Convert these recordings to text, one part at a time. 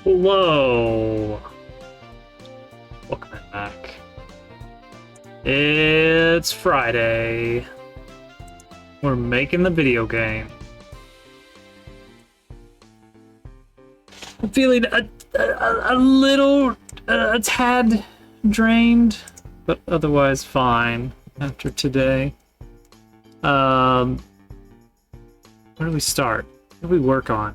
Hello. Welcome back. It's Friday. We're making the video game. I'm feeling a little, a tad drained, but otherwise fine after today. Where do we start? What do we work on?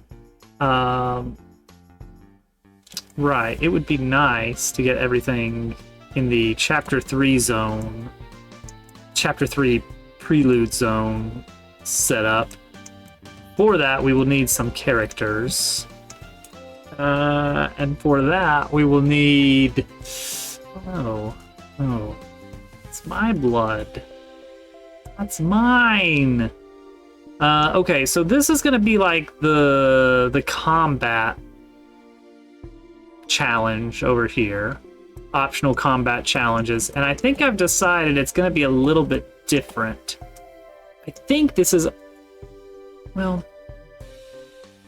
Right, it would be nice to get everything in the Chapter 3 zone, Chapter 3 Prelude zone set up. For that, we will need some characters. And for that, we will need... Oh, it's my blood. That's mine! Okay, so this is gonna be like the combat challenge over here. Optional combat challenges. And I think I've decided it's gonna be a little bit different. I think this is... Well...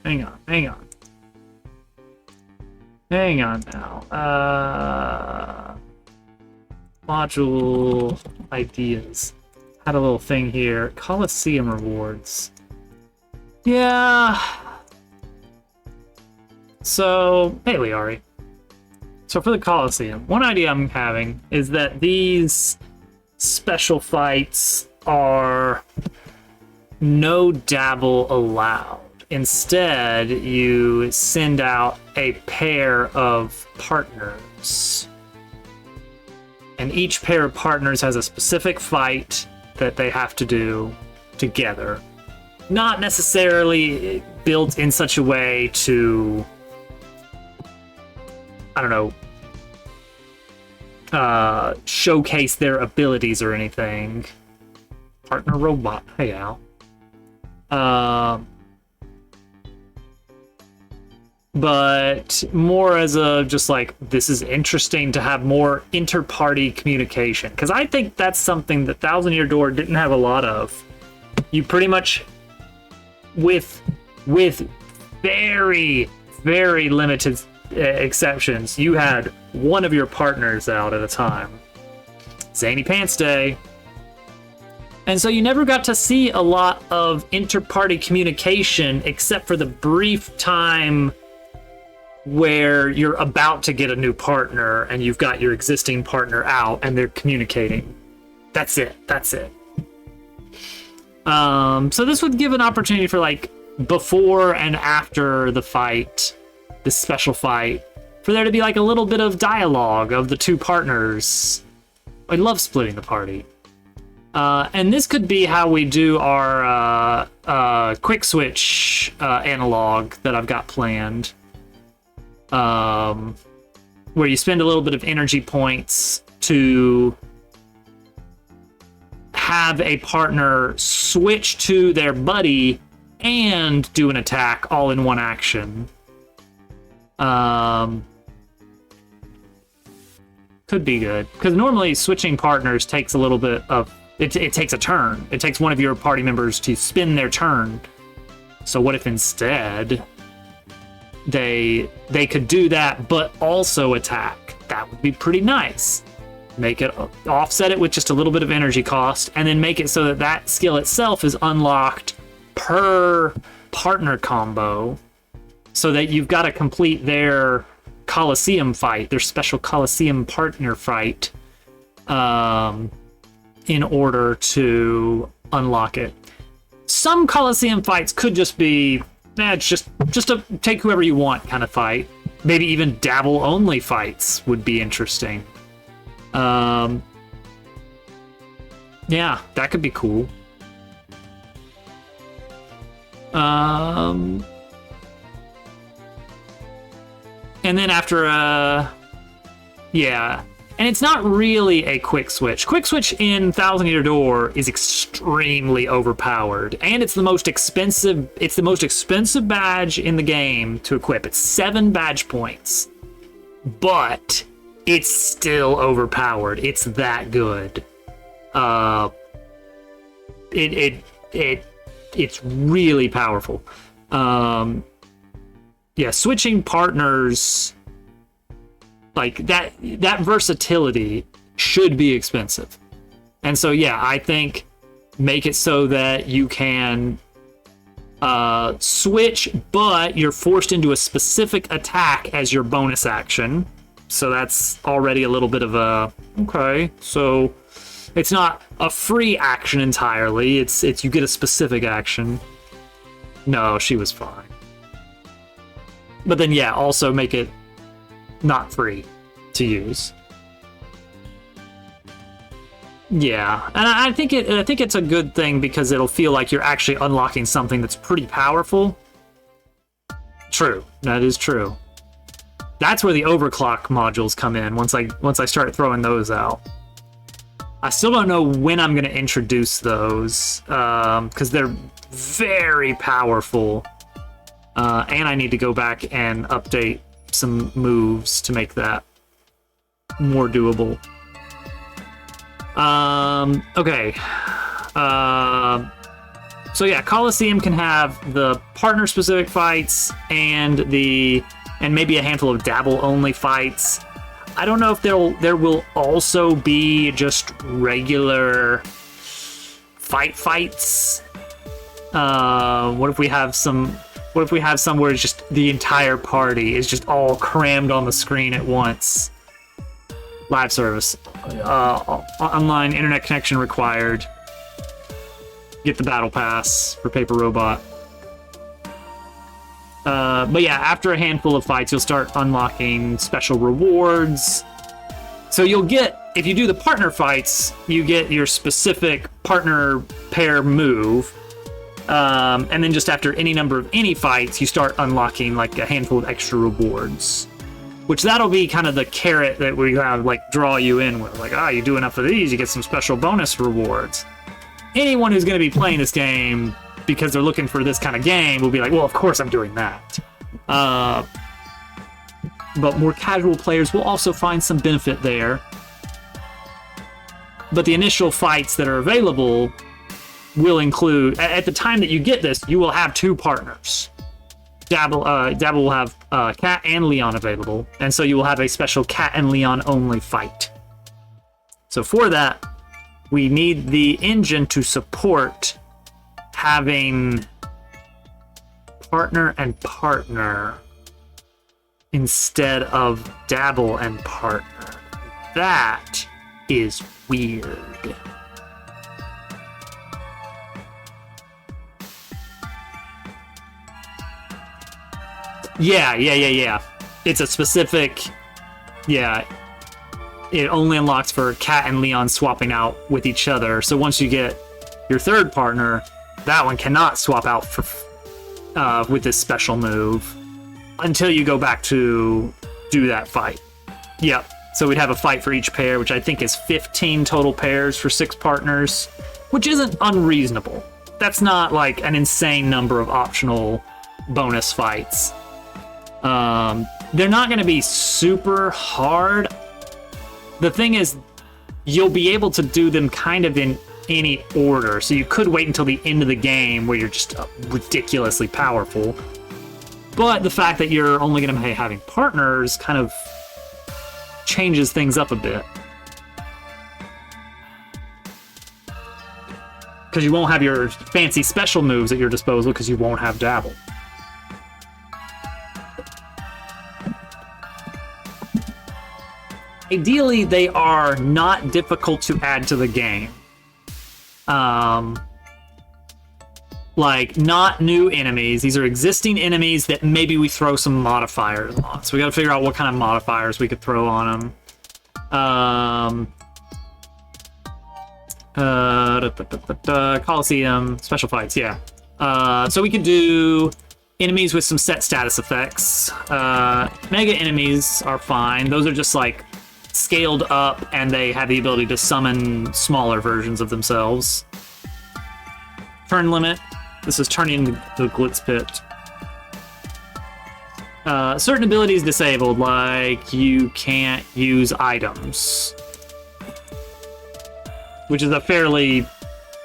Hang on. Hang on now. Module ideas. Had a little thing here. Coliseum rewards. Yeah. So, hey, Liari. So for the Coliseum, one idea I'm having is that these special fights are no dabble allowed. Instead, you send out a pair of partners. And each pair of partners has a specific fight that they have to do together. Not necessarily built in such a way to, I don't know, showcase their abilities or anything. Partner robot. Hey, Al. But more as a just like, this is interesting to have more inter-party communication, because I think that's something that Thousand Year Door didn't have a lot of. You pretty much, with very limited exceptions, you had one of your partners out at a time. Zany Pants Day. And so you never got to see a lot of inter-party communication except for the brief time where you're about to get a new partner and you've got your existing partner out and they're communicating. That's it. So this would give an opportunity for like before and after the fight, this special fight, for there to be like a little bit of dialogue of the two partners. I love splitting the party. And this could be how we do our quick switch analog that I've got planned. Where you spend a little bit of energy points to have a partner switch to their buddy and do an attack all in one action. Could be good, because normally switching partners takes a little bit of it takes a turn. It takes one of your party members to spin their turn. So what if instead they could do that but also attack? That would be pretty nice. Make it offset it with just a little bit of energy cost, and then make it so that that skill itself is unlocked per partner combo, so that you've got to complete their Coliseum fight, their special Coliseum partner fight, in order to unlock it. Some Coliseum fights could just be, it's just a take whoever you want kind of fight. Maybe even dabble only fights would be interesting. Yeah, that could be cool. And then after yeah, and it's not really a quick switch. Quick switch in Thousand Year Door is extremely overpowered, and it's the most expensive. It's the most expensive badge in the game to equip. It's 7 badge points, but it's still overpowered. It's that good. It's really powerful. yeah, switching partners, like that versatility should be expensive. And so yeah, I think make it so that you can switch, but you're forced into a specific attack as your bonus action. So that's already a little bit of a okay. So it's not a free action entirely. It's you get a specific action. No, she was fine. But then yeah, also make it not free to use. Yeah, and I think it's a good thing because it'll feel like you're actually unlocking something that's pretty powerful. True, that is true. That's where the overclock modules come in once I start throwing those out. I still don't know when I'm going to introduce those because they're very powerful, and I need to go back and update some moves to make that more doable. Okay. So yeah, Coliseum can have the partner-specific fights and maybe a handful of dabble-only fights. I don't know if there will also be just regular fights. What if we have some where it's just the entire party is just all crammed on the screen at once? Live service. Online internet connection required. Get the battle pass for Paper Robot. But yeah, after a handful of fights, you'll start unlocking special rewards. So you'll get, if you do the partner fights, you get your specific partner pair move. And then just after any number of any fights, you start unlocking like a handful of extra rewards. Which that'll be kind of the carrot that we kind of like draw you in with. Like, you do enough of these, you get some special bonus rewards. Anyone who's going to be playing this game because they're looking for this kind of game will be like, well, of course I'm doing that. But more casual players will also find some benefit there. But the initial fights that are available will include, at the time that you get this, you will have two partners. Dabble will have Cat and Leon available, and so you will have a special Cat and Leon only fight. So for that, we need the engine to support having partner and partner instead of Dabble and partner. That is weird. Yeah. It's a specific... Yeah. It only unlocks for Cat and Leon swapping out with each other. So once you get your third partner, that one cannot swap out for with this special move until you go back to do that fight. Yep. So we'd have a fight for each pair, which I think is 15 total pairs for 6 partners, which isn't unreasonable. That's not like an insane number of optional bonus fights. They're not going to be super hard. The thing is, you'll be able to do them kind of in any order, so you could wait until the end of the game where you're just ridiculously powerful. But the fact that you're only going to be having partners kind of changes things up a bit. Because you won't have your fancy special moves at your disposal because you won't have Dabble. Ideally, they are not difficult to add to the game. Like, not new enemies. These are existing enemies that maybe we throw some modifiers on. So we gotta figure out what kind of modifiers we could throw on them. Coliseum, special fights, yeah. So we could do enemies with some set status effects. Mega enemies are fine. Those are just like scaled up and they have the ability to summon smaller versions of themselves. Turn limit. This is turning the Glitz Pit. Certain abilities disabled, like you can't use items, which is a fairly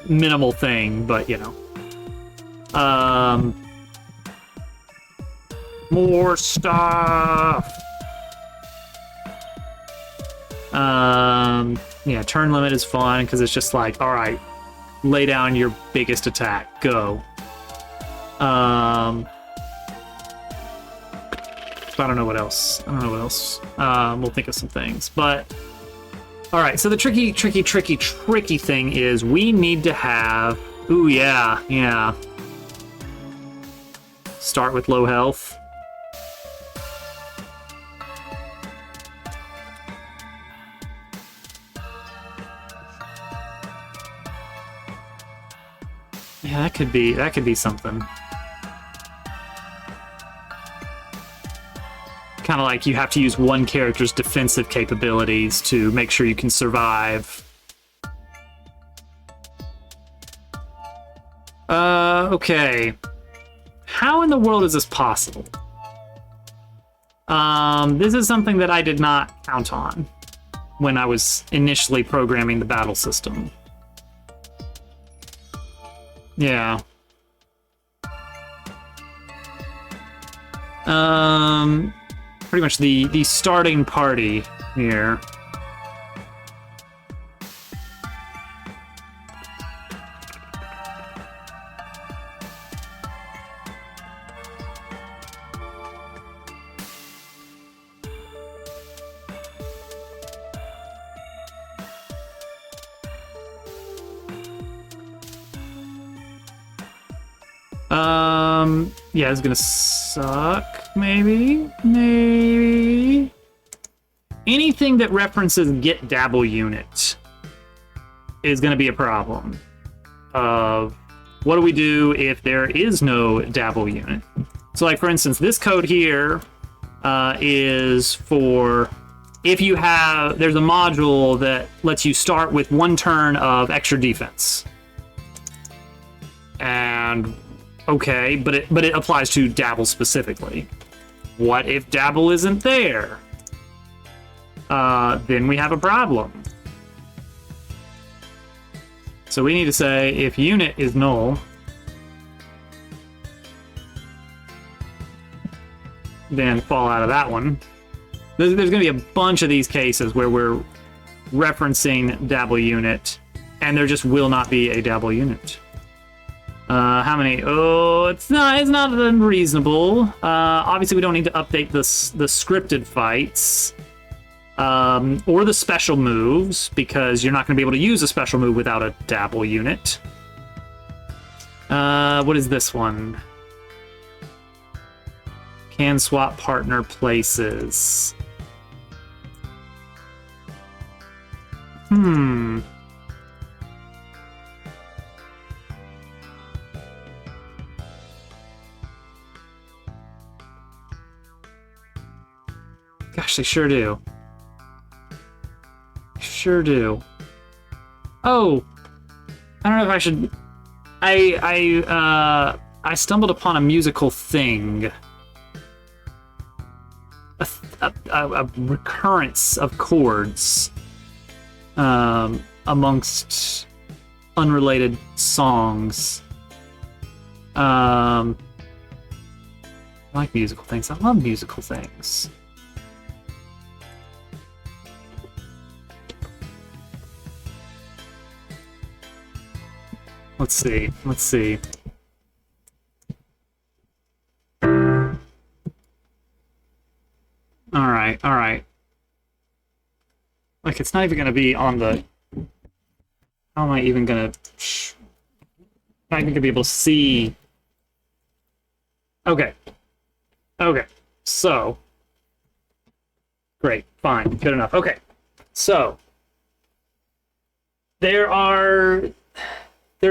minimal thing, but you know. More stuff. Yeah, turn limit is fun because it's just like, all right, lay down your biggest attack, go. I don't know what else. We'll think of some things, but all right. So the tricky thing is we need to have. Ooh, yeah. Start with low health. Yeah, that could be something. Kind of like you have to use one character's defensive capabilities to make sure you can survive. Okay. How in the world is this possible? This is something that I did not count on when I was initially programming the battle system. Yeah. Pretty much the starting party here. Yeah, it's gonna suck, maybe. Anything that references get dabble unit is gonna be a problem. What do we do if there is no dabble unit? So like, for instance, this code here is for if you have, there's a module that lets you start with 1 turn of extra defense. And okay, but it applies to dabble specifically. What if dabble isn't there? Then we have a problem. So we need to say if unit is null, then fall out of that one. There's going to be a bunch of these cases where we're referencing dabble unit, and there just will not be a dabble unit. How many? Oh, it's not unreasonable. Obviously, we don't need to update the scripted fights or the special moves because you're not going to be able to use a special move without a dabble unit. What is this one? Can swap partner places. Gosh, they sure do. Sure do. Oh, I don't know if I should. I stumbled upon a musical thing. A recurrence of chords amongst unrelated songs. I like musical things. I love musical things. Let's see. All right. Like, it's not even gonna be on the... How am I even gonna... not even gonna be able to see... Okay, so... Great, fine, good enough. Okay, so... There are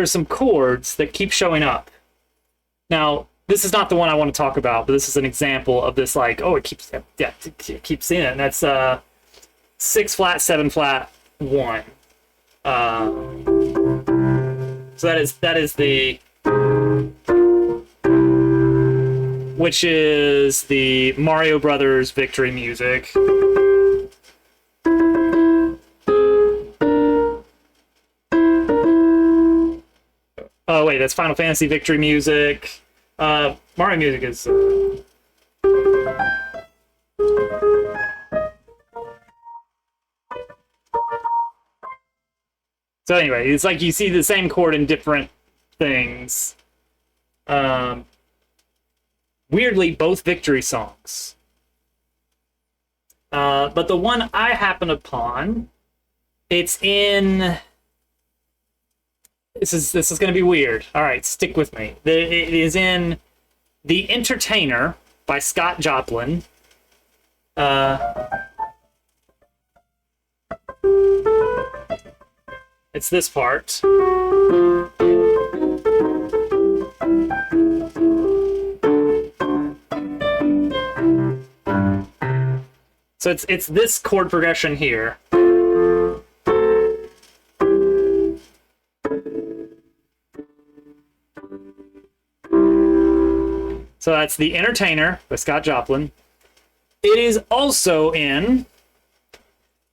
some chords that keep showing up. Now, this is not the one I want to talk about, but this is an example of this, like, oh, it keeps seeing it, and that's 6 flat, 7 flat, 1. So that is the, which is the Mario Brothers victory music. Oh wait, that's Final Fantasy victory music. Mario music is So anyway, it's like you see the same chord in different things. Weirdly, both victory songs. But the one I happen upon, it's in... This is going to be weird. All right, stick with me. It is in The Entertainer by Scott Joplin. It's this part. So it's this chord progression here. So that's The Entertainer by Scott Joplin. It is also in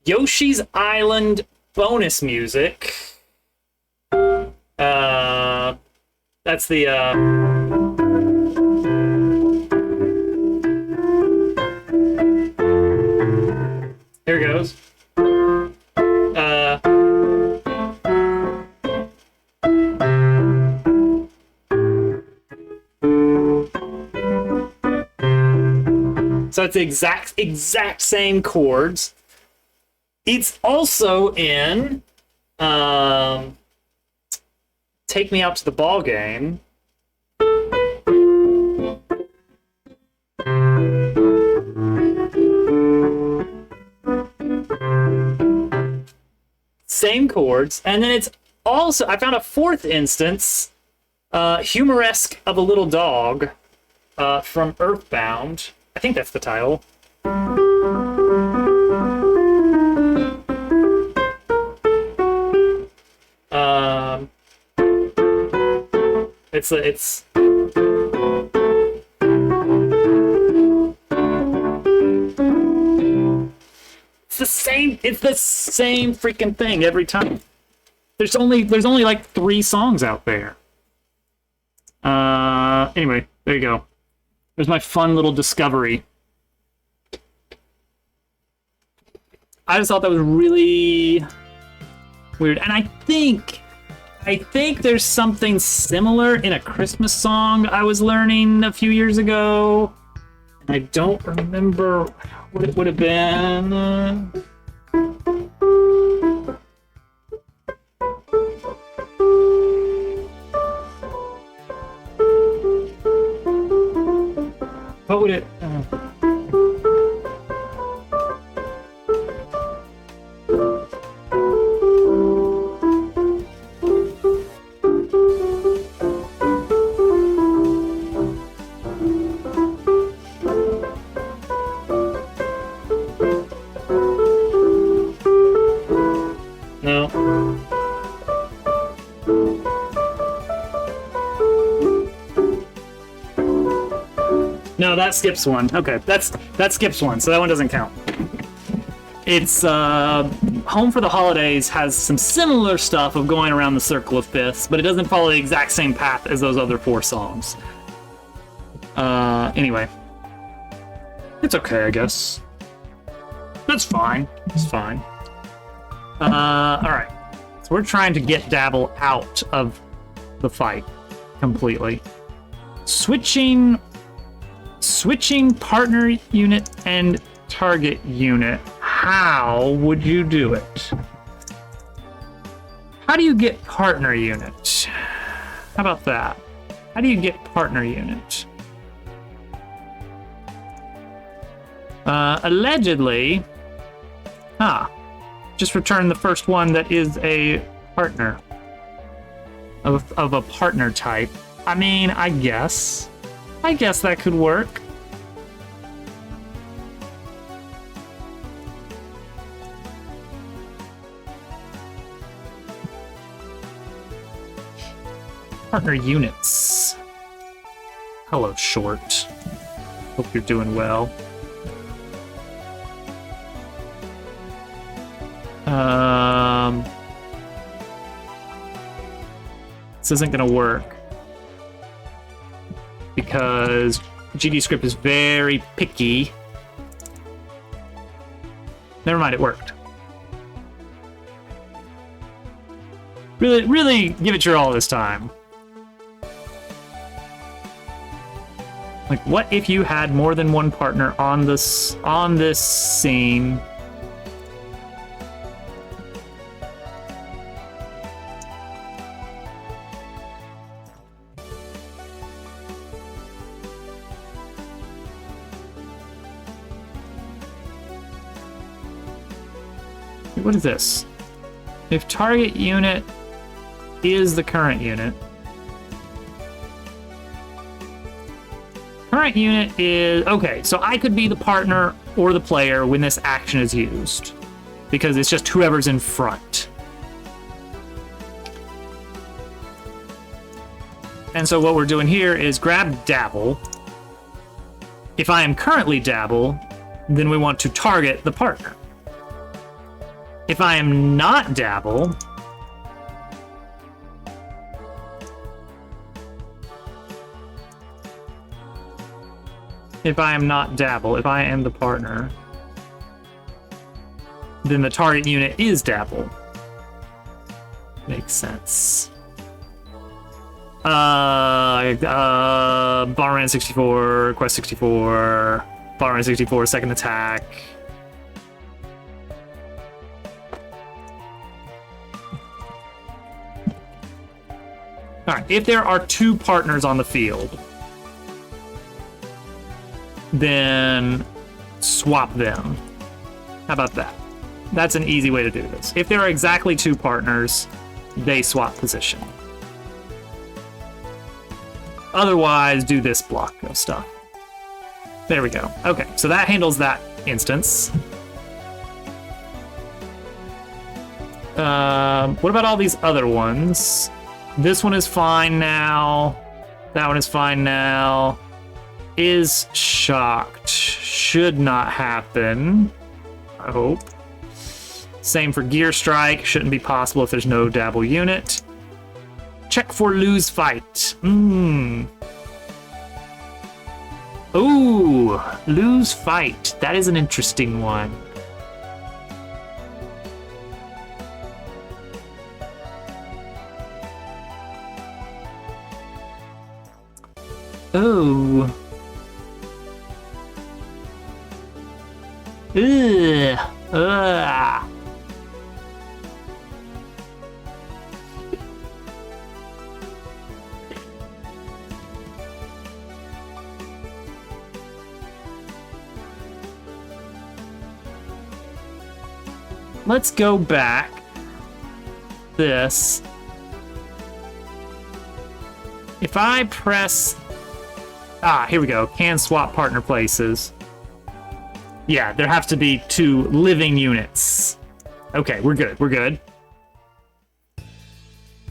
Yoshi's Island bonus music. That's the here it goes. So it's the exact same chords. It's also in Take Me Out to the Ball Game. Same chords. And then it's also, I found a fourth instance, Humoresque of a Little Dog from Earthbound. I think that's the title. It's the same freaking thing every time. There's only like 3 songs out there. Anyway, there you go. There's my fun little discovery. I just thought that was really weird. And I think there's something similar in a Christmas song I was learning a few years ago. I don't remember what it would have been. What would it... No, that skips one. Okay, that skips one, so that one doesn't count. It's Home for the Holidays has some similar stuff of going around the circle of fifths, but it doesn't follow the exact same path as those other 4 songs. Anyway. It's okay, I guess. That's fine. It's fine. Alright. So we're trying to get Dabble out of the fight completely. Switching partner unit and target unit. How would you do it? How do you get partner unit? How about that? How do you get partner unit? Allegedly, just return the first one that is a partner of a partner type. I mean, I guess that could work. Partner units. Hello, Short. Hope you're doing well. This isn't gonna work because GDScript is very picky Never mind, it worked. Really give it your all this time. Like, what if you had more than one partner on this scene? What is this? If target unit is the current unit. Current unit is... Okay, so I could be the partner or the player when this action is used. Because it's just whoever's in front. And so what we're doing here is grab Dabble. If I am currently Dabble, then we want to target the partner. If I am not Dabble... If I am not Dabble, if I am the partner, then the target unit is Dabble. Makes sense. Bomberman 64, Quest 64, Bomberman 64, second attack. Alright, if there are two partners on the field, then swap them. How about that? That's an easy way to do this. If there are exactly two partners, they swap position. Otherwise, do this block of stuff. There we go. Okay, so that handles that instance. What about all these other ones? This one is fine now. That one is fine now. Is shocked. Should not happen. I hope. Same for Gear Strike. Shouldn't be possible if there's no Dabble unit. Check for lose fight. Ooh, lose fight. That is an interesting one. Oh. Ugh. Ugh. Let's go back. This. If I press... here we go. Can swap partner places. Yeah, there have to be two living units. Okay, we're good. We're good.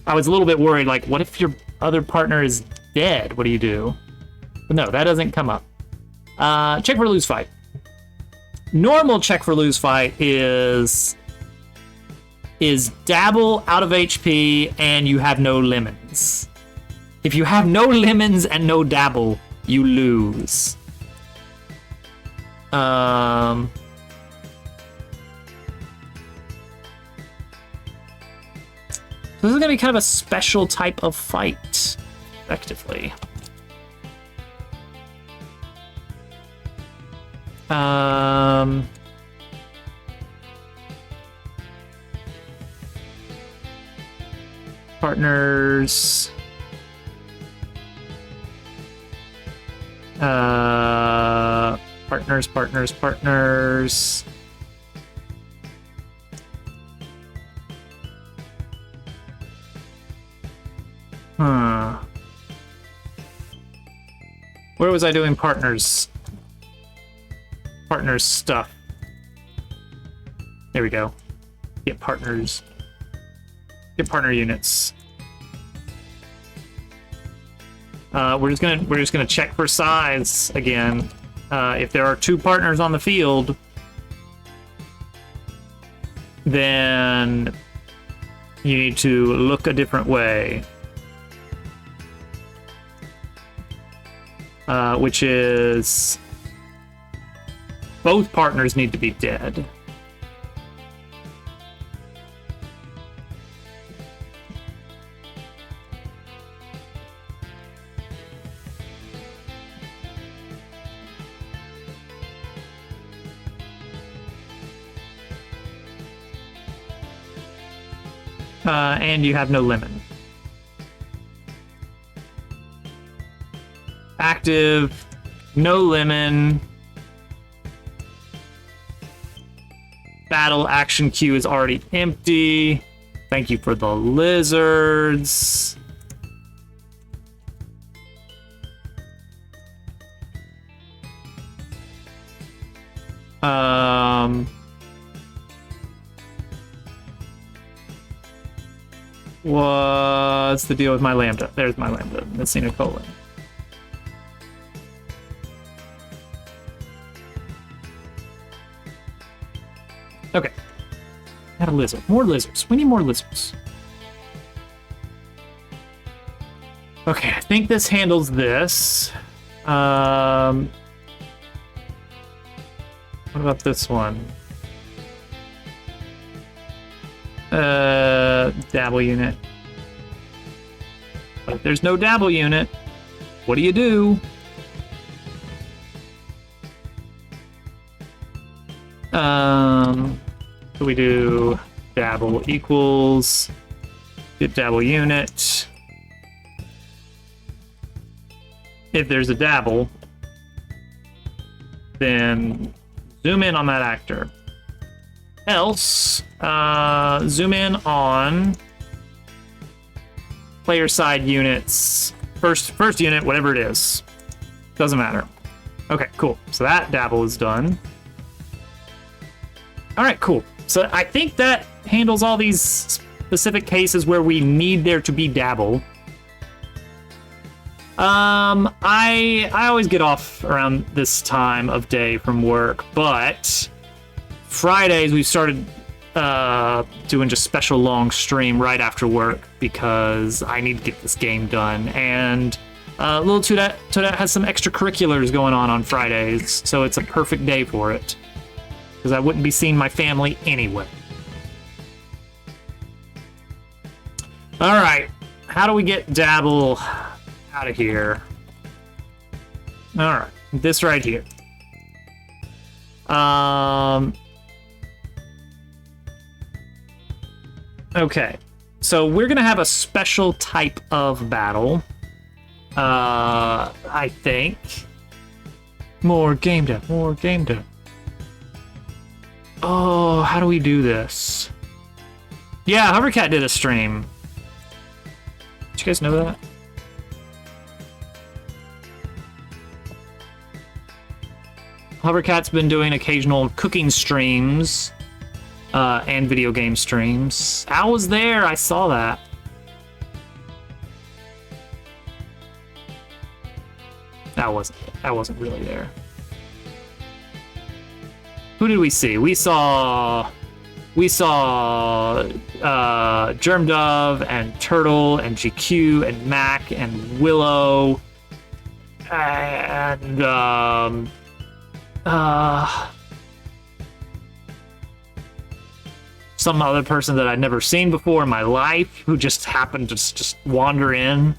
I was a little bit worried, like, what if your other partner is dead? What do you do? But no, that doesn't come up. Check for lose fight. Normal check for lose fight is Dabble out of HP and you have no lemons. If you have no lemons and no Dabble, you lose. So this is gonna be kind of a special type of fight, effectively. Partners. Partners. Where was I doing partners? Partners stuff. There we go. Get partners. Get partner units. We're just gonna check for size again. If there are two partners on the field, then you need to look a different way. Which is both partners need to be dead. And you have no lemon. Active, no lemon. Battle action queue is already empty. Thank you for the lizards. What's the deal with my lambda? There's my lambda, missing a colon. Okay. Got a lizard. More lizards. We need more lizards. Okay, I think this handles this. What about this one? Dabble unit. But if there's no dabble unit, what do you do? So we do dabble equals get dabble unit. If there's a dabble, then zoom in on that actor. Else, zoom in on player side units. First unit, whatever it is. Doesn't matter. Okay, cool. So that dabble is done. All right, cool. So I think that handles all these specific cases where we need there to be dabble. I always get off around this time of day from work, but Fridays we've started doing just special long stream right after work because I need to get this game done. And little Toadette has some extracurriculars going on Fridays, so it's a perfect day for it because I wouldn't be seeing my family anyway. All right, how do we get dabble out of here? All right, this right here. Okay, so we're gonna have a special type of battle. I think. More game dev, more game dev. Oh, how do we do this? Yeah, Hovercat did a stream. Did you guys know that? Hovercat's been doing occasional cooking streams and video game streams. Al was there, I saw that. That wasn't really there. Who did we see? We saw Germdove and Turtle and GQ and Mac and Willow and some other person that I'd never seen before in my life who just happened to just wander in,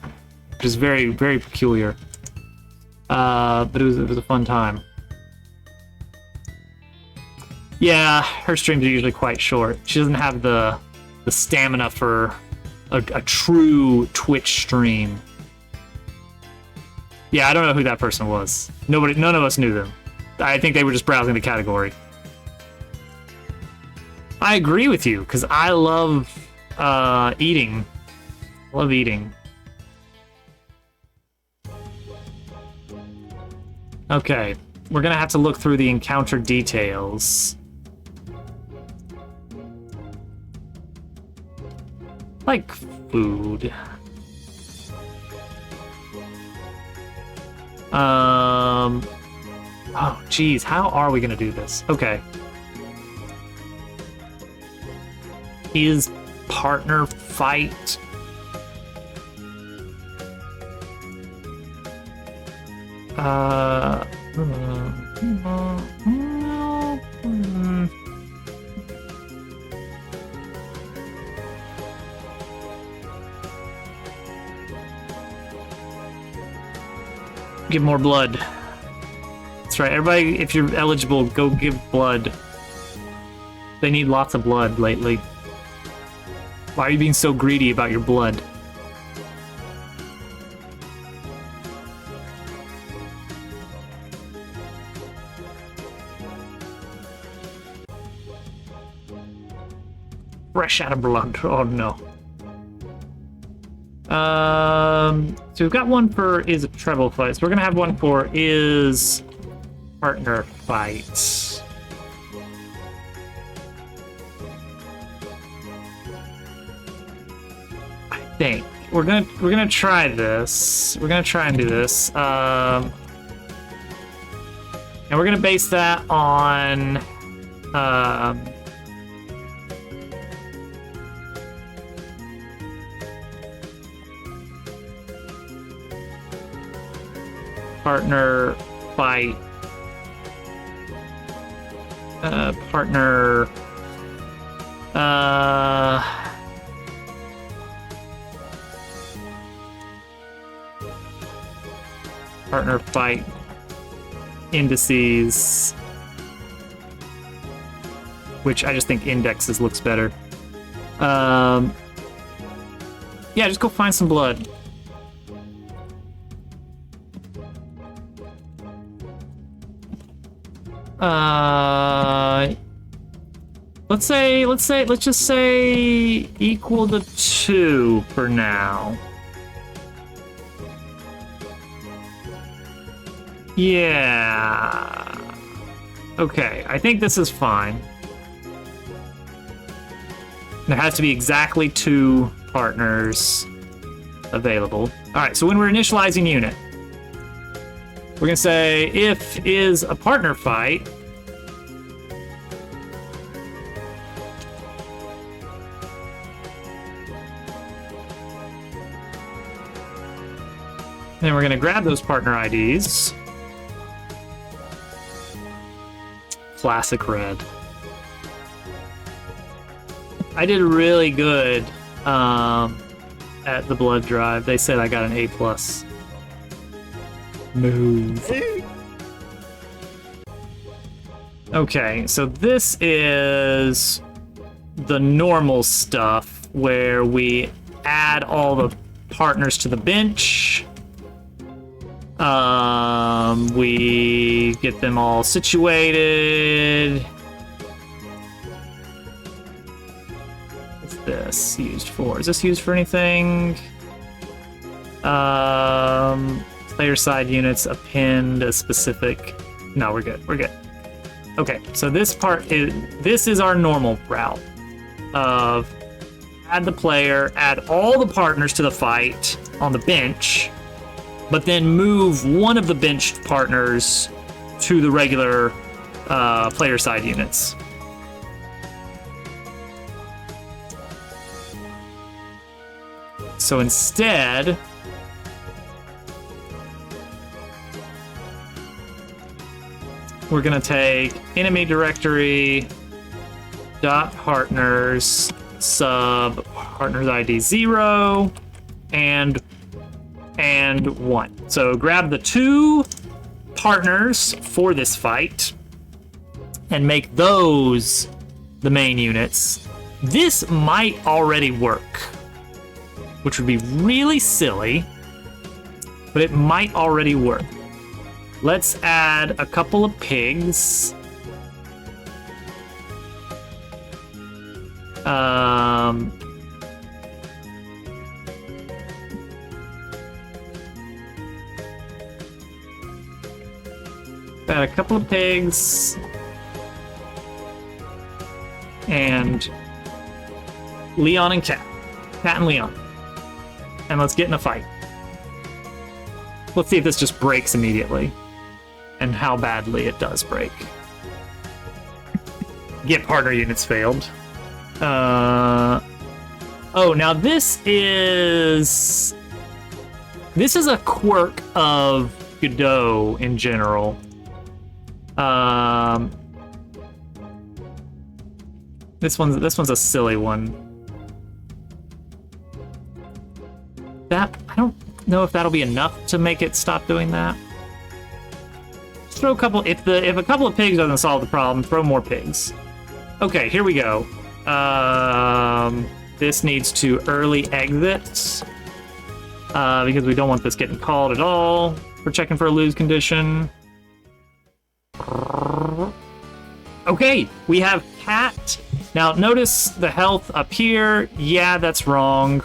which is very, very peculiar. But it was a fun time. Yeah, her streams are usually quite short. She doesn't have the stamina for a true Twitch stream. Yeah, I don't know who that person was. None of us knew them. I think they were just browsing the category. I agree with you, because I love eating. Love eating. Okay, we're gonna have to look through the encounter details. Like food. Oh, geez, how are we gonna do this? Okay. Is partner fight? Give more blood. That's right, everybody, if you're eligible, go give blood. They need lots of blood lately. Why are you being so greedy about your blood? Fresh out of blood. Oh no. So we've got one for is a treble fight. So we're gonna have one for is partner fight. I think we're gonna try this. We're gonna try and do this. And we're gonna base that on partner fight. Partner. Partner fight indices, which I just think indexes looks better. Yeah, just go find some blood. Let's just say equal to 2 for now. Yeah. Okay, I think this is fine. There has to be exactly 2 partners available. All right, so when we're initializing unit, we're gonna say if is a partner fight, then we're gonna grab those partner IDs. Classic red. I did really good at the blood drive. They said I got an A+. Move. Okay, so this is the normal stuff where we add all the partners to the bench. We get them all situated. What's this used for? Is this used for anything? Player side units append a specific. No, we're good. We're good. Okay, so this is our normal route of add the player, add all the partners to the fight on the bench, but then move one of the benched partners to the regular player side units. So instead, we're gonna take enemy directory dot partners sub partners ID 0 and 1. So grab the 2 partners for this fight and make those the main units. This might already work, which would be really silly, but it might already work. Let's add a couple of pigs. Add a couple of pigs and Leon and Cat. Cat and Leon. And let's get in a fight. Let's see if this just breaks immediately and how badly it does break. Get partner units failed. Oh, now this is a quirk of Godot in general. This one's a silly one. That I don't know if that'll be enough to make it stop doing that. Just throw a couple. If a couple of pigs doesn't solve the problem, throw more pigs. Okay, here we go. This needs to early exit because we don't want this getting called at all. We're checking for a lose condition. Okay, we have Cat. Now, notice the health up here. Yeah, that's wrong.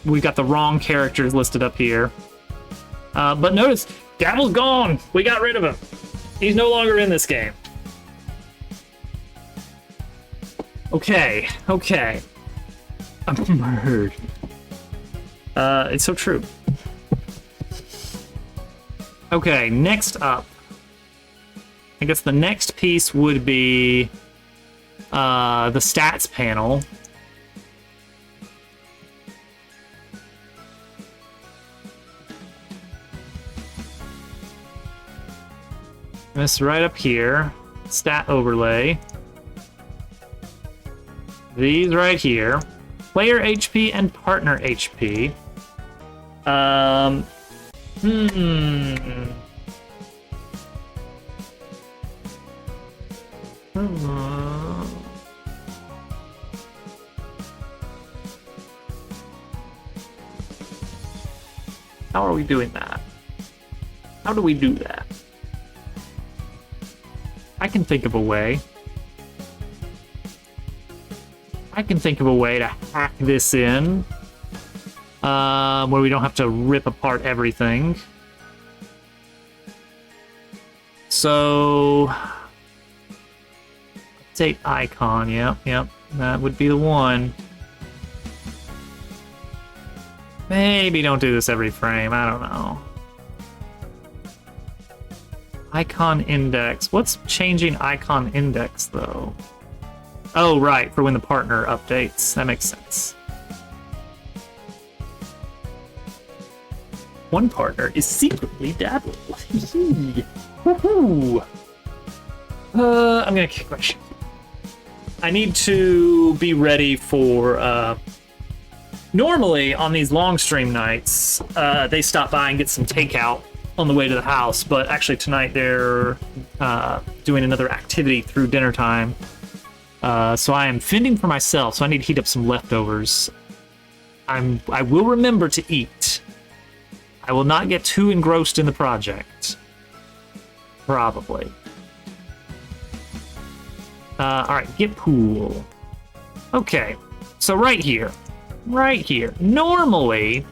We've got the wrong characters listed up here. But notice, Dabble's gone. We got rid of him. He's no longer in this game. Okay. I'm murdered. It's so true. Okay, next up. I guess the next piece would be the stats panel. This right up here, stat overlay. These right here, player HP and partner HP. How are we doing that? How do we do that? I can think of a way. I can think of a way to hack this in, where we don't have to rip apart everything. So, update icon. Yep, that would be the one. Maybe don't do this every frame. I don't know. Icon index. What's changing icon index, though? Oh, right, for when the partner updates. That makes sense. One partner is secretly Dabble. Woohoo! I'm gonna kick my shit. I need to be ready for, normally, on these long stream nights, they stop by and get some takeout on the way to the house, but actually tonight they're doing another activity through dinner time. So I am fending for myself, so I need to heat up some leftovers. I will remember to eat. I will not get too engrossed in the project. Probably. Alright, get pool. Okay, so right here. Normally,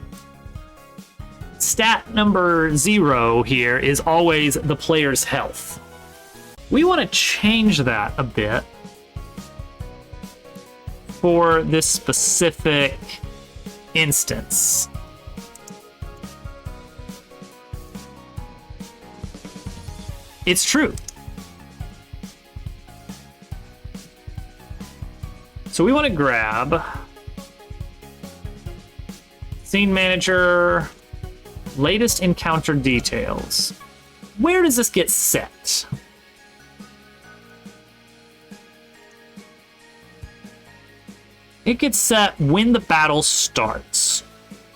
stat number 0 here is always the player's health. We want to change that a bit for this specific instance. It's true. So we want to grab Scene Manager, latest encounter details. Where does this get set? It gets set when the battle starts.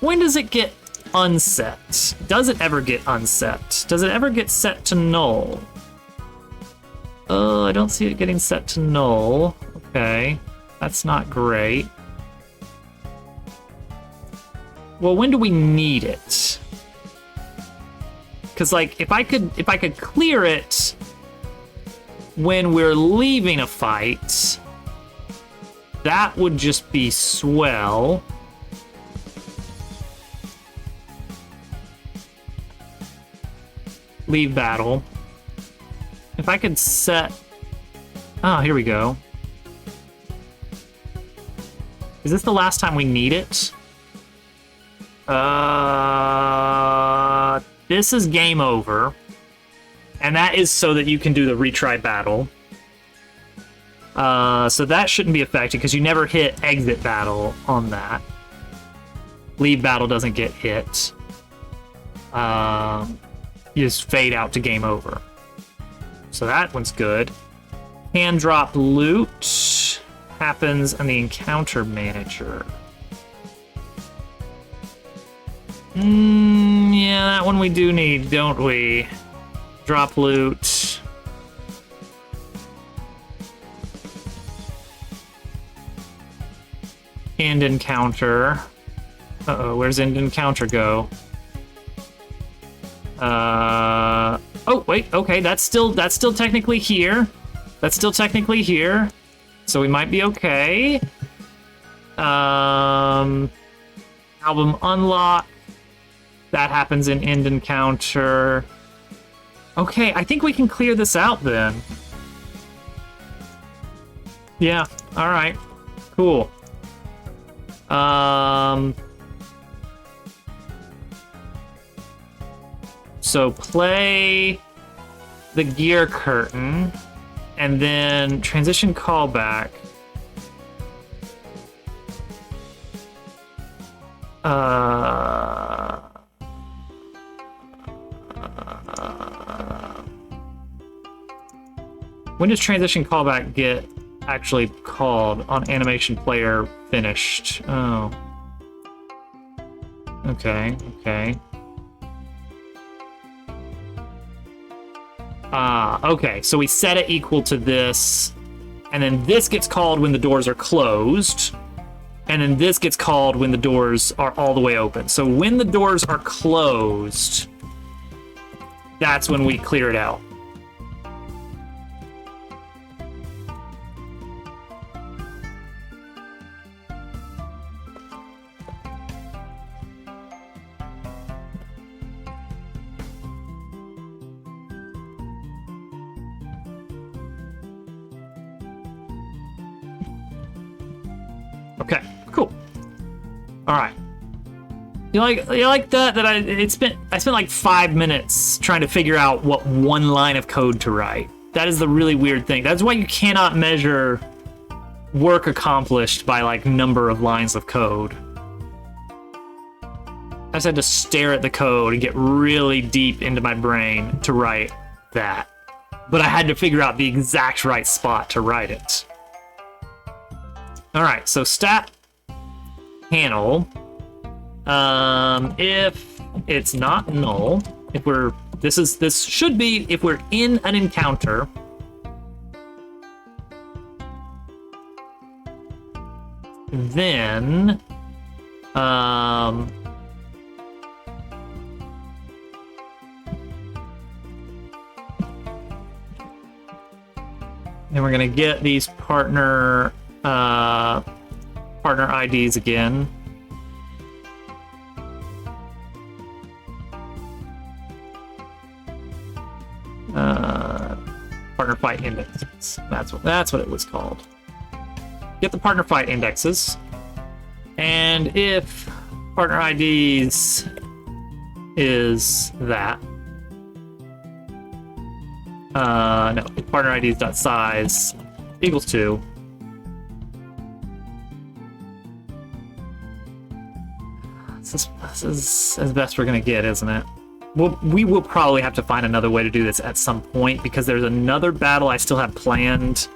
When does it get unset? Does it ever get unset? Does it ever get set to null? I don't see it getting set to null. Okay, that's not great. Well, when do we need it? Because, like, if I could clear it when we're leaving a fight, that would just be swell. Leave battle. If I could set... Oh, here we go. Is this the last time we need it? This is game over. And that is so that you can do the retry battle. So that shouldn't be affected because you never hit exit battle on that. Leave battle doesn't get hit. You just fade out to game over. So that one's good. Hand drop loot happens on the encounter manager. Yeah, that one we do need, don't we? Drop loot. end encounter. Uh-oh, where's end encounter go? Oh, wait, okay, that's still technically here. That's still technically here. So we might be okay. Album unlock. That happens in end encounter. Okay, I think we can clear this out then. Yeah, alright. Cool. So play the gear curtain and then transition callback. When does transition callback get actually called on animation player finished? Oh. Okay, okay. Okay, so we set it equal to this, and then this gets called when the doors are closed, and then this gets called when the doors are all the way open. So when the doors are closed, that's when we clear it out. Okay, cool. All right. You like that I spent like 5 minutes trying to figure out what one line of code to write. That is the really weird thing. That's why you cannot measure work accomplished by like number of lines of code. I just had to stare at the code and get really deep into my brain to write that. But I had to figure out the exact right spot to write it. All right, so stat panel. If it's not null, if we're this should be if we're in an encounter. Then then we're gonna get these partner IDs again. Partner fight indexes. That's what it was called. Get the partner fight indexes, and if partner IDs is that. No, partner IDs dot size equals 2. This is as best we're gonna get, isn't it? Well, we will probably have to find another way to do this at some point, because there's another battle I still have planned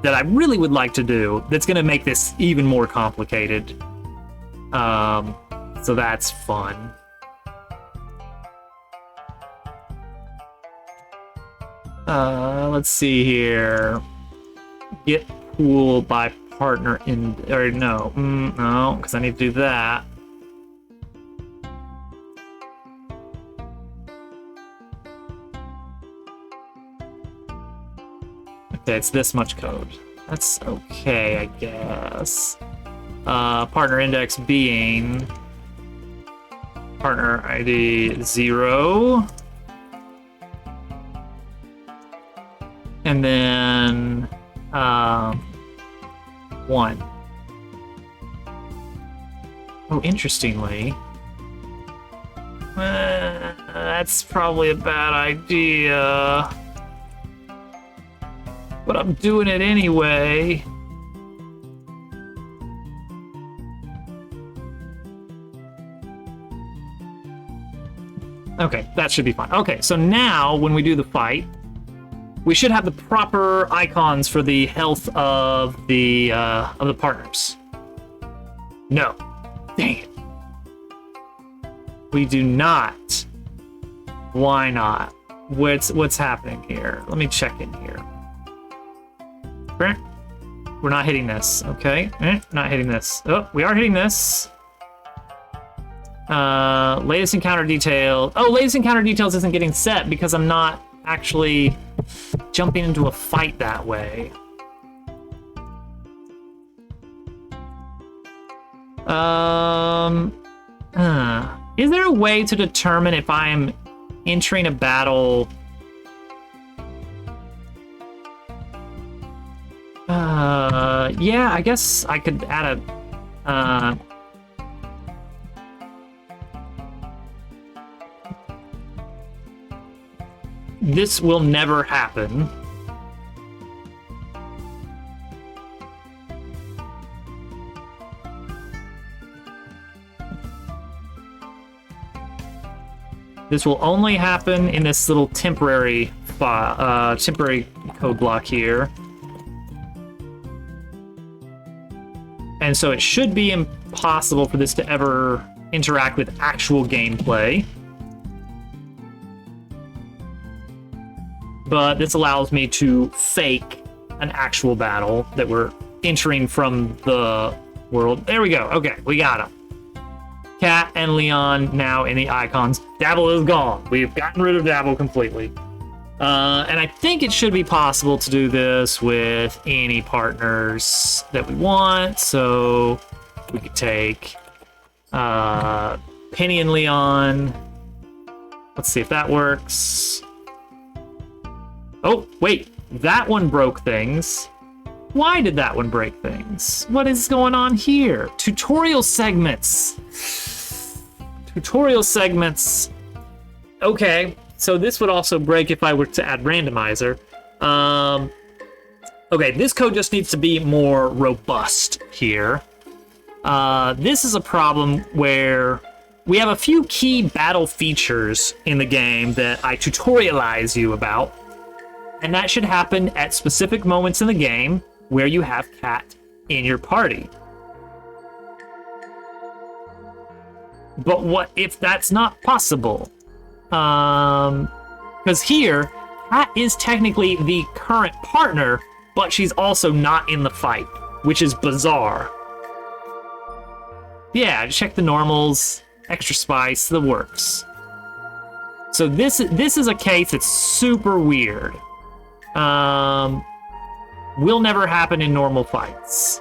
that I really would like to do that's gonna make this even more complicated. So that's fun. Let's see here. Get pool by partner in, or no, no, because I need to do that. Okay, it's this much code. That's okay, I guess. Partner index being partner ID 0. And then 1. Oh, interestingly, that's probably a bad idea. But I'm doing it anyway. Okay, that should be fine. Okay, so now when we do the fight, we should have the proper icons for the health of the partners. No. Dang it. We do not. Why not? What's happening here? Let me check in here. we're not hitting this. Okay, not hitting this. Oh, we are hitting this. Latest encounter detail. Oh, latest encounter details isn't getting set because I'm not actually jumping into a fight that way. Is there a way to determine if I'm entering a battle? Yeah, I guess I could add a, this will never happen. This will only happen in this little temporary temporary code block here. And so it should be impossible for this to ever interact with actual gameplay. But this allows me to fake an actual battle that we're entering from the world. There we go. Okay, we got him. Cat and Leon now in the icons. Dabble is gone. We've gotten rid of Dabble completely. And I think it should be possible to do this with any partners that we want. So we could take Penny and Leon. Let's see if that works. Oh, wait. That one broke things. Why did that one break things? What is going on here? Tutorial segments. Tutorial segments. Okay, so this would also break if I were to add randomizer. Okay, this code just needs to be more robust here. This is a problem where we have a few key battle features in the game that I tutorialize you about. And that should happen at specific moments in the game where you have Cat in your party. But what if that's not possible? Because here, Cat is technically the current partner, but she's also not in the fight, which is bizarre. Yeah, check the normals, extra spice, the works. So this is a case that's super weird. Will never happen in normal fights,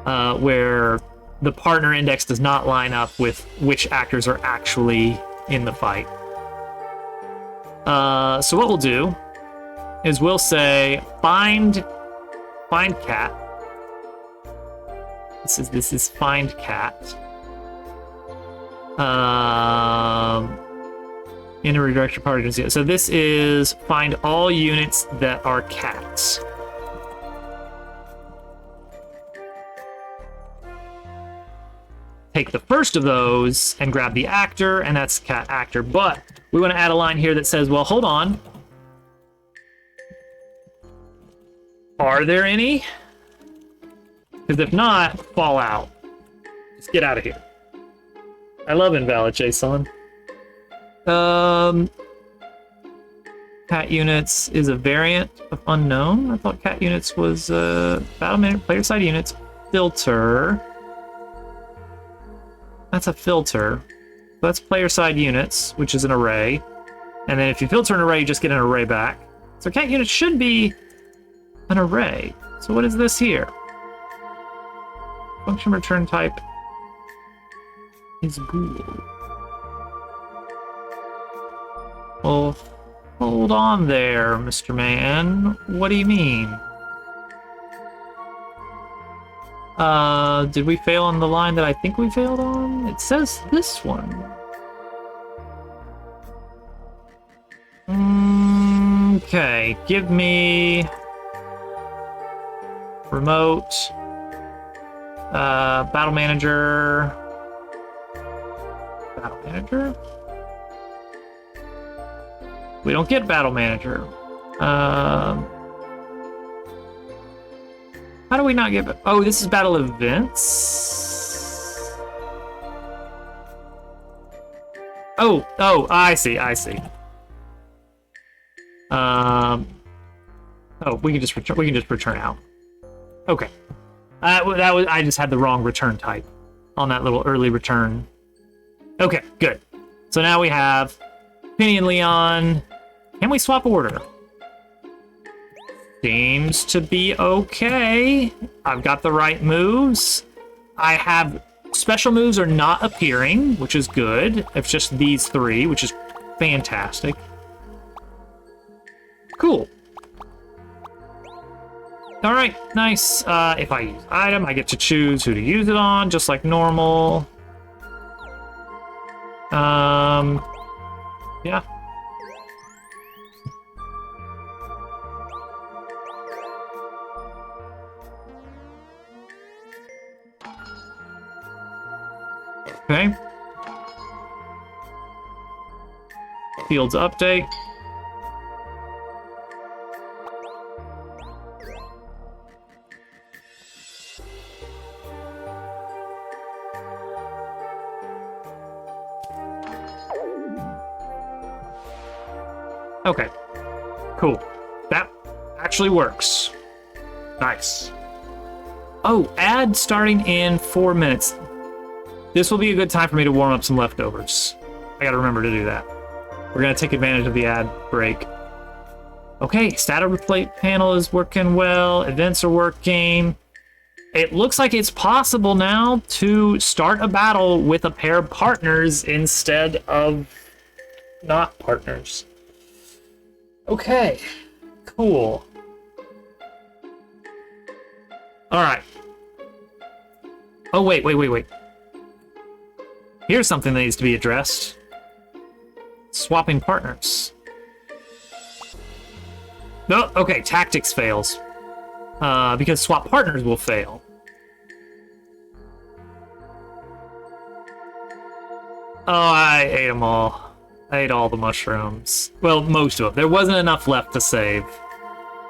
where the partner index does not line up with which actors are actually in the fight. So what we'll do is we'll say find Cat. This is find Cat. In a redirection party. So this is find all units that are cats. Take the first of those and grab the actor, and that's cat actor. But we want to add a line here that says, well, hold on. Are there any? Because if not, fall out. Just get out of here. I love invalid JSON. Cat units is a variant of unknown. I thought cat units was battle manager player side units filter. That's a filter. That's player side units, which is an array. And then if you filter an array, you just get an array back. So cat units should be an array. So what is this here? Function return type is bool. Well, hold on there, Mr. Man. What do you mean? Did we fail on the line that I think we failed on? It says this one. Okay, give me remote, battle manager. Battle manager? We don't get battle manager. How do we not get? Oh, this is battle events. Oh, I see. Oh, we can just return out. Okay. That was I just had the wrong return type on that little early return. Okay, good. So now we have Penny and Leon. Can we swap order? Seems to be okay. I've got the right moves. I have special moves are not appearing, which is good. It's just these three, which is fantastic. Cool. All right, nice. If I use item, I get to choose who to use it on, just like normal. Yeah. Okay. Fields update. Okay, cool. That actually works. Nice. Oh, ad starting in 4 minutes. This will be a good time for me to warm up some leftovers. I gotta remember to do that. We're gonna take advantage of the ad break. Okay, status replay panel is working well. Events are working. It looks like it's possible now to start a battle with a pair of partners instead of not partners. Okay, cool. All right. Oh, wait. Here's something that needs to be addressed. Swapping partners. No, okay, tactics fails. Because swap partners will fail. Oh, I ate them all. I ate all the mushrooms. Well, most of them. There wasn't enough left to save.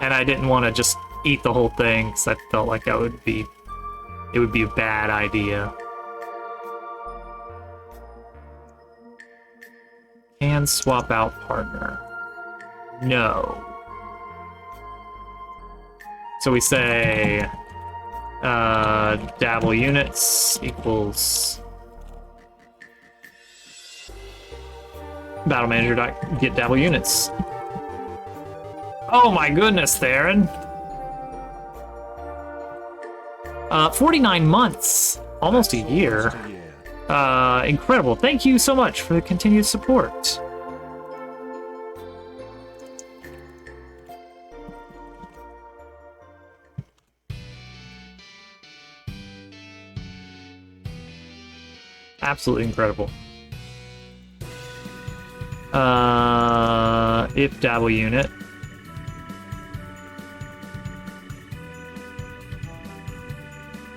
And I didn't want to just eat the whole thing, because I felt like it would be a bad idea. Can swap out partner. No. So we say dabble units equals battle manager get dabble units. Oh my goodness, Theron. 49 months, almost a year. Incredible. Thank you so much for the continued support. Absolutely incredible. If dabble unit.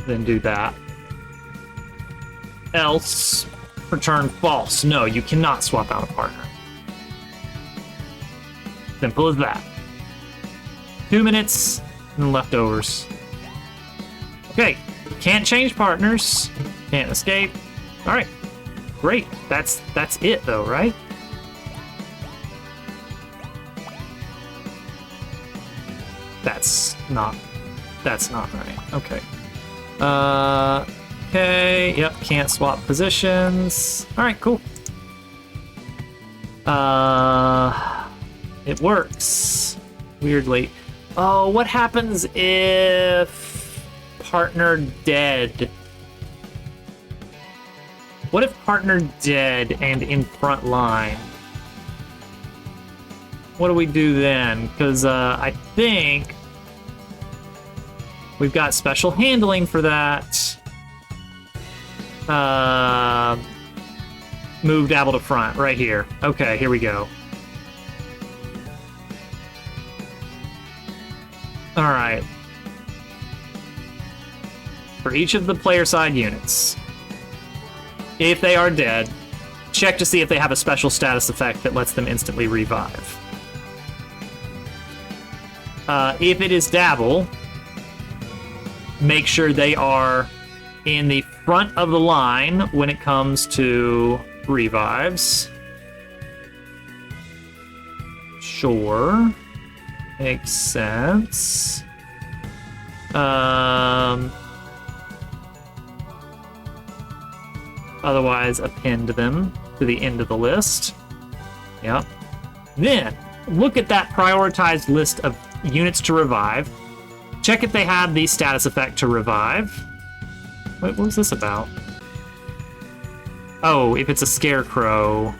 Then do that. Else, return false. No, you cannot swap out a partner. Simple as that. 2 minutes and leftovers. Okay, can't change partners. Can't escape. All right, great. That's it though, right? That's not right. Okay. Okay, yep, can't swap positions. All right, cool. It works. Weirdly. Oh, what happens if partner dead? What if partner dead and in front line? What do we do then? Because I think we've got special handling for that. Move dabble to front, right here. Okay, here we go. All right. For each of the player side units, if they are dead, check to see if they have a special status effect that lets them instantly revive. If it is dabble, make sure they are in the front of the line when it comes to revives. Sure. Makes sense. Otherwise, append them to the end of the list. Yep. Then, look at that prioritized list of units to revive. Check if they have the status effect to revive. Wait, what was this about? Oh, if it's a scarecrow.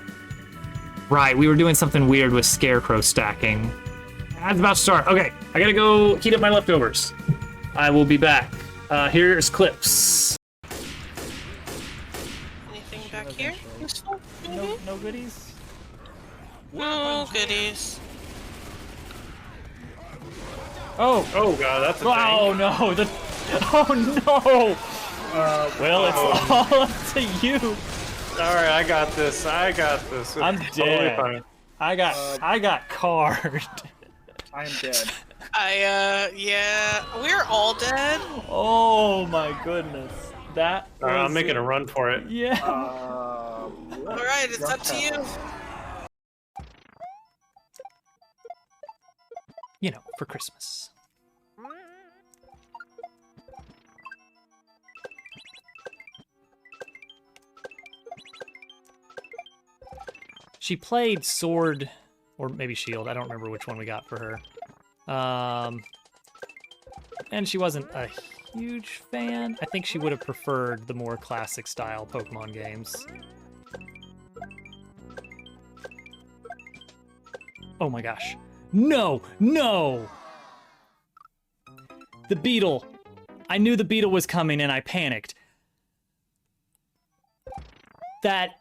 Right, we were doing something weird with scarecrow stacking. Ad's about to start. Okay, I gotta go heat up my leftovers. I will be back. Here's clips. Anything back here? Useful? No goodies? No goodies. Oh god, that's a Oh tank. no! Oh no! Well, it's all up to you. Alright, I got this. It's I'm totally dead. fine. I got card. I am dead. Yeah, we're all dead. Oh my goodness. That Alright, I'm was- making a run for it. Yeah. Alright, it's up to you. You know, for Christmas. She played Sword, or maybe Shield. I don't remember which one we got for her. And she wasn't a huge fan. I think she would have preferred the more classic style Pokemon games. Oh my gosh. No! No! The beetle! I knew the beetle was coming and I panicked. That...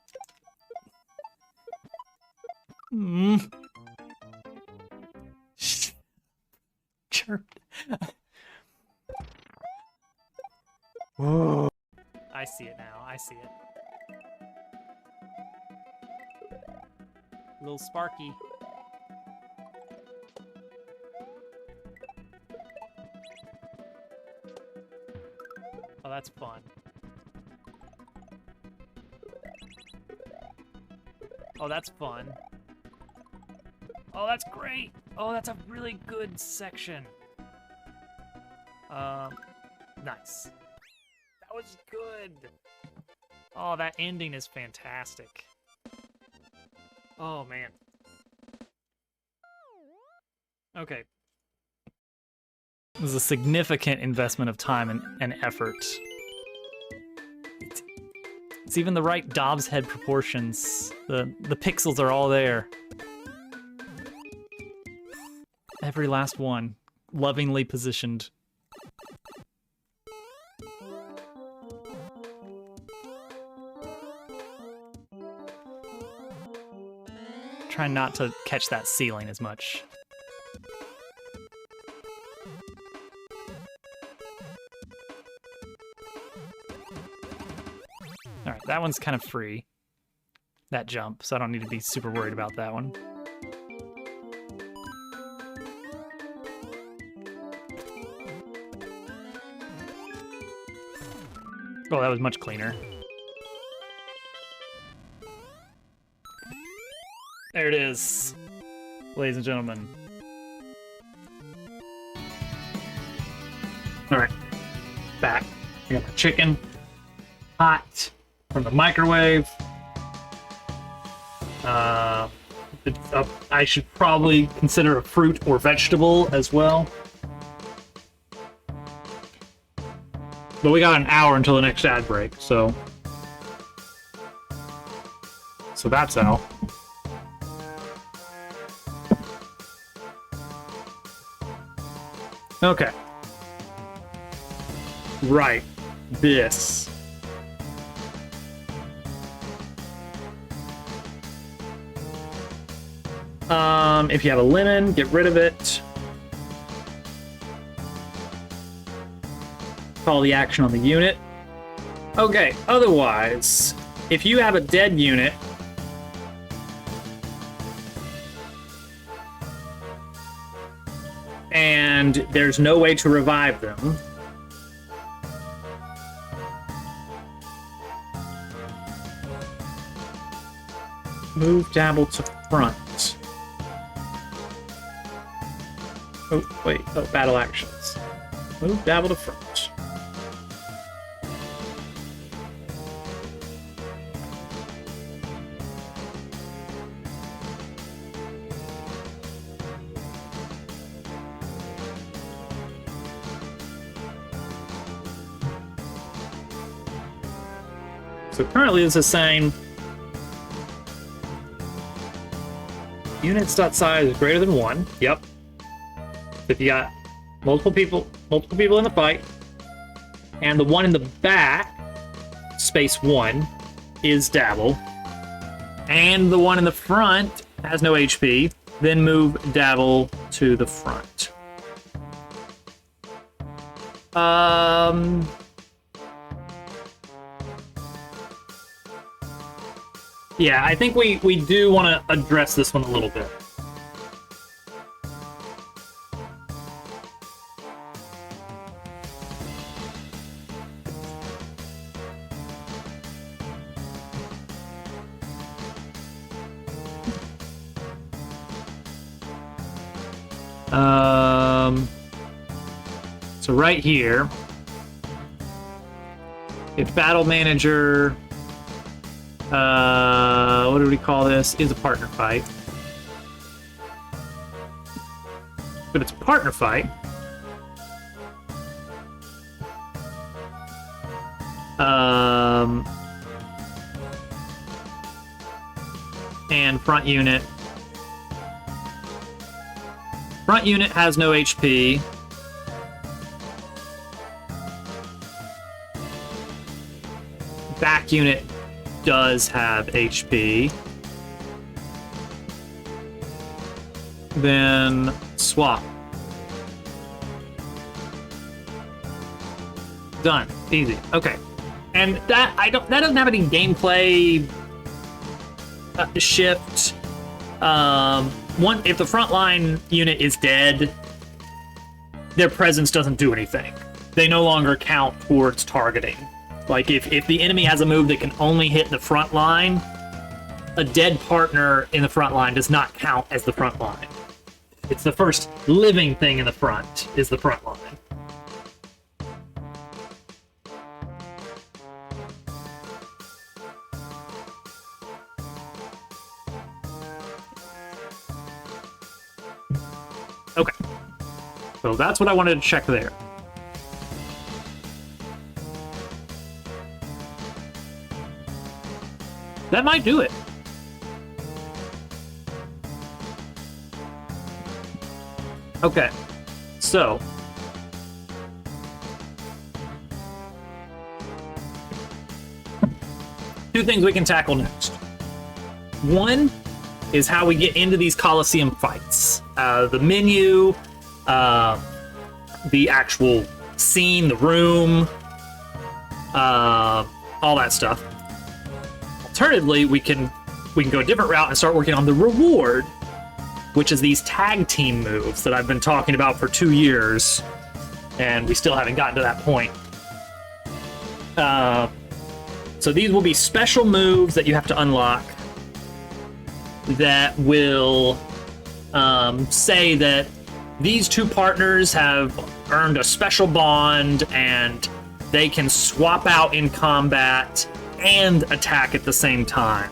Chirped. Whoa. I see it now. I see it. Little Sparky. Oh, that's fun. Oh, that's fun. Oh, that's great. Oh, that's a really good section. Nice. That was good. Oh, that ending is fantastic. Oh, man. Okay. It was a significant investment of time and effort. It's even the right Dobbs head proportions. The pixels are all there. Every last one, lovingly positioned. Try not to catch that ceiling as much. Alright, that one's kind of free. That jump, so I don't need to be super worried about that one. Oh, that was much cleaner. There it is, ladies and gentlemen. All right, back. I got my chicken, hot from the microwave. I should probably consider a fruit or vegetable as well. But we got an hour until the next ad break, so that's out. Okay. Right. This. If you have a lemon, get rid of it. Call the action on the unit. Okay, otherwise, if you have a dead unit, and there's no way to revive them, move Dabble to front. Oh, wait, battle actions. Move Dabble to front. So currently this is saying units dot size is greater than 1. Yep. If you got multiple people in the fight, and the one in the back, space 1, is Dabble, and the one in the front has no HP, then move Dabble to the front. Yeah, I think we do want to address this one a little bit. So right here, if Battle Manager, what do we call this? Is a partner fight. But it's a partner fight. And front unit. Front unit has no HP. Back unit does have HP. Then swap. Done. Easy. Okay. And that that doesn't have any gameplay shift. If the frontline unit is dead, their presence doesn't do anything. They no longer count towards targeting. Like, if the enemy has a move that can only hit the front line, a dead partner in the front line does not count as the front line. It's the first living thing in the front is the front line. Okay. So that's what I wanted to check there. That might do it. Okay, so two things we can tackle next. One is how we get into these Coliseum fights. The menu, the actual scene, the room, all that stuff. Alternatively, we can go a different route and start working on the reward, which is these tag team moves that I've been talking about for 2 years, and we still haven't gotten to that point. So these will be special moves that you have to unlock that will say that these two partners have earned a special bond and they can swap out in combat and attack at the same time,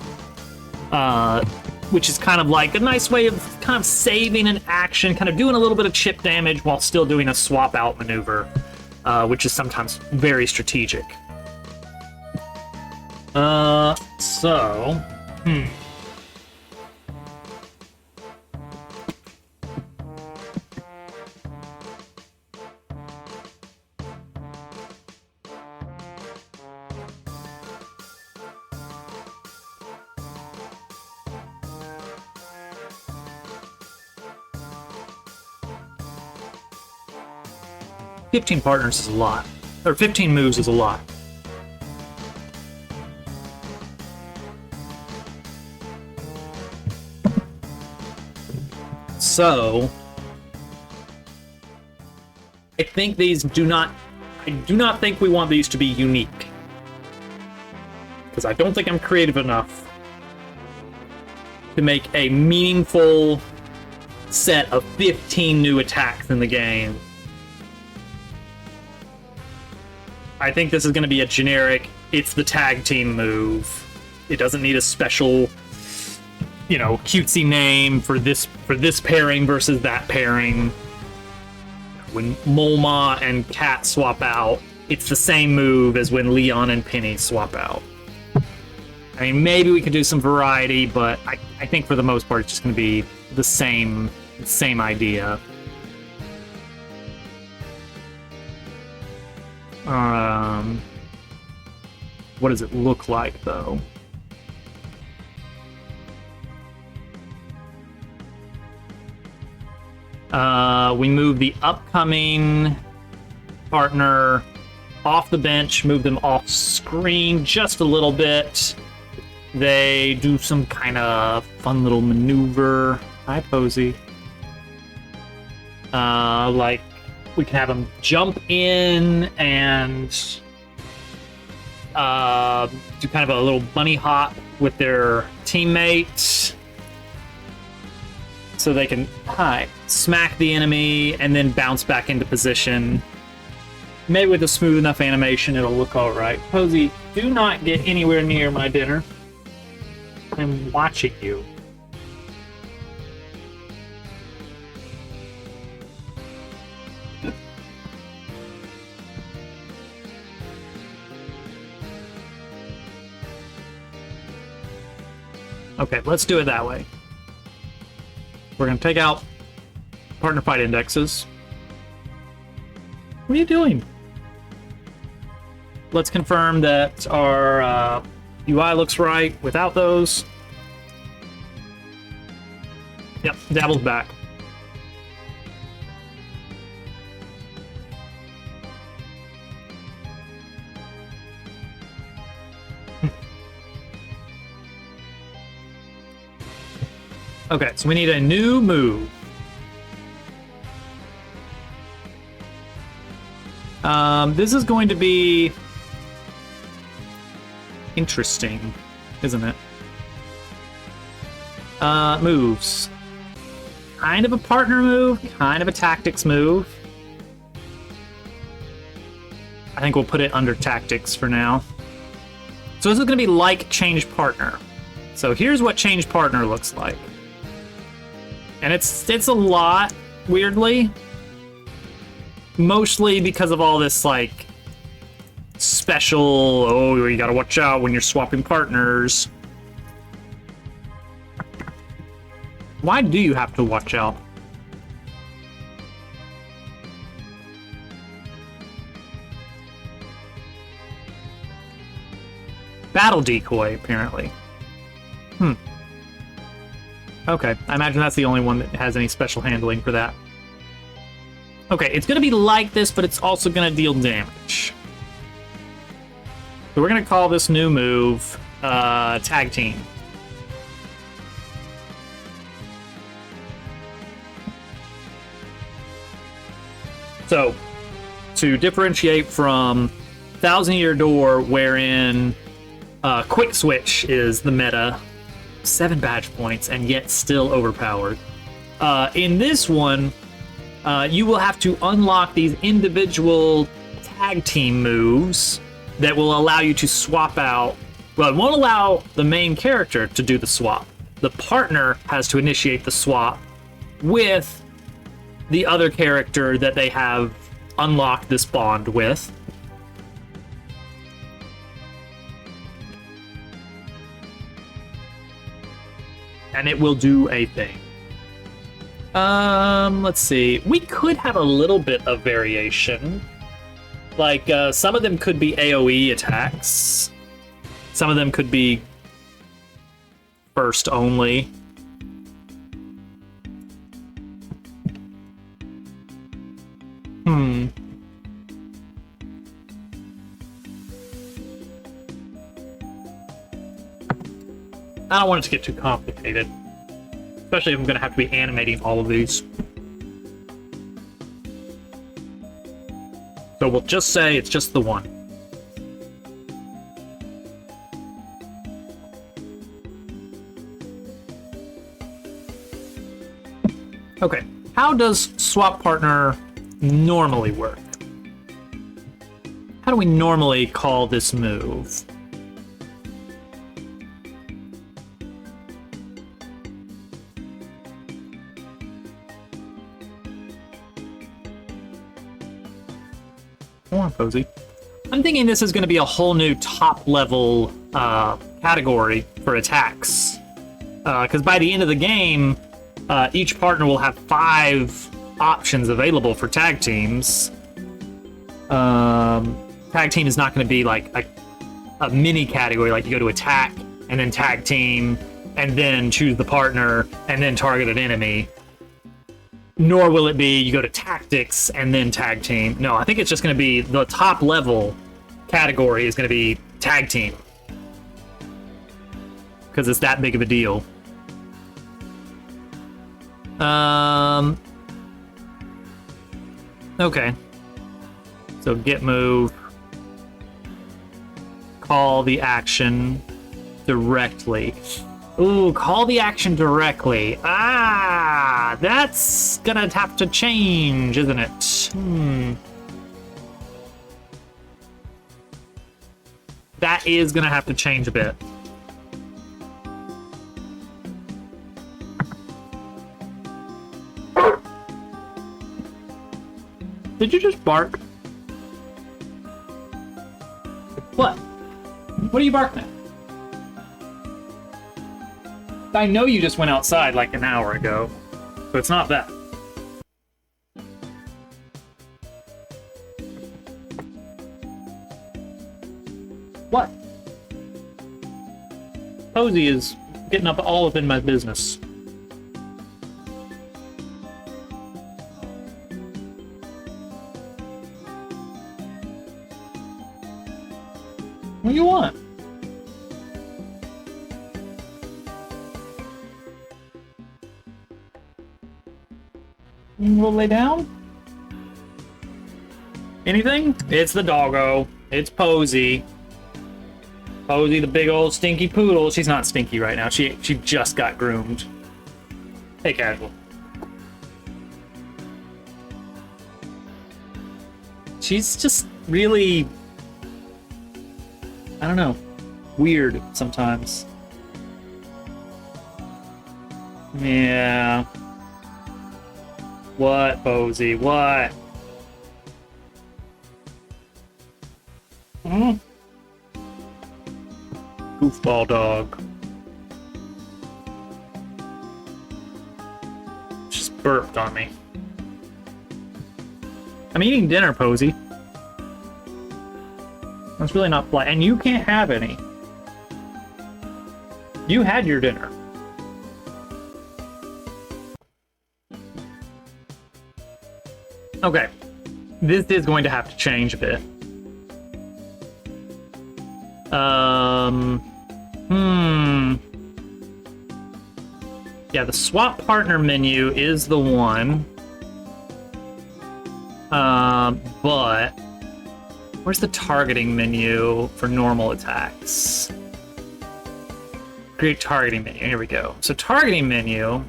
which is kind of like a nice way of kind of saving an action, kind of doing a little bit of chip damage while still doing a swap out maneuver, which is sometimes very strategic. So, 15 partners is a lot. Or 15 moves is a lot. So, I think these I do not think we want these to be unique. Because I don't think I'm creative enough to make a meaningful set of 15 new attacks in the game I think this is going to be a generic, it's the tag team move. It doesn't need a special, you know, cutesy name for this pairing versus that pairing. When Molma and Kat swap out, it's the same move as when Leon and Penny swap out. I mean, maybe we could do some variety, but I think for the most part, it's just going to be the same idea. What does it look like, though? We move the upcoming partner off the bench, move them off screen just a little bit. They do some kind of fun little maneuver. Hi, Posey. Like, we can have them jump in and do kind of a little bunny hop with their teammates. So they can smack the enemy and then bounce back into position. Maybe with a smooth enough animation, it'll look all right. Posey, do not get anywhere near my dinner. I'm watching you. Okay, let's do it that way. We're going to take out partner fight indexes. What are you doing? Let's confirm that our UI looks right without those. Yep, Dabble's back. Okay, so we need a new move. This is going to be interesting, isn't it? Moves. Kind of a partner move, kind of a tactics move. I think we'll put it under tactics for now. So this is going to be like change partner. So here's what change partner looks like. And it's a lot, weirdly. Mostly because of all this, like, special, oh, you gotta watch out when you're swapping partners. Why do you have to watch out? Battle decoy, apparently. Okay, I imagine that's the only one that has any special handling for that. Okay, it's gonna be like this, but it's also gonna deal damage. So we're gonna call this new move, Tag Team. So, to differentiate from Thousand Year Door, wherein Quick Switch is the meta, 7 badge points, and yet still overpowered. In this one, you will have to unlock these individual tag team moves that will allow you to swap out. Well, it won't allow the main character to do the swap. The partner has to initiate the swap with the other character that they have unlocked this bond with. And it will do a thing. Let's see. We could have a little bit of variation. Like, some of them could be AoE attacks. Some of them could be burst only. I don't want it to get too complicated. Especially if I'm going to have to be animating all of these. So we'll just say it's just the one. Okay, how does swap partner normally work? How do we normally call this move? Come on, Posey. I'm thinking this is going to be a whole new top level category for attacks. Because by the end of the game, each partner will have 5 options available for tag teams. Tag team is not going to be like a mini category, like you go to attack and then tag team and then choose the partner and then target an enemy. Nor will it be you go to tactics and then tag team. No, I think it's just going to be the top level category is going to be tag team. Because it's that big of a deal. Okay. So get move. Call the action directly. Ooh, call the action directly. Ah, that's gonna have to change, isn't it? That is gonna have to change a bit. Did you just bark? What? What are you barking at? I know you just went outside like an hour ago, so it's not that. What? Posey is getting up all up in my business. What do you want? We'll lay down? Anything? It's the doggo. It's Posey. Posey, the big old stinky poodle. She's not stinky right now. She just got groomed. Hey, Casual. She's just really, I don't know, weird sometimes. Yeah. What, Posey? What? Goofball dog. Just burped on me. I'm eating dinner, Posey. That's really not polite. And you can't have any. You had your dinner. Okay. This is going to have to change a bit. Yeah, the swap partner menu is the one. But where's the targeting menu for normal attacks? Create targeting menu. Here we go. So targeting menu,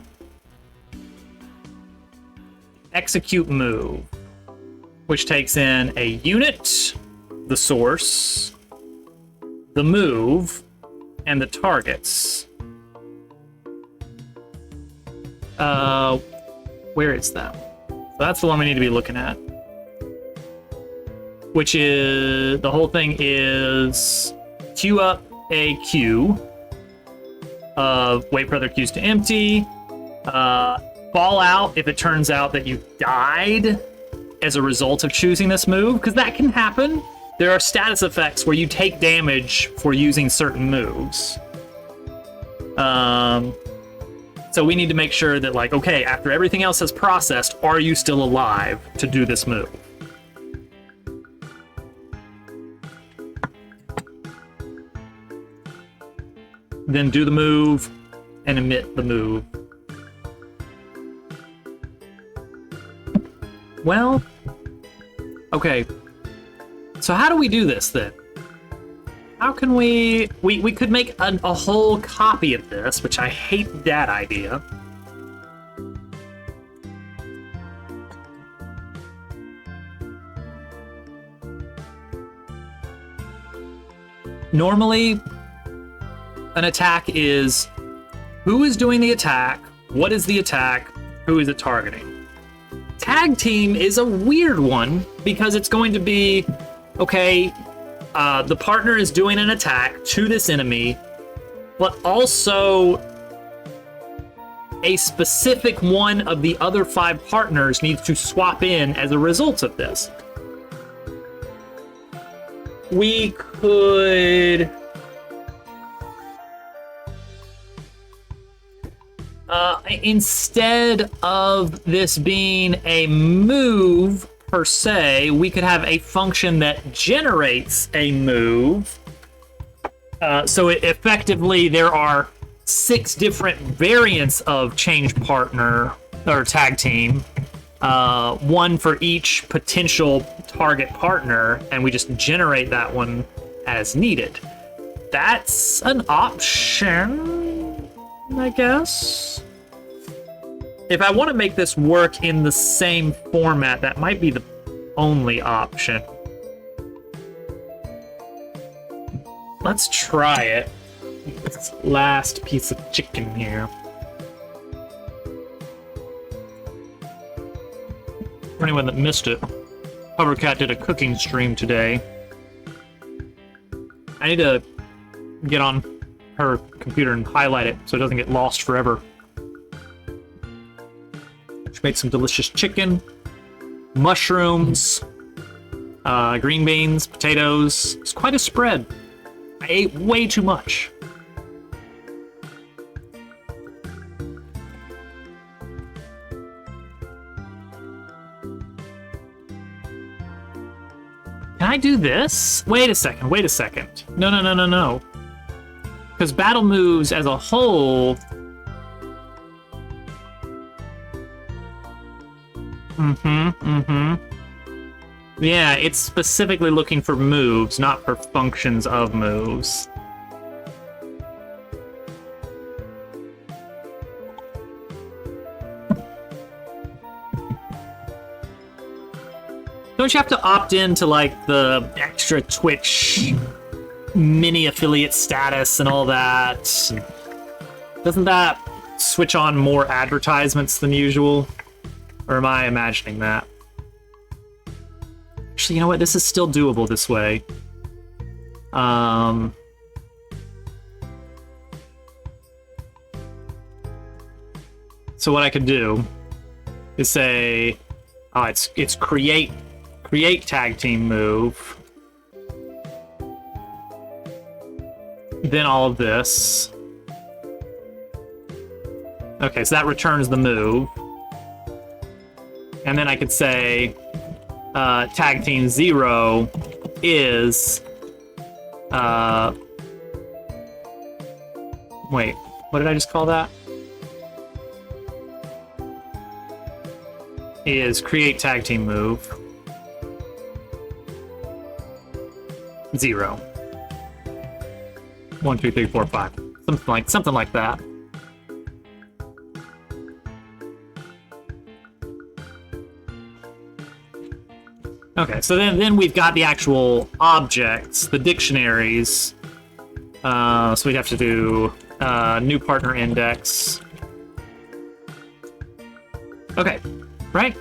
execute move, which takes in a unit, the source, the move, and the targets. Where is that? So that's the one we need to be looking at. Which is, the whole thing is queue up a queue, wait for other queues to empty, fall out if it turns out that you died as a result of choosing this move, because that can happen. There are status effects where you take damage for using certain moves. So we need to make sure that, like, okay, after everything else has processed, are you still alive to do this move? Then do the move and emit the move. Well, okay. So how do we do this then? How can we could make a whole copy of this, which I hate that idea. normally an attack is who is doing the attack, what is the attack, who is it targeting. Tag team is a weird one because it's going to be, okay, the partner is doing an attack to this enemy, but also a specific one of the other 5 partners needs to swap in as a result of this. We could... instead of this being a move per se, we could have a function that generates a move. So effectively, there are 6 different variants of change partner or tag team, one for each potential target partner, and we just generate that one as needed. That's an option, I guess. If I want to make this work in the same format, that might be the only option. Let's try it. This last piece of chicken here. For anyone that missed it, Hovercat did a cooking stream today. I need to get on her computer and highlight it so it doesn't get lost forever. She made some delicious chicken, mushrooms, green beans, potatoes. It's quite a spread. I ate way too much. Can I do this? Wait a second, wait a second. No. Because battle moves as a whole... Yeah, it's specifically looking for moves, not for functions of moves. Don't you have to opt into, like, the extra Twitch mini affiliate status and all that? Doesn't that switch on more advertisements than usual? Or am I imagining that? Actually, you know what? This is still doable this way. So what I could do is say, oh, it's create tag team move. Then all of this. Okay, so that returns the move. And then I could say tag team 0 is wait, what did I just call that? Is create tag team move 0. 1, 2, 3, 4, 5. Something like that. Okay, so then we've got the actual objects, the dictionaries. So we'd have to do new partner index. Okay, right?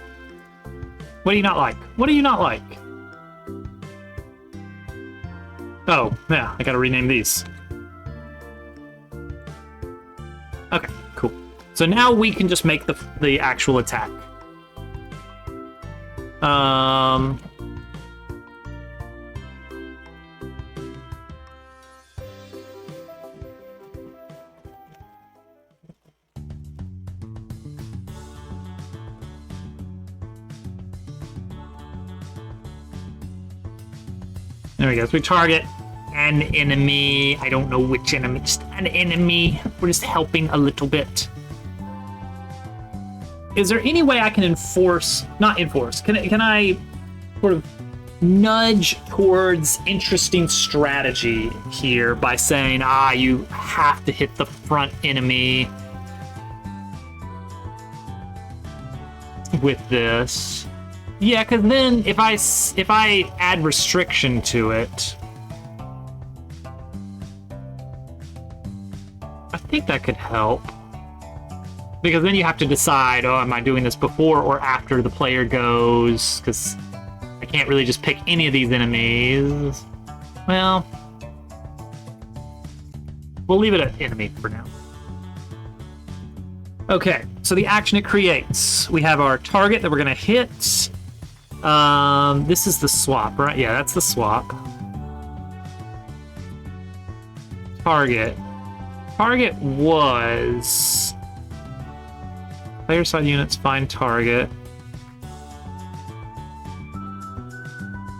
What do you not like? What do you not like? Oh, yeah, I gotta rename these. Okay, cool. So now we can just make the actual attack. There we go. So we target an enemy. I don't know which enemy. Just an enemy. We're just helping a little bit. Is there any way I can not enforce, can I sort of nudge towards interesting strategy here by saying, you have to hit the front enemy with this? Yeah, because then if I add restriction to it, think that could help. Because then you have to decide, oh, am I doing this before or after the player goes? Because I can't really just pick any of these enemies. Well, we'll leave it at enemy for now. Okay, so the action it creates. We have our target that we're going to hit. This is the swap, right? Yeah, that's the swap. Target. Target was... Player side units, find target.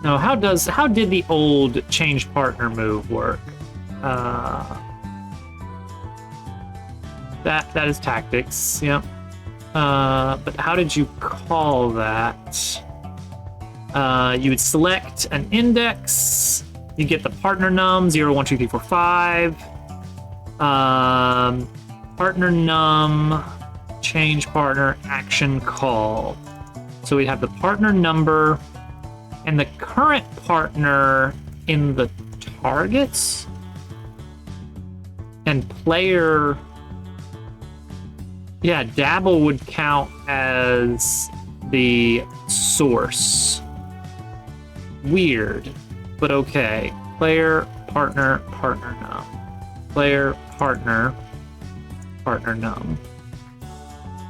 No, how did the old change partner move work? That is tactics, yep. But how did you call that? You would select an index. You get the partner num 0, 1, 2, 3, 4, 5. Partner num, change partner, action call. So we have the partner number and the current partner in the targets and player. Yeah, Dabble would count as the source. Weird, but okay. Player, partner, partner num. Player, partner, partner num.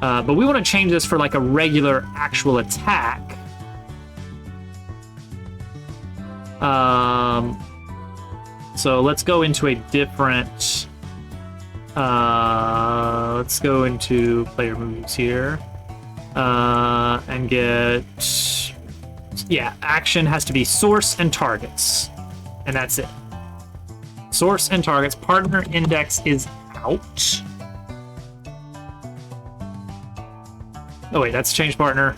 But we want to change this for like a regular actual attack. So let's go into a different... let's go into player moves here. And get... Yeah, action has to be source and targets. And that's it. Source and targets. Partner index is out. Oh wait, that's change partner.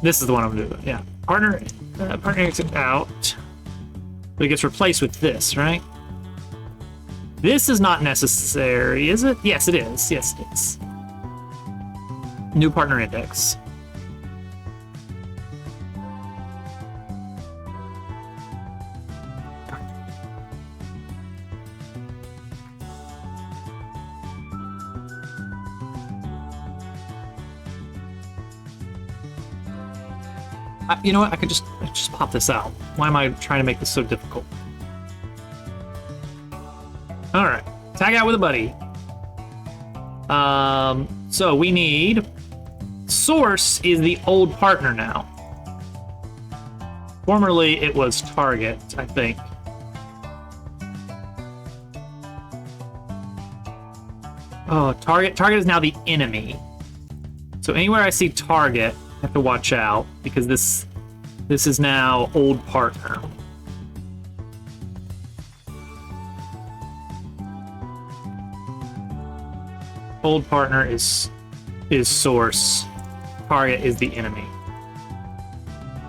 This is the one I'm doing. Yeah, partner index is out. But it gets replaced with this, right? This is not necessary, is it? Yes, it is. Yes, it is. New partner index. You know what? I could just pop this out. Why am I trying to make this so difficult? All right, tag out with a buddy. So we need source is the old partner now. Formerly it was target, I think. Oh, target is now the enemy. So anywhere I see target, I have to watch out because this is now old partner. Old partner is source. Target is the enemy.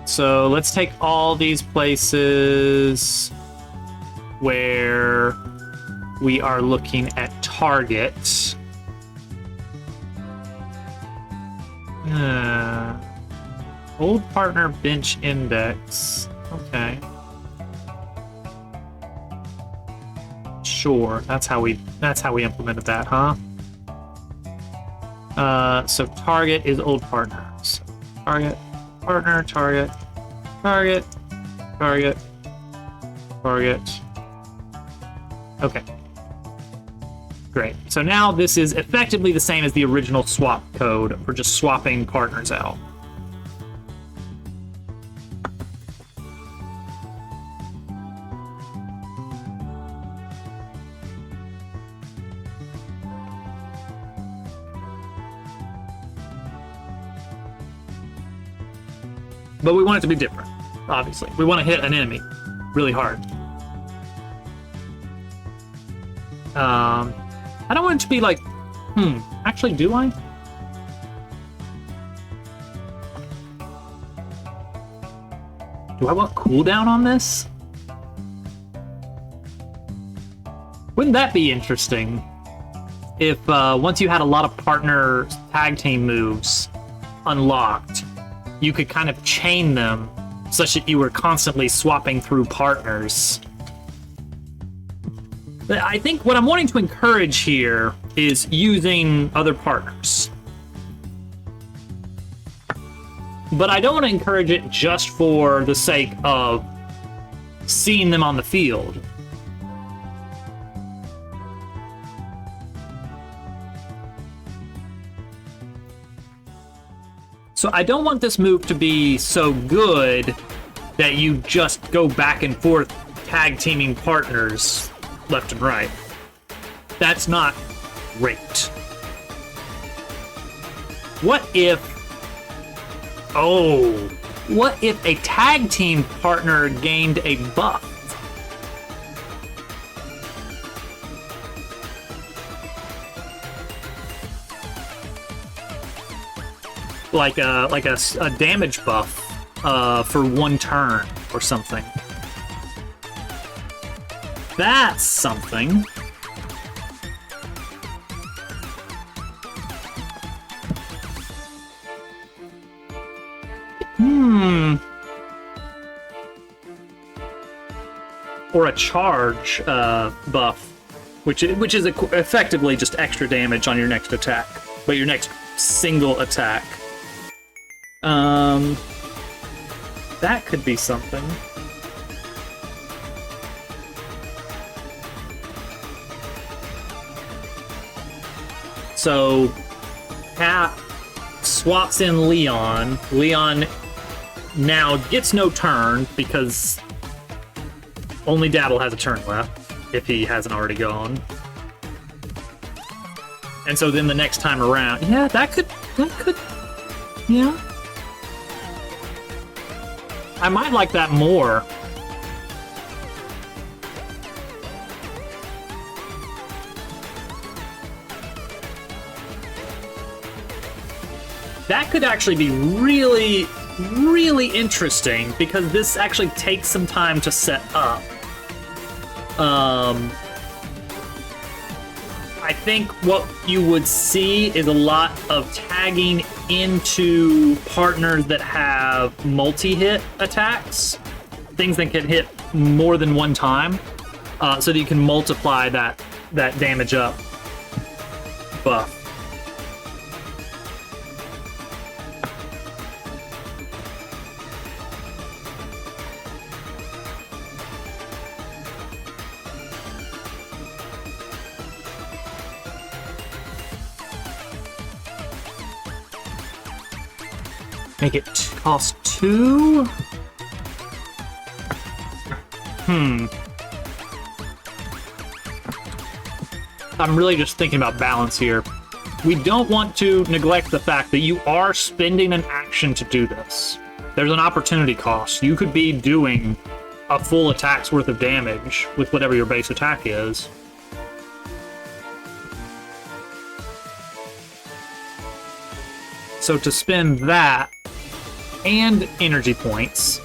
So let's take all these places where we are looking at target. Old partner bench index. Okay. Sure, that's how we implemented that, huh? So target is old partner. So target, partner, target, target, target, target. Okay. Great. So now this is effectively the same as the original swap code for just swapping partners out. But we want it to be different, obviously. We want to hit an enemy really hard. I don't want it to be like, actually, do I? Do I want cooldown on this? Wouldn't that be interesting? If once you had a lot of partner tag team moves unlocked, you could kind of chain them such that you were constantly swapping through partners. I think what I'm wanting to encourage here is using other partners. But I don't want to encourage it just for the sake of seeing them on the field. So I don't want this move to be so good that you just go back and forth tag teaming partners left and right. That's not great. What if a tag team partner gained a buff? Like a damage buff for 1 turn or something. That's something. Or a charge buff, which is effectively just extra damage on your next attack, but your next single attack. That could be something. So, Cap swaps in Leon. Leon now gets no turn because only Dabble has a turn left, if he hasn't already gone. And so then the next time around, yeah, that could, yeah. I might like that more. That could actually be really, really interesting because this actually takes some time to set up. I think what you would see is a lot of tagging into partners that have multi-hit attacks, things that can hit more than one time, so that you can multiply that damage up buff. Make it cost 2? I'm really just thinking about balance here. We don't want to neglect the fact that you are spending an action to do this. There's an opportunity cost. You could be doing a full attack's worth of damage with whatever your base attack is. So to spend that and energy points,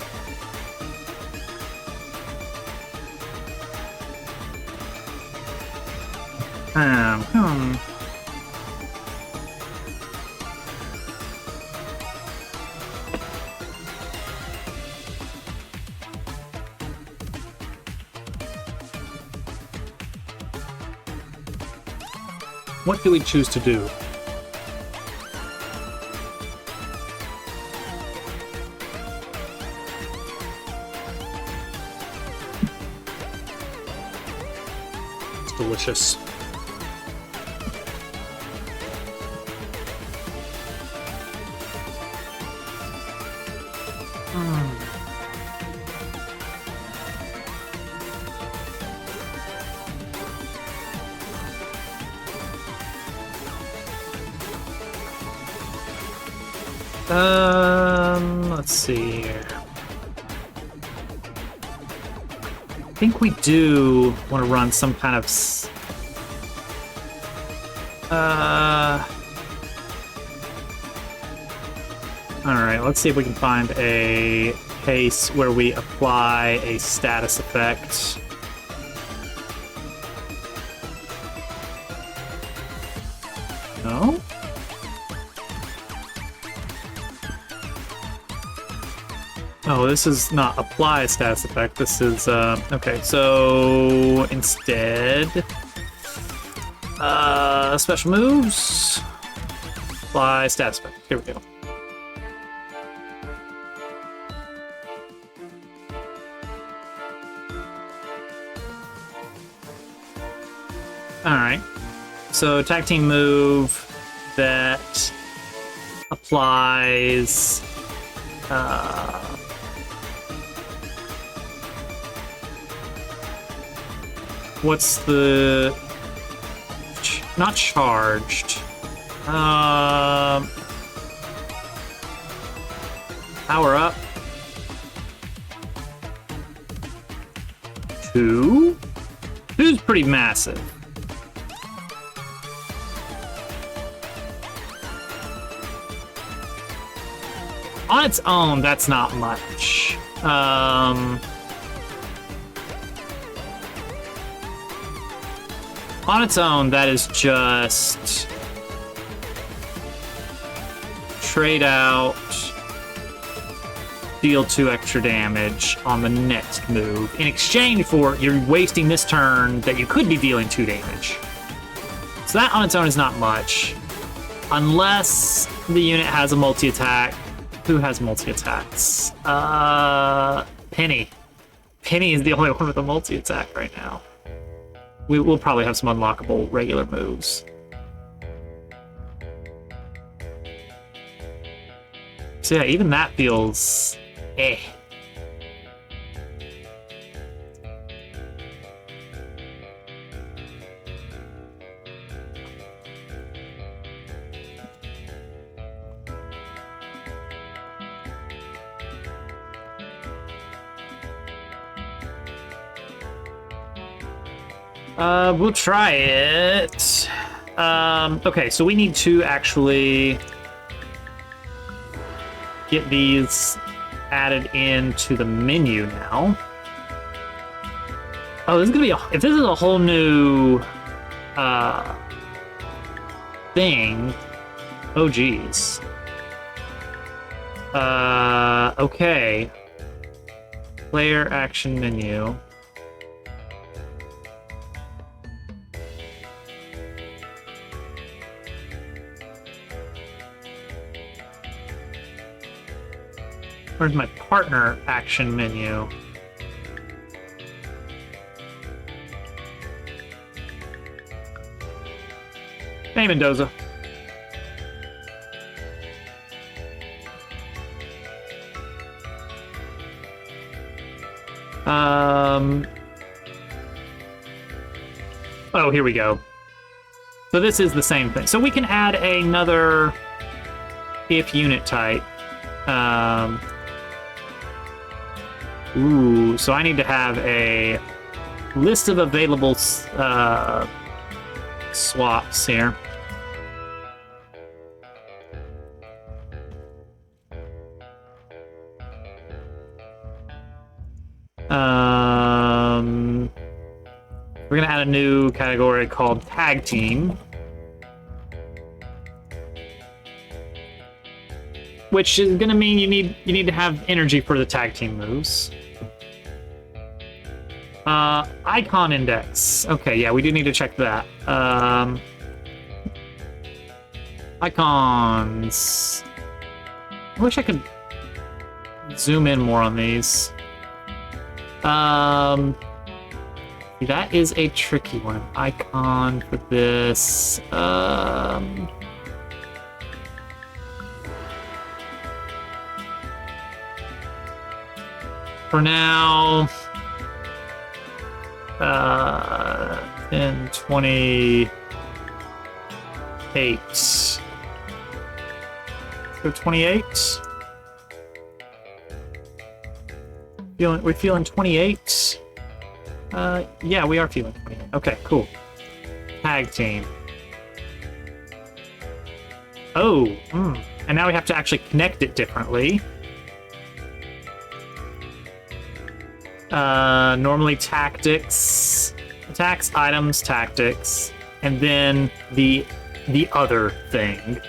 what do we choose to do? Delicious. Let's see here. I think we do want to run some kind of alright, let's see if we can find a case where we apply a status effect. No? Oh, this is not apply status effect. This is, okay, so instead, special moves, apply status effect. Here we go. Alright, so tag team move that applies, what's the... not charged. Power up. 2? 2's pretty massive. On its own, that's not much. On its own, that is just trade out, deal 2 extra damage on the next move. In exchange for you're wasting this turn that you could be dealing 2 damage. So that on its own is not much. Unless the unit has a multi-attack. Who has multi-attacks? Penny. Penny is the only one with a multi-attack right now. We'll probably have some unlockable regular moves. So yeah, even that feels eh. We'll try it. Okay, so we need to actually get these added into the menu now. Oh, this is gonna be if this is a whole new thing. Oh geez. Okay. Player action menu. Where's my partner action menu? Hey, Mendoza. Oh, here we go. So this is the same thing. So we can add another if unit type. Ooh, so I need to have a list of available swaps here. We're gonna add a new category called Tag Team, which is gonna mean you need to have energy for the tag team moves. Icon index. Okay, yeah, we do need to check that. Icons. I wish I could zoom in more on these. That is a tricky one. Icon for this. For now, 10, 28. Let's go 28. We're feeling 28. Yeah, we are feeling 28. Okay, cool. Tag team. Oh, and now we have to actually connect it differently. Normally tactics, attacks, items, tactics, and then the other thing,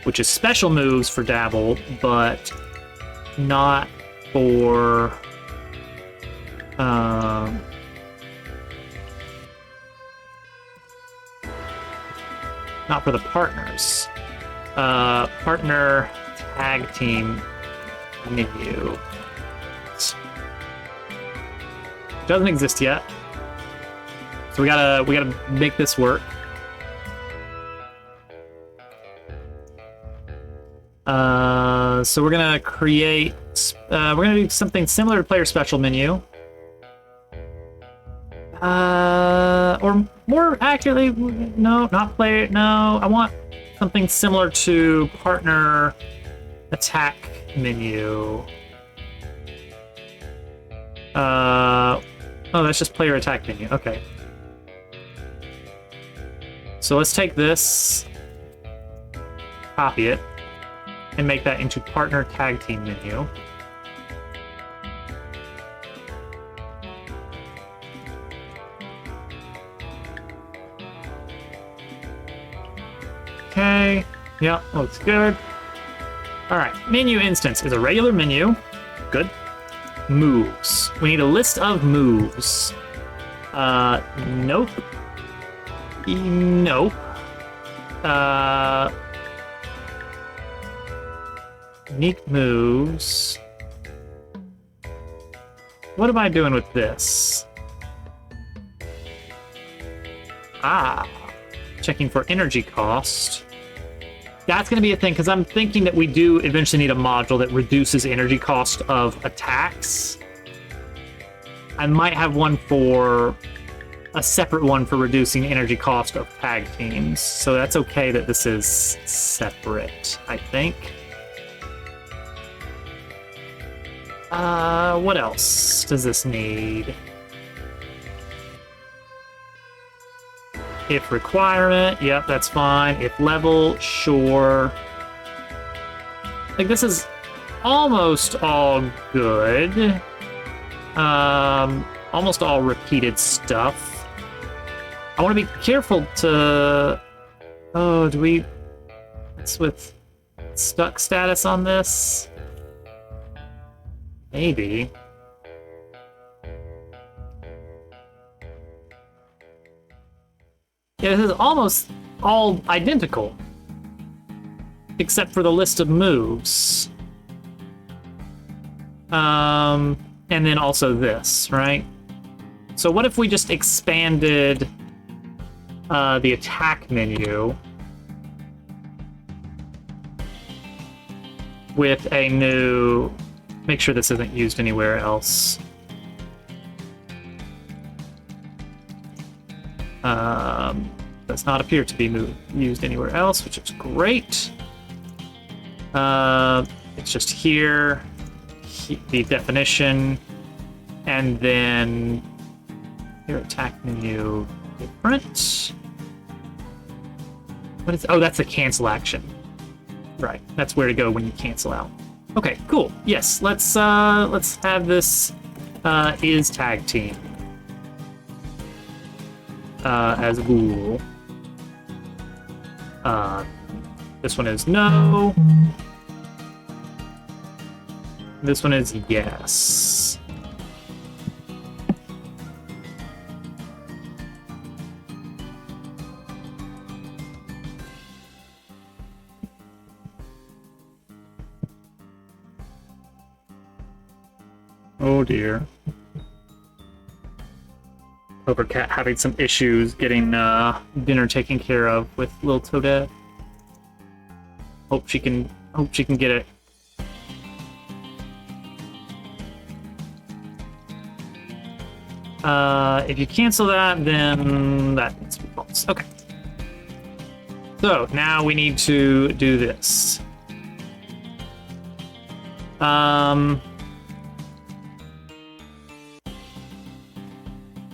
which is special moves for Dabble, but not for not for the partners. Partner tag team menu. Doesn't exist yet. So we gotta make this work. So we're gonna create. We're gonna do something similar to player special menu. Or more accurately, no, not player. No, I want something similar to partner attack menu. Oh, that's just player attack menu. Okay. So let's take this, copy it, and make that into partner tag team menu. Okay, yeah, looks good. All right, menu instance is a regular menu. Good. Moves. We need a list of moves. Nope. Nope. Unique moves. What am I doing with this? Checking for energy cost. That's going to be a thing, because I'm thinking that we do eventually need a module that reduces energy cost of attacks. I might have one for a separate one for reducing energy cost of tag teams. So that's okay that this is separate, I think. What else does this need? If requirement, yep, that's fine. If level, sure. Like, this is almost all good. Almost all repeated stuff. I want to be careful to... Oh, do we... What's with stuck status on this? Maybe. Yeah, this is almost all identical, except for the list of moves. And then also this, right? So what if we just expanded the attack menu with a new... Make sure this isn't used anywhere else. Does not appear to be used anywhere else, which is great. It's just here, the definition, and then here attack menu different. What is? Oh, that's a cancel action. Right, that's where to go when you cancel out. Okay, cool. Yes, let's have this is tag team. As Google. This one is no. This one is yes. Oh dear. Overcat having some issues getting dinner taken care of with little Toadette. Hope she can get it. If you cancel that, then that needs to be false. Okay. So now we need to do this.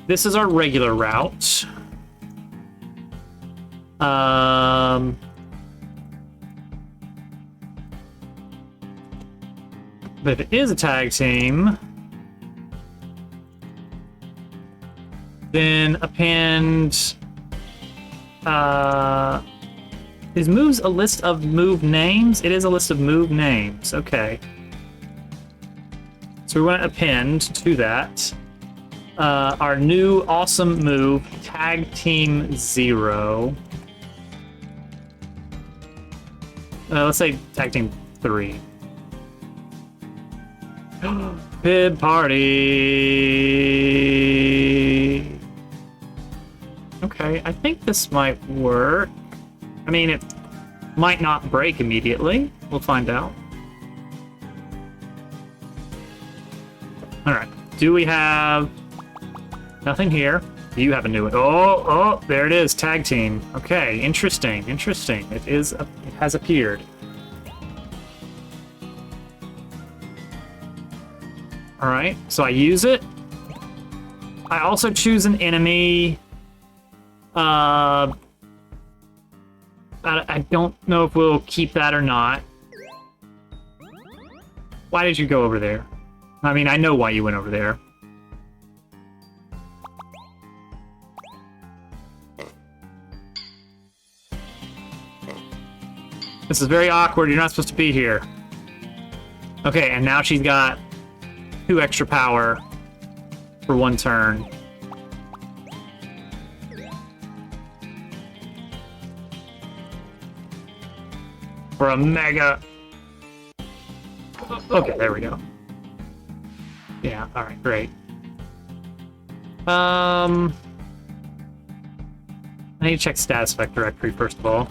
This is our regular route. But if it is a tag team, then append is moves a list of move names? It is a list of move names. Okay. So we want to append to that our new awesome move, Tag Team 0. Let's say Tag Team 3. Pib Party! Okay, I think this might work. I mean, it might not break immediately. We'll find out. Alright, do we have... Nothing here. You have a new one. Oh, there it is, Tag Team. Okay, interesting. It has appeared. Alright, so I use it. I also choose an enemy. I don't know if we'll keep that or not. Why did you go over there? I mean, I know why you went over there. This is very awkward. You're not supposed to be here. Okay, and now she's got 2 extra power for 1 turn. For a mega... Okay, there we go. Yeah, alright, great. I need to check status effect directory first of all.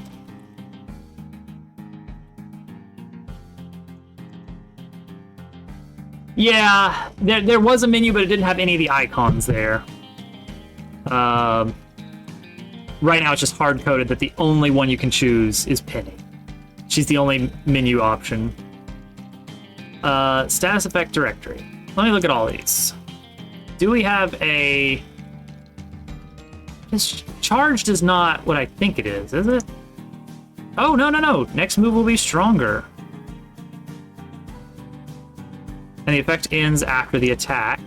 Yeah, there was a menu, but it didn't have any of the icons there. Right now it's just hard-coded that the only one you can choose is Penny. She's the only menu option. Status effect directory. Let me look at all these. Do we have a... This charged is not what I think it is it? Oh, no. Next move will be stronger. And the effect ends after the attack.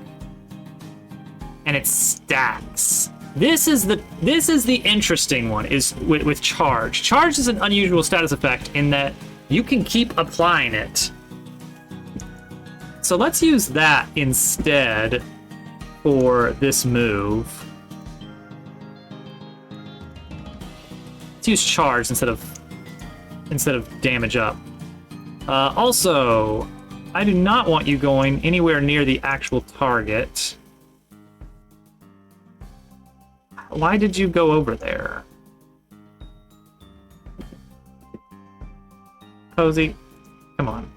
And it stacks. This is the interesting one, is with charge. Charge is an unusual status effect in that you can keep applying it. So let's use that instead for this move. Let's use charge instead of damage up. Also, I do not want you going anywhere near the actual target. Why did you go over there? Cozy, come on.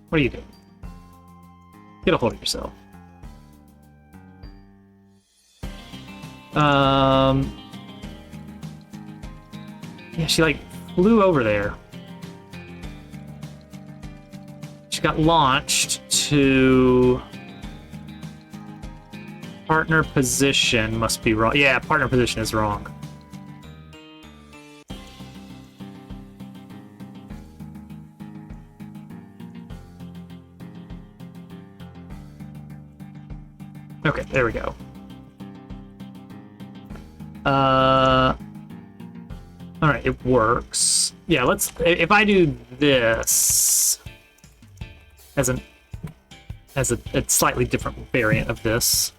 What are you doing? Get a hold of yourself. Yeah, she like flew over there. She got launched to partner position. Must be wrong. Yeah, partner position is wrong. Okay, there we go. All right, it works. Yeah, let's. If I do this as a slightly different variant of this,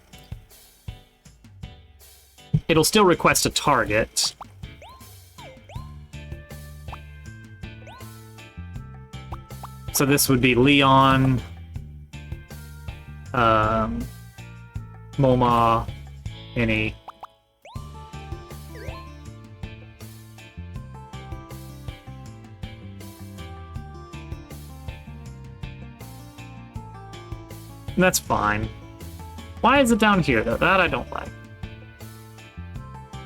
it'll still request a target. So this would be Leon, Moma, Penny. That's fine. Why is it down here, though? That I don't like.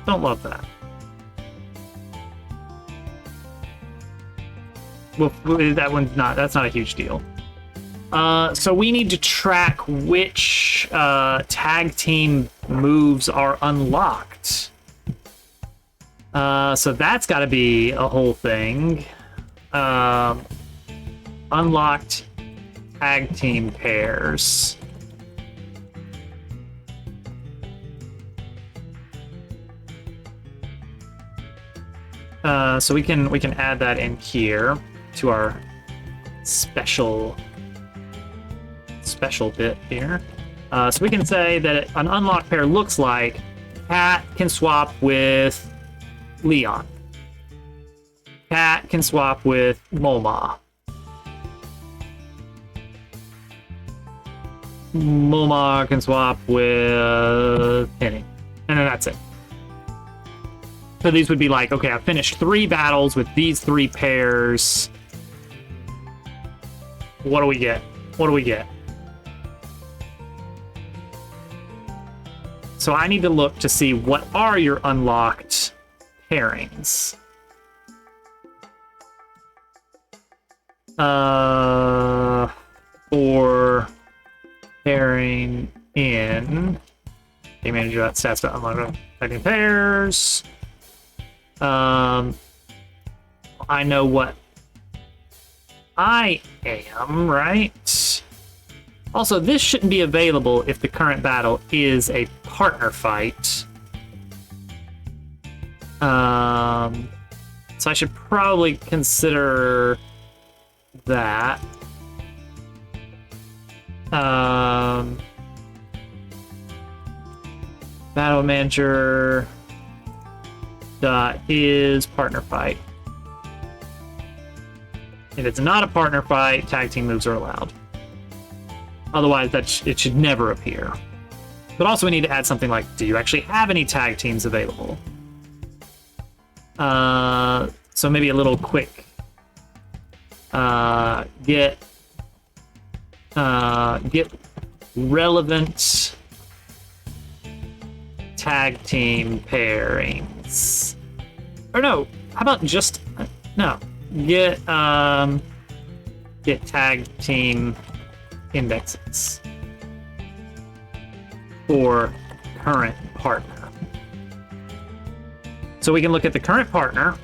Don't love that. Well, that one's not. That's not a huge deal. So we need to track which tag team moves are unlocked. So that's got to be a whole thing. Unlocked tag team pairs. So we can add that in here to our special special bit here. So we can say that an unlocked pair looks like Cat can swap with Leon. Cat can swap with Moma. Moma can swap with Penny. And then that's it. So these would be like, okay, I finished 3 battles with these 3 pairs. What do we get? What do we get? So I need to look to see what are your unlocked pairings. For pairing in game manager stats to unlock tagging pairs. I know what I am, right? Also, this shouldn't be available if the current battle is a partner fight. So I should probably consider that. Battle manager dot is partner fight. If it's not a partner fight, tag team moves are allowed. Otherwise, it should never appear. But also we need to add something like, do you actually have any tag teams available? So maybe a little quick get relevant tag team pairings. Or no, how about just no, get tag team indexes for current partner. So we can look at the current partner.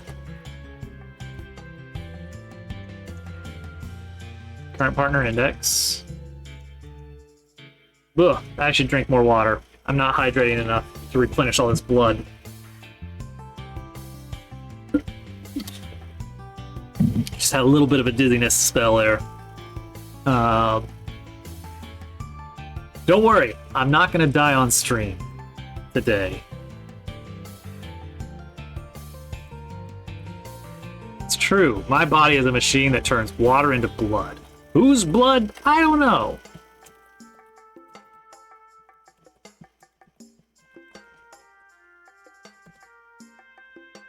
Current partner index. Ugh, I should drink more water. I'm not hydrating enough to replenish all this blood. Just had a little bit of a dizziness spell there. Don't worry, I'm not gonna die on stream today. It's true, my body is a machine that turns water into blood. Whose blood? I don't know.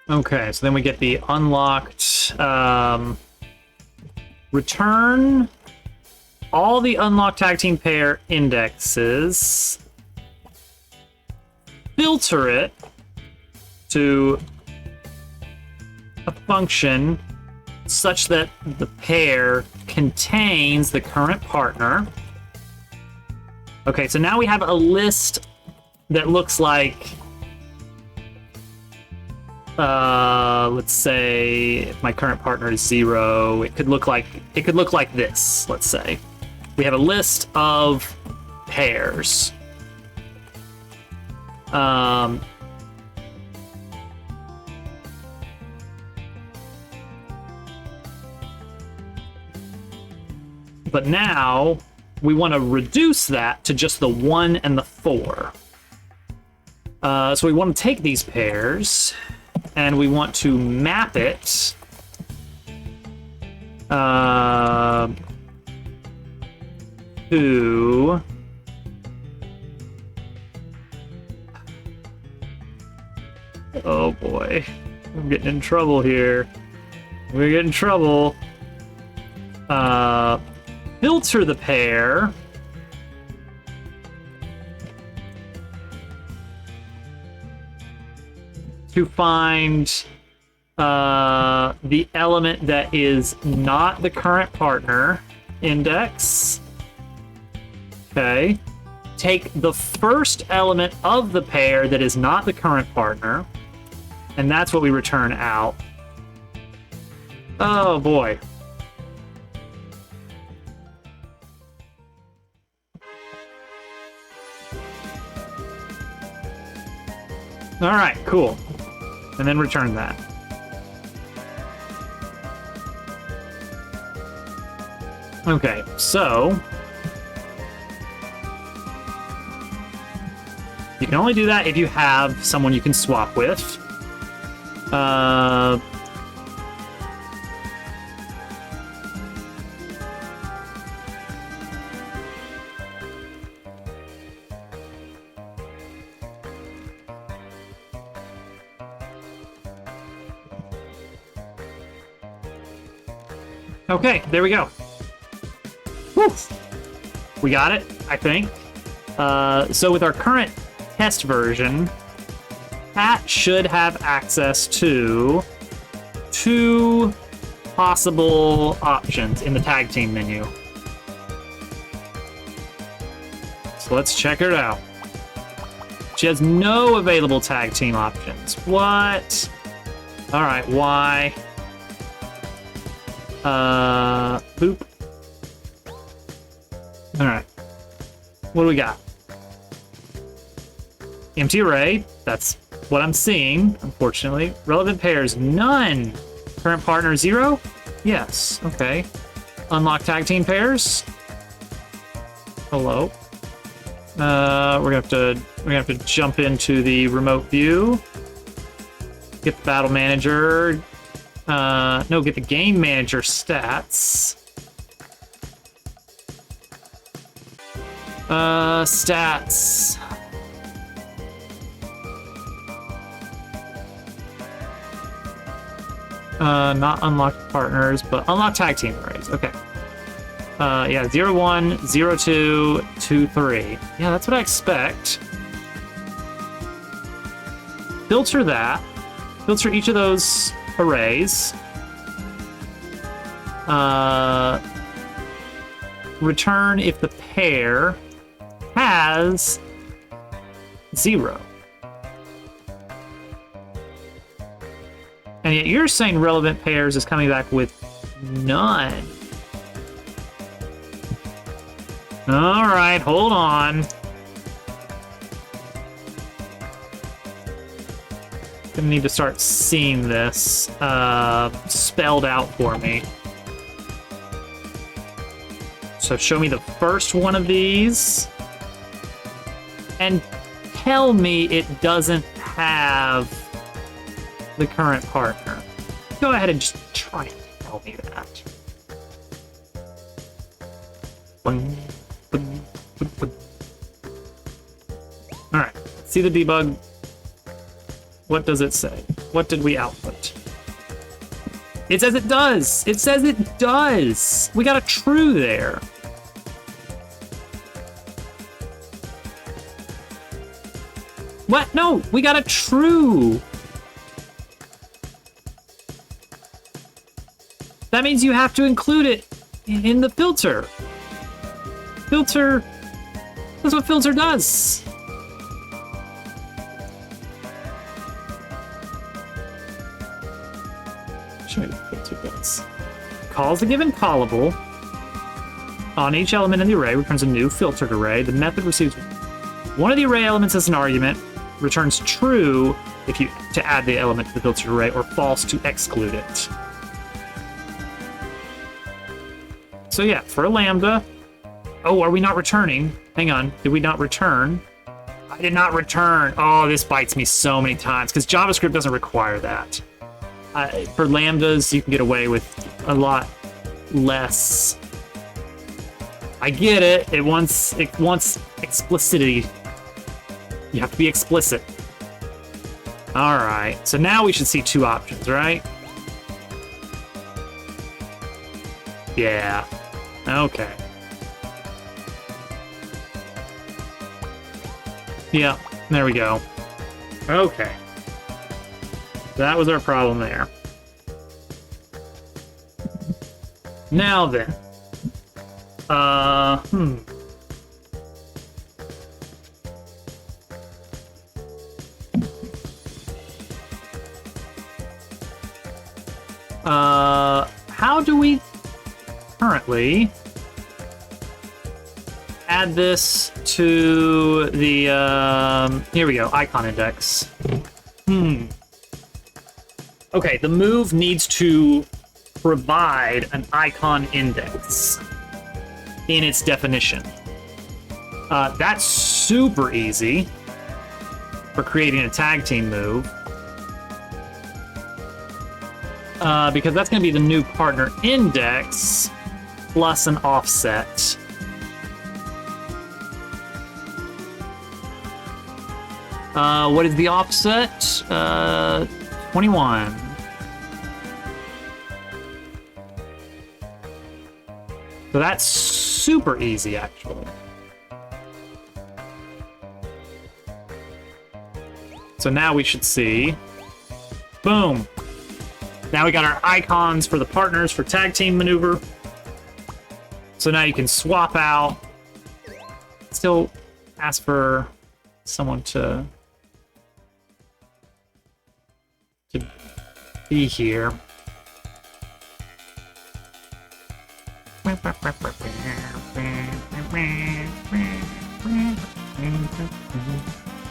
Okay, so then we get the unlocked return all the unlocked tag team pair indexes, filter it to a function such that the pair contains the current partner. Okay, so now we have a list that looks like, let's say if my current partner is 0, it could look like this, let's say. We have a list of pairs. But now we want to reduce that to just the 1 and the 4. So we want to take these pairs and we want to map it to oh boy, I'm getting in trouble here. We're getting in trouble. Filter the pair to find the element that is not the current partner index. Okay. Take the first element of the pair that is not the current partner, and that's what we return out. Oh boy. All right, cool. And then return that. Okay, so can only do that if you have someone you can swap with. Okay, there we go. Woo! We got it, I think. So with our current test version, Pat should have access to 2 possible options in the tag team menu. So let's check it out. She has no available tag team options. What? All right, why? Boop. All right. What do we got? Empty array. That's what I'm seeing, unfortunately. Relevant pairs, none. Current partner, 0? Yes, okay. Unlock tag team pairs. Hello. We're gonna have to jump into the remote view. Get the battle manager. No, get the game manager stats. Stats. Not unlocked partners, but unlock tag team arrays. Okay. Yeah, 0, 1, 0, 2, 2, 3. Yeah, that's what I expect. Filter that. Filter each of those arrays. Return if the pair has 0. And yet you're saying relevant pairs is coming back with none. All right, hold on. Gonna need to start seeing this spelled out for me. So show me the first one of these and tell me it doesn't have the current partner. Go ahead and just try and tell me that. All right, see the debug. What does it say? What did we output? It says it does. It says it does. We got a true there. What? No, we got a true. That means you have to include it in the filter. Filter, that's what filter does. Show me what filter does. Calls a given callable on each element in the array, returns a new filtered array. The method receives one of the array elements as an argument, returns true if you to add the element to the filtered array, or false to exclude it. So yeah, for a lambda. Oh, are we not returning? Hang on, did we not return? I did not return. Oh, this bites me so many times because JavaScript doesn't require that. For lambdas, you can get away with a lot less. I get it. It wants explicitity. You have to be explicit. All right. So now we should see 2 options, right? Yeah. Okay. Yeah. There we go. Okay. That was our problem there. Now then. How do we currently add this to the, here we go, icon index. Okay, the move needs to provide an icon index in its definition. That's super easy. for creating a tag team move. Because that's going to be the new partner index plus an offset. What is the offset? 21. So that's super easy, actually. So now we should see. Boom. Now we got our icons for the partners for tag team maneuver. So now you can swap out. Still ask for someone to be here.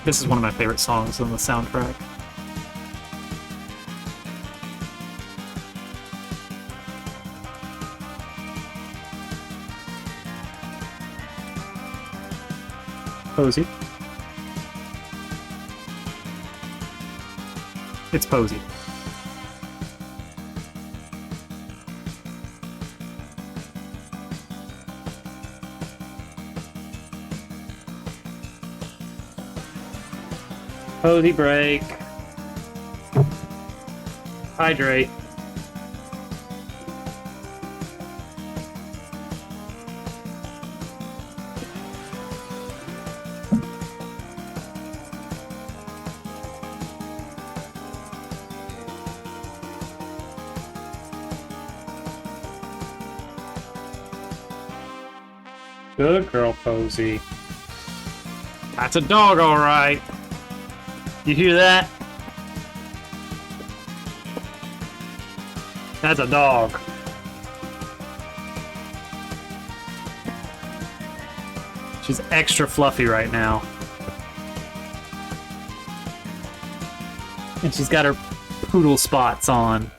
This is one of my favorite songs on the soundtrack. Posey. It's Posey. Posey break. Hydrate. Good girl, Posey. That's a dog, all right. You hear that? That's a dog. She's extra fluffy right now. And she's got her poodle spots on.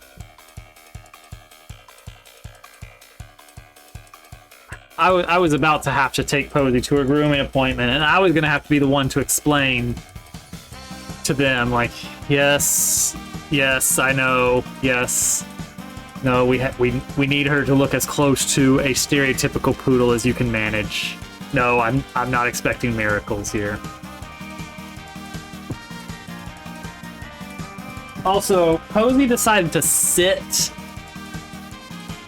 I was about to have to take Posey to her grooming appointment, and I was going to have to be the one to explain to them, like, yes, I know, yes. No, we need her to look as close to a stereotypical poodle as you can manage. No, I'm not expecting miracles here. Also, Posey decided to sit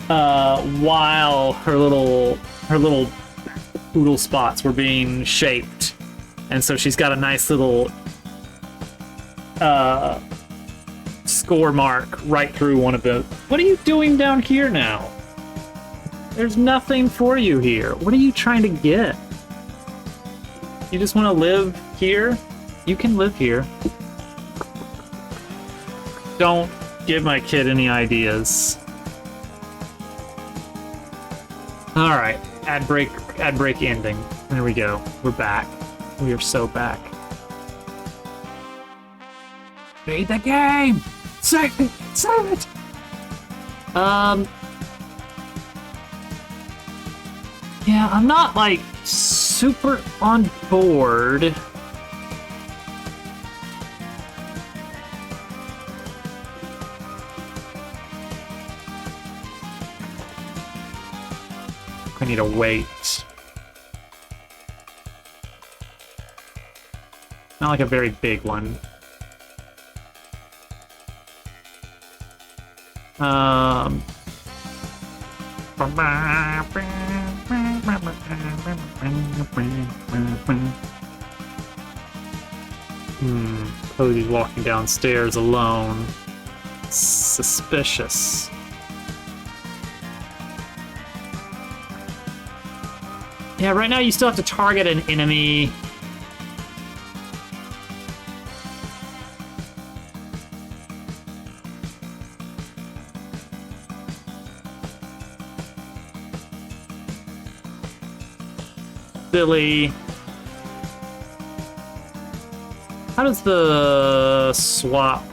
while her little poodle spots were being shaped, and so she's got a nice little score mark right through one of the. What are you doing down here now? There's nothing for you here. What are you trying to get? You just want to live here? You can live here. Don't give my kid any ideas. All right, ad break ending. There we go. We're back. We are so back. Beat the game! Save it! Save it! Yeah, I'm not, like, super on board. I need to wait. Not like a very big one. Posey's walking downstairs alone. Suspicious. Yeah, right now you still have to target an enemy. Silly. How does the swap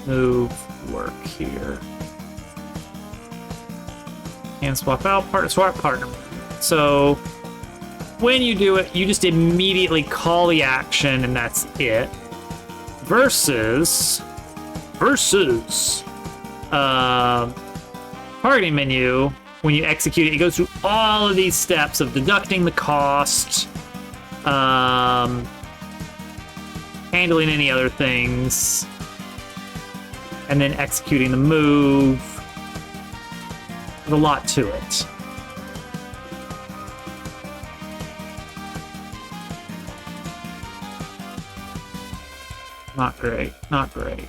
move work here? Can swap out, partner swap, partner. So when you do it, you just immediately call the action and that's it. Versus targeting menu, when you execute it, it goes through all of these steps of deducting the cost, handling any other things, and then executing the move. There's a lot to it. Not great, not great.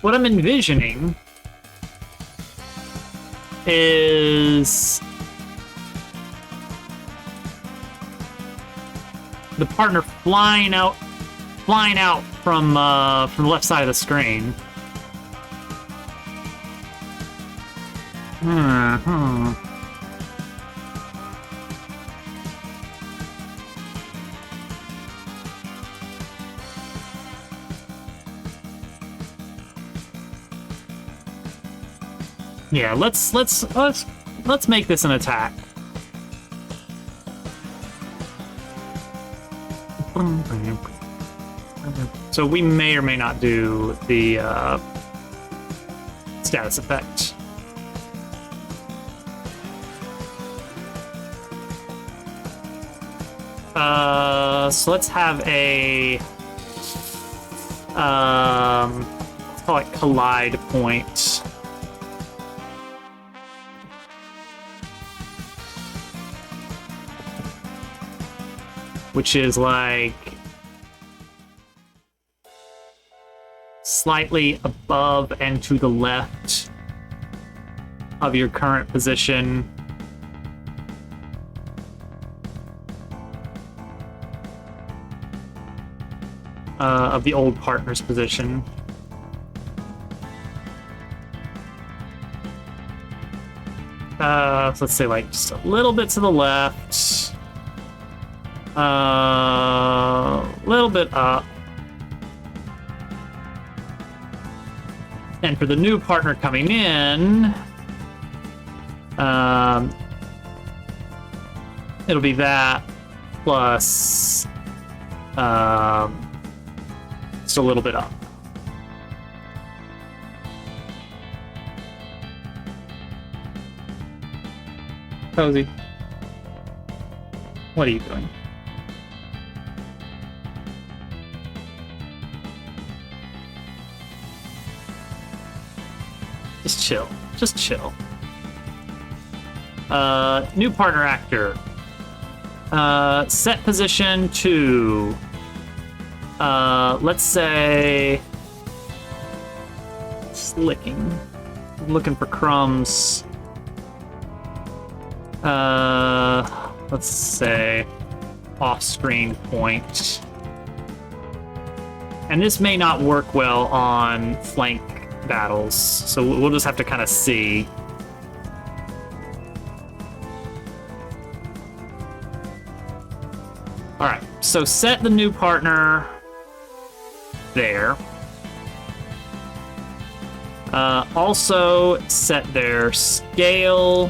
What I'm envisioning is the partner flying out from the left side of the screen. Yeah, let's make this an attack. So we may or may not do the status effect. So let's have a let's call it collide point. Which is like slightly above and to the left of your current position. Of the old partner's position. So let's say like just a little bit to the left. Little bit up. And for the new partner coming in, it'll be that plus just a little bit up. Cozy, what are you doing? Just chill. Just chill. New partner actor. Set position to... let's say... Slicking. Looking for crumbs. Let's say... Off-screen point. And this may not work well on flank battles, so we'll just have to kind of see. All right, so set the new partner there. Also set their scale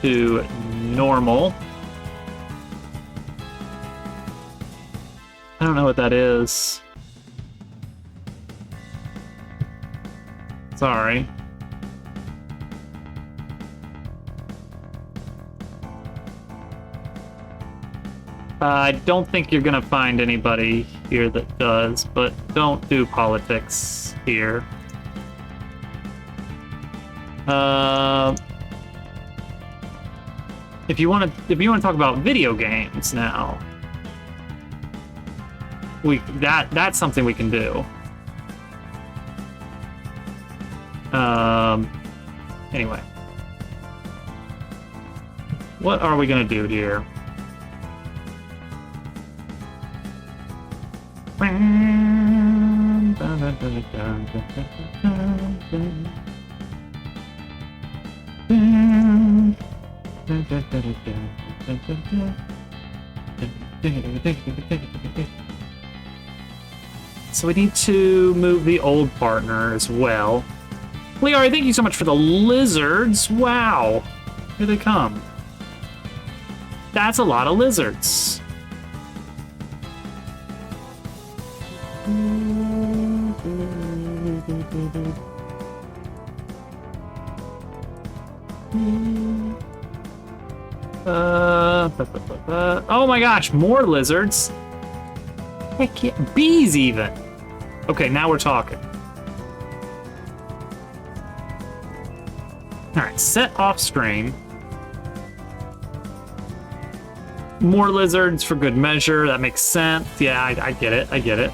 to normal. I don't know what that is. Sorry. I don't think you're gonna find anybody here that does, but don't do politics here. If you want to talk about video games now, that's something we can do. Anyway. What are we gonna do here? So we need to move the old partner as well. Leori, thank you so much for the lizards. Wow. Here they come. That's a lot of lizards. Oh my gosh, more lizards. Heck yeah, bees even. Okay, now we're talking. All right, set off screen. More lizards for good measure. That makes sense. Yeah, I get it. I get it.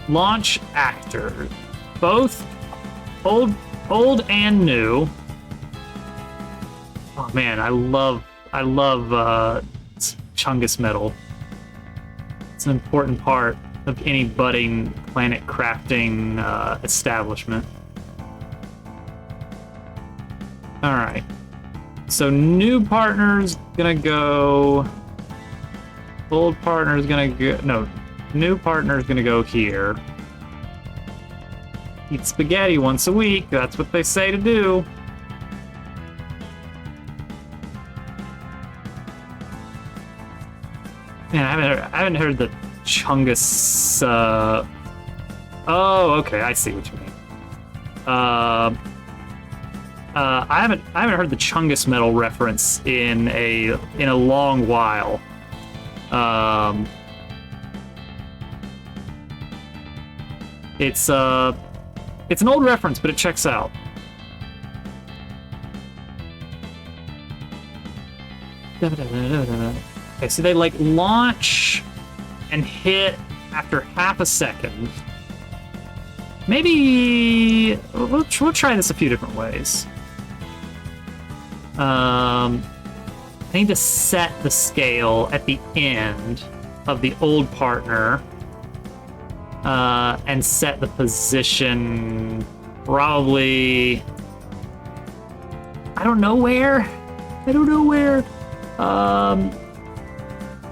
Launch actor. Both old and new. Oh man, I love Chungus metal. It's an important part of any budding planet crafting establishment. All right. So new partner's gonna go. Old partner's gonna go. No, new partner's gonna go here. Eat spaghetti once a week. That's what they say to do. Man, I haven't heard the Chungus. Oh, okay, I see what you mean. I haven't heard the Chungus metal reference in a long while. It's an old reference, but it checks out. Okay, so they like launch and hit after half a second. Maybe we'll try this a few different ways. I need to set the scale at the end of the old partner and set the position probably. I don't know where.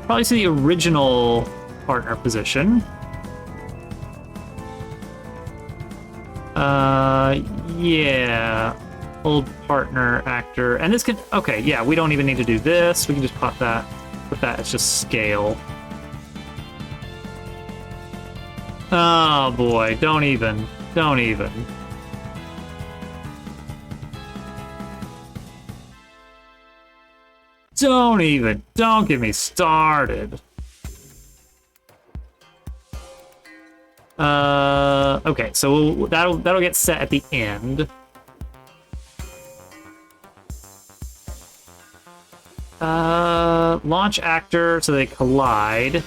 Probably to the original partner position. Yeah. Old partner actor. And this can, okay, yeah, we don't even need to do this. We can just put that as just scale. Oh boy, don't even. Don't get me started. Okay, so that'll get set at the end. Launch actor, so they collide.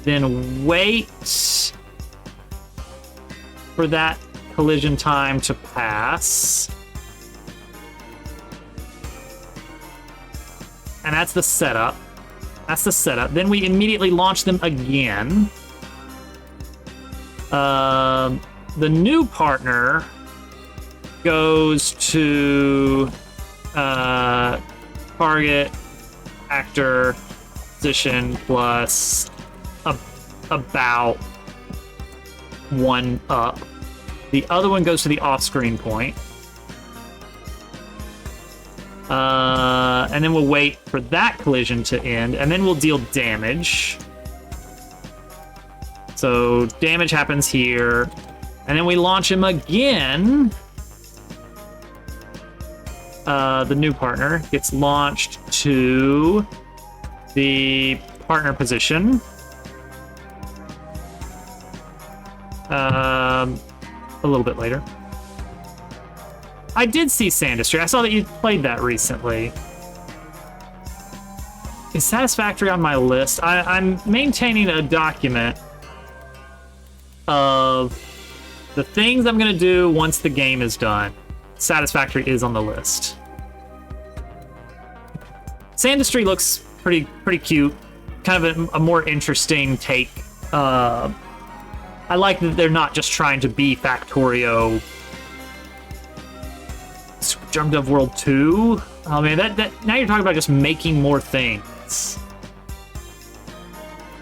Then wait for that collision time to pass. And that's the setup. Then we immediately launch them again. The new partner goes to target actor position plus about 1 up. The other one goes to the off-screen point. And then we'll wait for that collision to end, and then we'll deal damage. So damage happens here, and then we launch him again. The new partner gets launched to the partner position. A little bit later. I did see Sandistry. I saw that you played that recently. Is Satisfactory on my list? I'm maintaining a document of the things I'm gonna do once the game is done. Satisfactory is on the list. Sandistry looks pretty cute. Kind of a more interesting take. I like that they're not just trying to be Factorio. Drum Dev World 2? Oh man, that now you're talking about just making more things.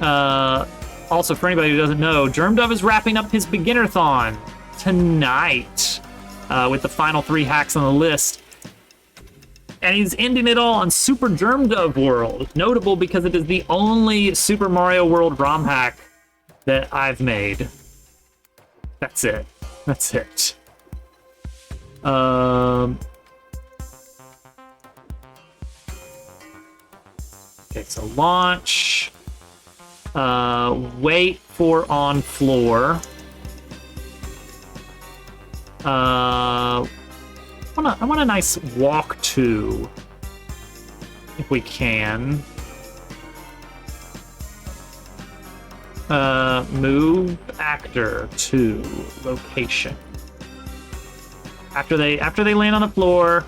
Also, for anybody who doesn't know, Germdove is wrapping up his Beginner-thon tonight with the final 3 hacks on the list. And he's ending it all on Super Germdove World. Notable because it is the only Super Mario World ROM hack that I've made. That's it. That's it. Okay, so launch. Wait for on floor. I want a nice walk to, if we can. Move actor to location. After they land on the floor,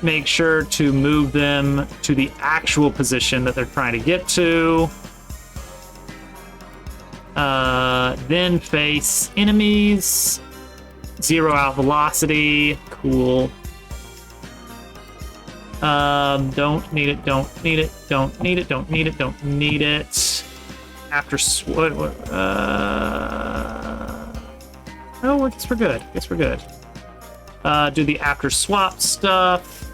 make sure to move them to the actual position that they're trying to get to. Then face enemies. 0 out velocity. Cool. Don't need it, don't need it, don't need it, don't need it, don't need it. After oh, I guess we're good. I guess we're good. Do the after swap stuff.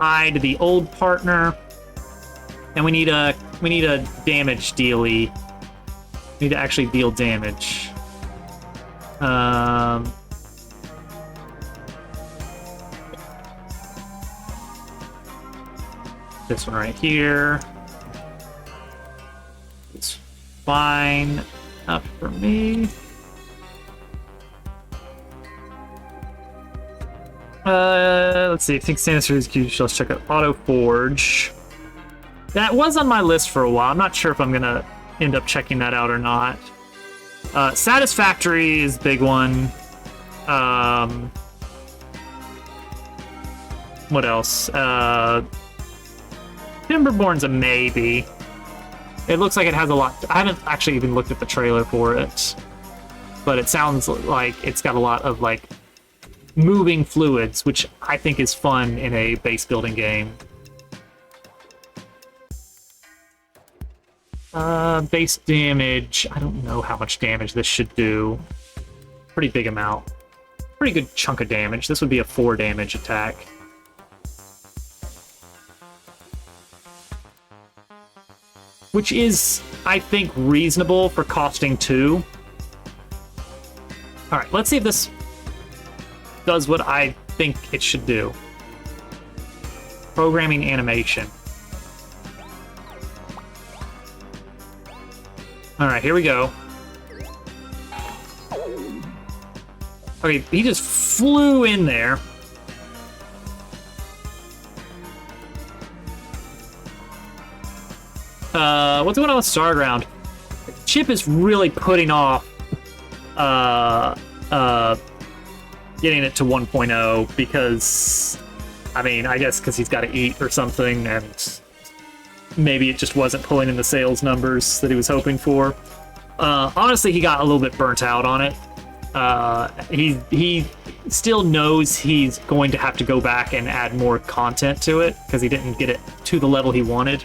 Hide the old partner. And we need a damage dealie. We need to actually deal damage. This one right here. It's fine enough for me. Let's see. I think Sanister's Q. Let's check out Auto Forge. That was on my list for a while. I'm not sure if I'm gonna end up checking that out or not. Satisfactory is a big one. What else? Timberborn's a maybe. It looks like it has a lot. I haven't actually even looked at the trailer for it, but it sounds like it's got a lot of like moving fluids, which I think is fun in a base building game. Base damage. I don't know how much damage this should do. Pretty big amount. Pretty good chunk of damage. This would be a 4 damage attack. Which is, I think, reasonable for costing 2. Alright, let's see if this does what I think it should do. Programming animation. Alright, here we go. Okay, he just flew in there. What's going on with Starground? Chip is really putting off getting it to 1.0 because, I mean, I guess because he's got to eat or something, and maybe it just wasn't pulling in the sales numbers that he was hoping for. Honestly, he got a little bit burnt out on it. He still knows he's going to have to go back and add more content to it because he didn't get it to the level he wanted.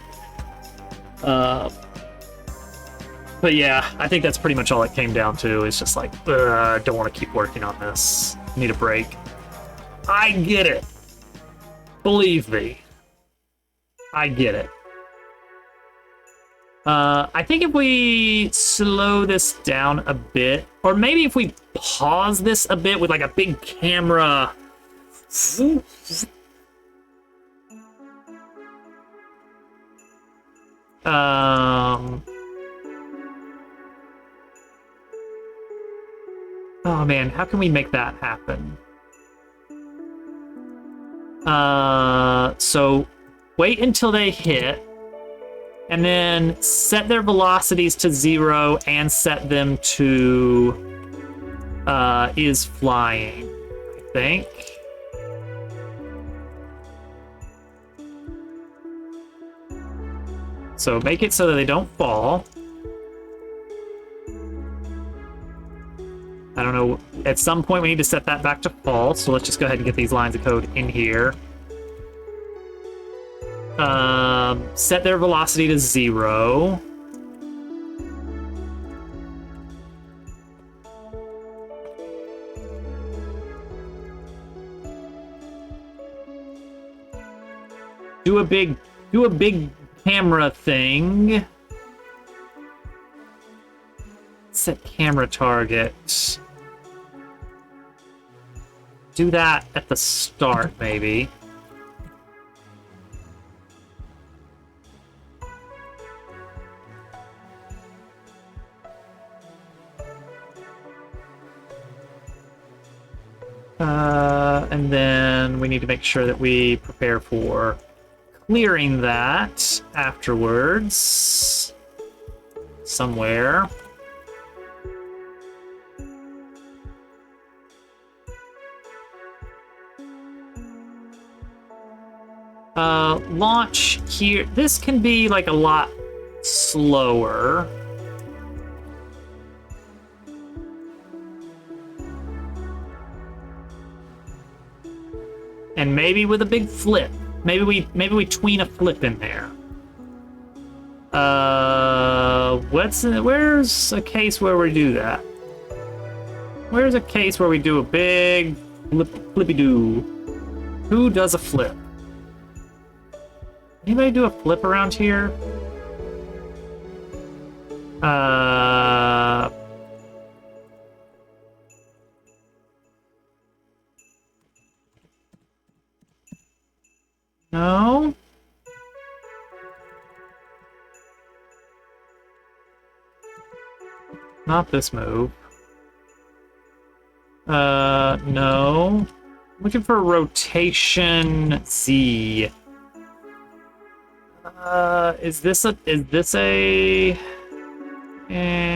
But yeah, I think that's pretty much all it came down to. It's just like, I don't want to keep working on this. Need a break. I get it. Believe me. I get it. I think if we slow this down a bit, or maybe if we pause this a bit with like a big camera. Oh man, how can we make that happen? So wait until they hit, and then set their velocities to 0 and set them to is flying, I think. So make it so that they don't fall. I don't know, at some point we need to set that back to false, so let's just go ahead and get these lines of code in here. Set their velocity to 0. Do a big camera thing. Set camera target. Do that at the start, maybe. And then we need to make sure that we prepare for clearing that afterwards. Somewhere. Launch here. This can be like a lot slower. And maybe with a big flip. Maybe we tween a flip in there. Where's a case where we do that? Where's a case where we do a big flippy-doo? Who does a flip? Anybody do a flip around here? No? Not this move. No. Looking for rotation Z. Is this a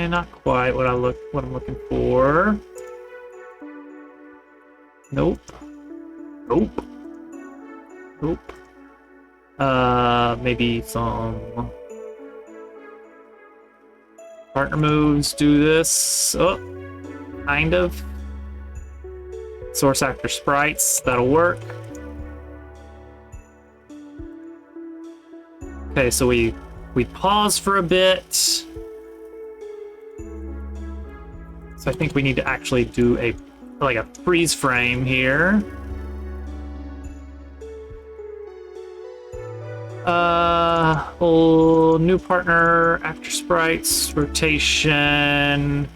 not quite what I'm looking for. Nope. Maybe some partner moves do this. Oh, kind of. Source actor sprites, that'll work. Okay, so we pause for a bit. So I think we need to actually do a freeze frame here. New partner, actor sprites, rotation,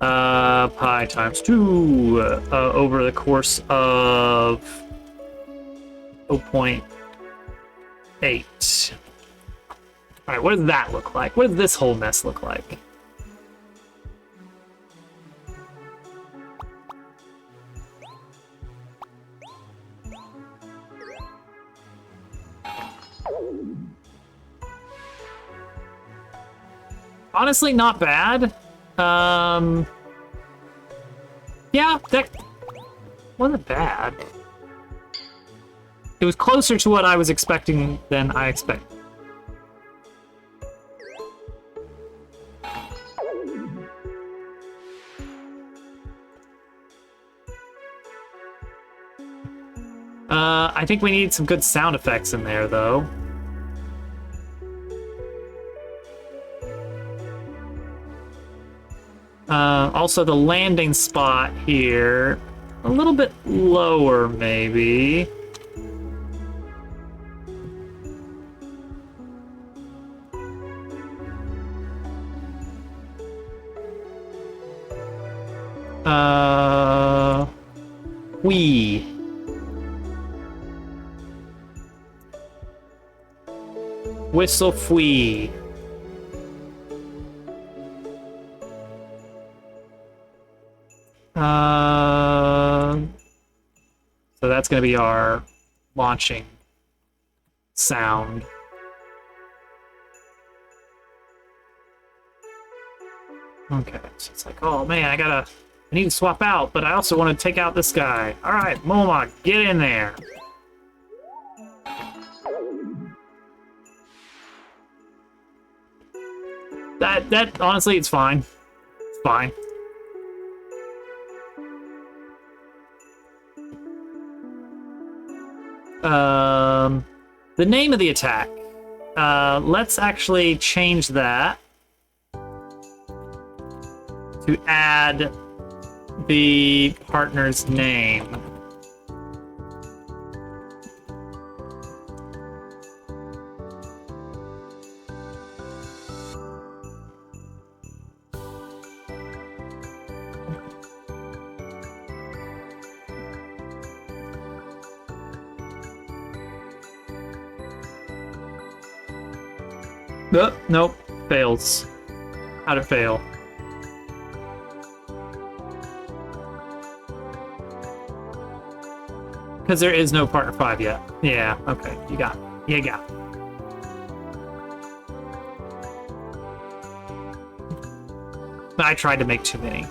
pi times 2 over the course of 0.8. Alright, what does that look like? What does this whole mess look like? Honestly, not bad. Yeah, that wasn't bad. It was closer to what I was expecting than I expected. I think we need some good sound effects in there, though. Also, the landing spot here, a little bit lower, maybe. Wee. Whistle fwee. So that's going to be our launching sound. Okay, so it's like, oh man, I need to swap out, but I also want to take out this guy. All right, Momo, get in there. That honestly, it's fine. It's fine. The name of the attack. Let's actually change that to add the partner's name. Nope, fails. How'd it fail? Because there is no partner 5 yet. Yeah, okay, you got it. You got it. But I tried to make too many.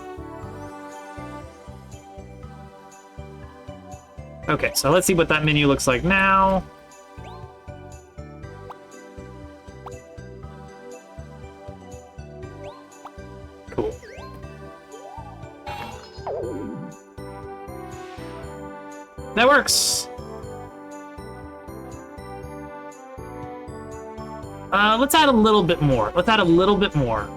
Okay, so let's see what that menu looks like now. Cool. That works. Let's add a little bit more. Let's add a little bit more.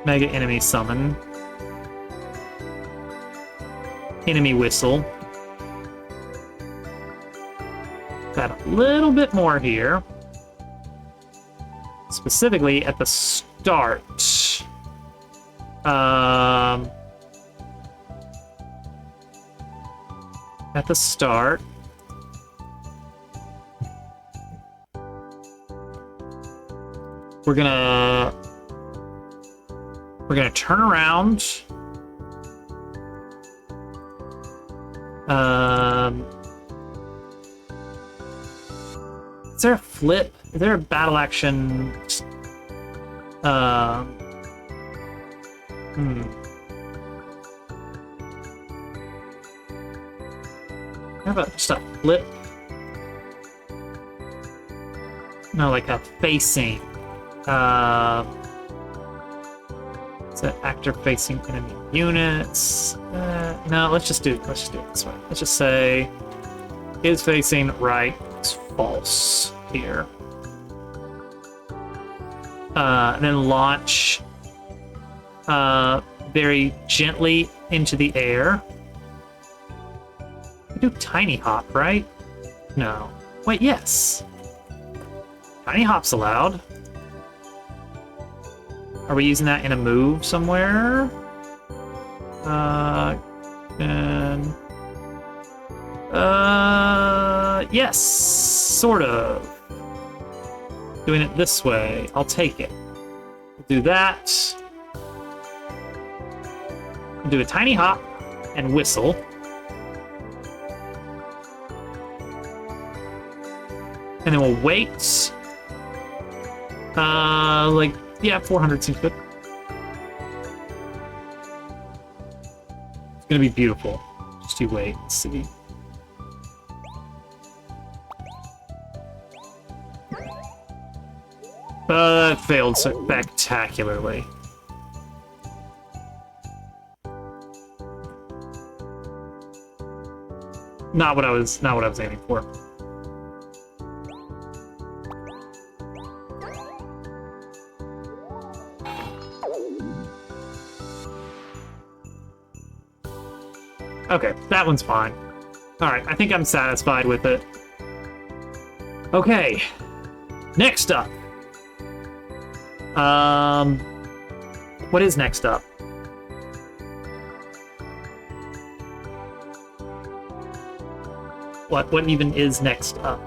Mega enemy summon. Enemy whistle. Add a little bit more here. Specifically at the start. At the start. We're gonna turn around. Is there a flip? Is there a battle action? How about just a flip? No, like a facing. Is that actor facing enemy units? No, let's just do it this way. Let's just say is facing right. It's false here. And then launch very gently into the air. I do tiny hop, right? No. Wait, yes. Tiny hop's allowed. Are we using that in a move somewhere? Yes, sort of. Doing it this way. I'll take it. We'll do that. We'll do a tiny hop and whistle. And then we'll wait. Like, yeah, 400 seems good. It's gonna be beautiful. Just you wait and see. That failed spectacularly. Not what I was aiming for. Okay, that one's fine. Alright, I think I'm satisfied with it. Okay. Next up. What is next up? What even is next up?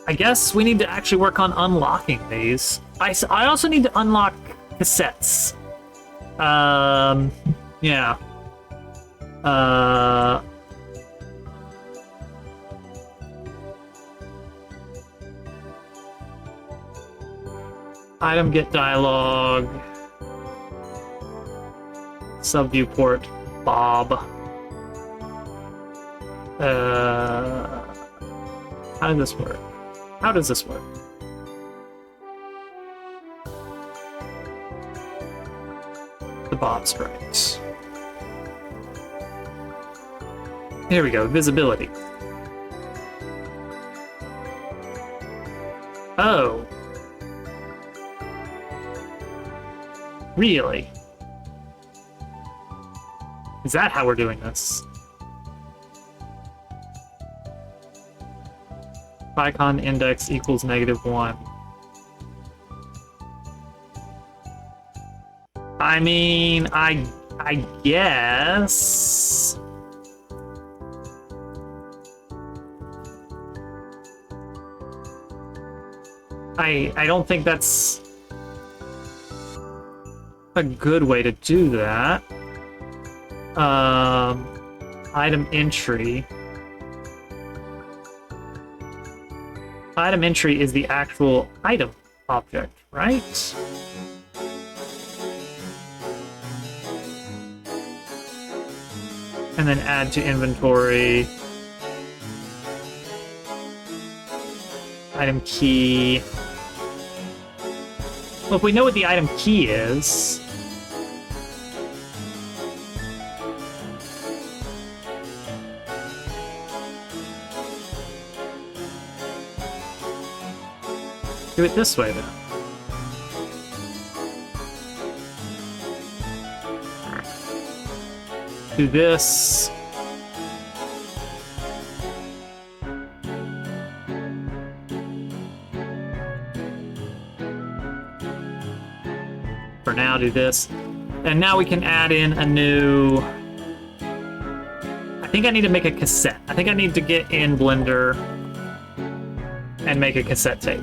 I guess we need to actually work on unlocking these. I also need to unlock cassettes. Yeah. Item get dialogue. Sub viewport Bob. How does this work? How does this work? The Bob strikes. Here we go, visibility. Oh. Really? Is that how we're doing this? Icon index equals -1. I mean, I guess. I don't think that's a good way to do that. Item entry. Item entry is the actual item object, right? And then add to inventory. Item key. Well, if we know what the item key is, do it this way then. Do this. For now, do this. And now we can add in a new... I think I need to make a cassette. I think I need to get in Blender and make a cassette tape.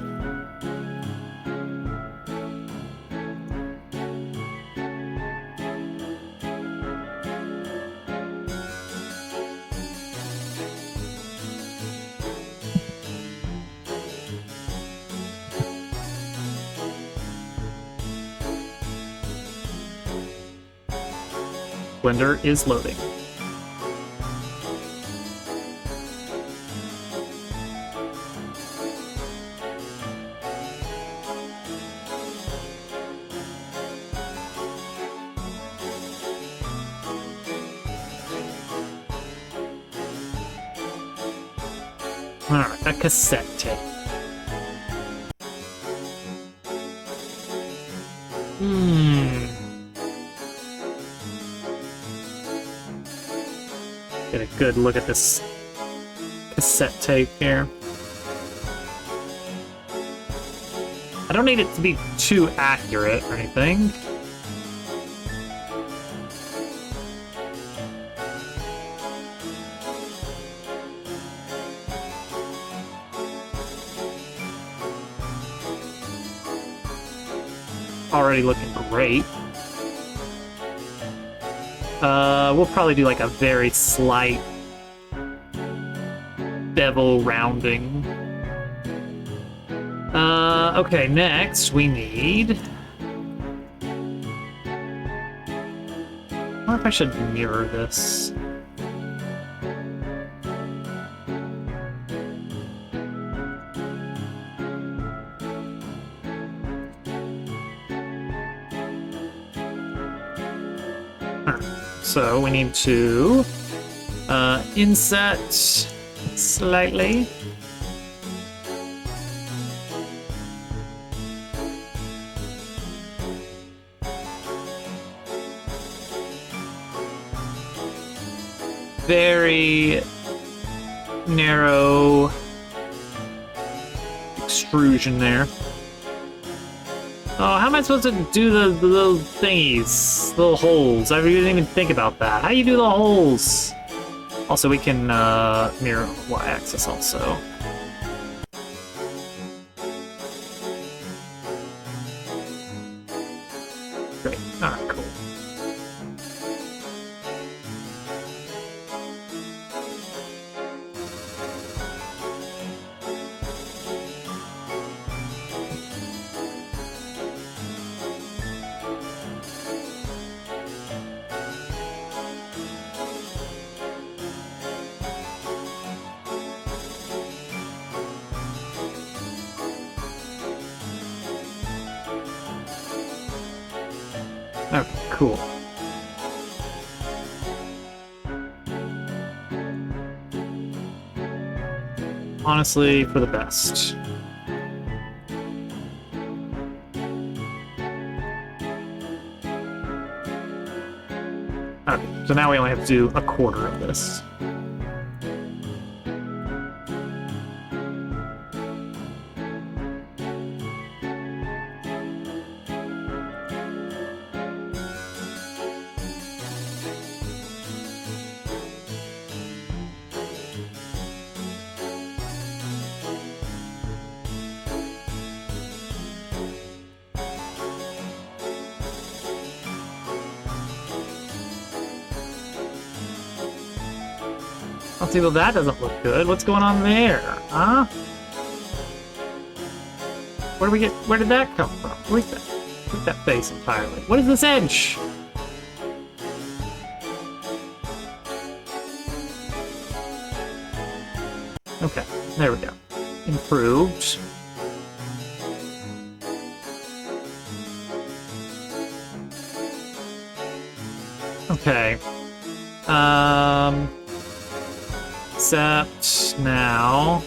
Blender is loading. Alright, a cassette tape. Get a good look at this cassette tape here. I don't need it to be too accurate or anything. Already looking great. We'll probably do like a very slight bevel rounding. Okay, next we need... I wonder if I should mirror this. So we need to inset slightly. Very narrow extrusion there. Oh, how am I supposed to do the little thingies? Little holes. I didn't even think about that. How do you do the holes? Also, we can mirror on the y-axis also. Great. Alright, cool. Okay, cool. Honestly, for the best. Okay, so now we only have to do a quarter of this. I'll see, well, that doesn't look good. What's going on there? Huh? Where did that come from? Where's that face entirely? What is this edge? Okay, there we go. Improved. Okay. Except now.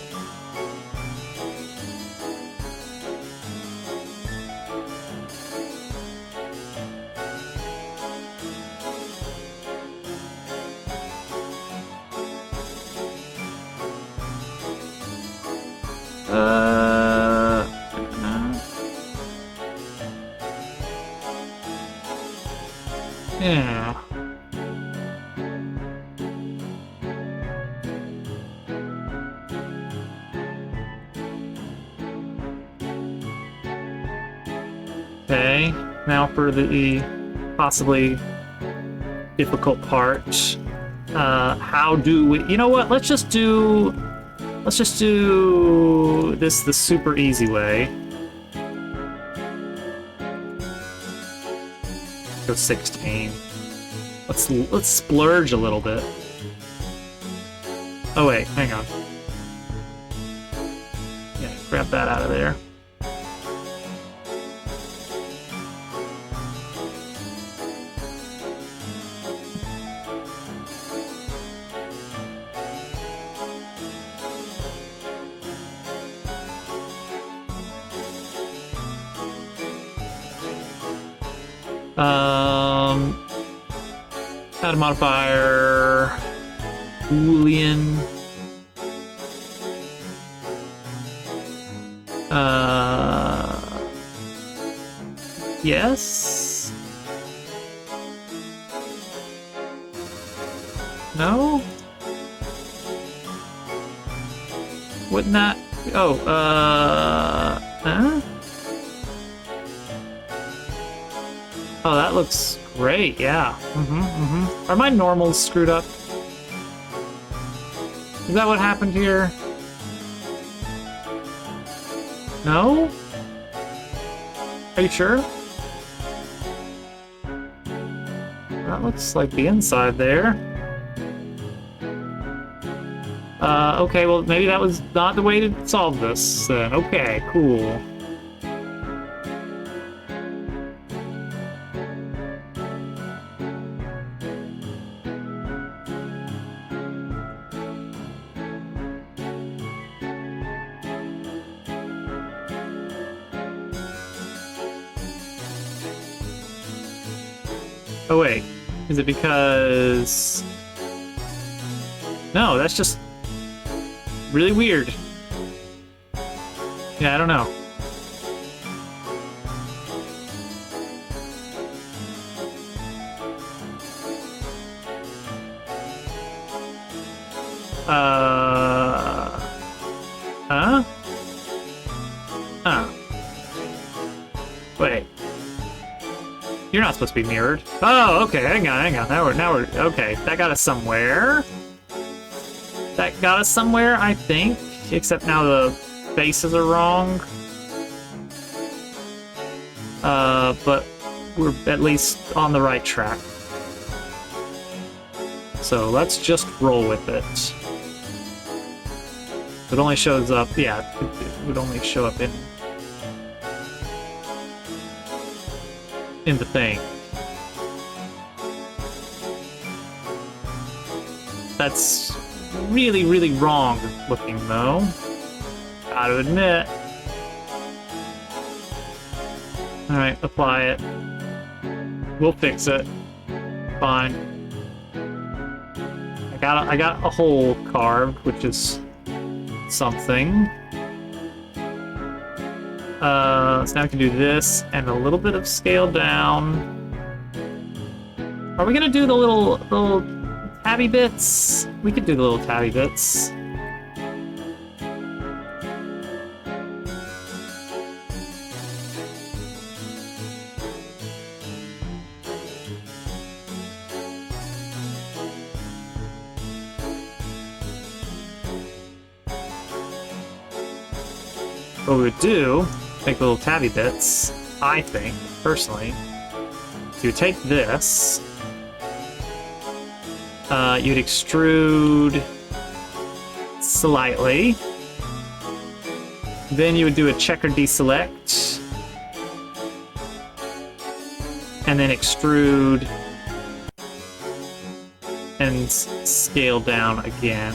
Yeah. Okay, now for the possibly difficult part. How do we, you know what, let's just do this the super easy way. Go 16. Let's splurge a little bit. Oh wait, hang on. Yeah, grab that out of there. Add a modifier, Boolean. Yes? No? Wouldn't that, oh, huh? Oh, that looks great, yeah. Are my normals screwed up? Is that what happened here? No? Are you sure? That looks like the inside there. Okay, well, maybe that was not the way to solve this, then. Okay, cool. Oh wait, is it because... No, that's just really weird. Yeah, I don't know. Huh? Huh. Wait. You're not supposed to be mirrored. Oh, okay, hang on. Now we're, okay. That got us somewhere. That got us somewhere, I think. Except now the faces are wrong. But we're at least on the right track. So let's just roll with it. It only shows up, yeah, it would only show up in the thing. That's really, really wrong looking, though. Gotta admit. Alright, apply it. We'll fix it. Fine. I got a hole carved, which is something. So now we can do this and a little bit of scale down. Are we gonna do the little tabby bits? We could do the little tabby bits. What we would do, make little tabby bits, I think, personally. So you would take this, you'd extrude slightly, then you would do a checker deselect, and then extrude and scale down again.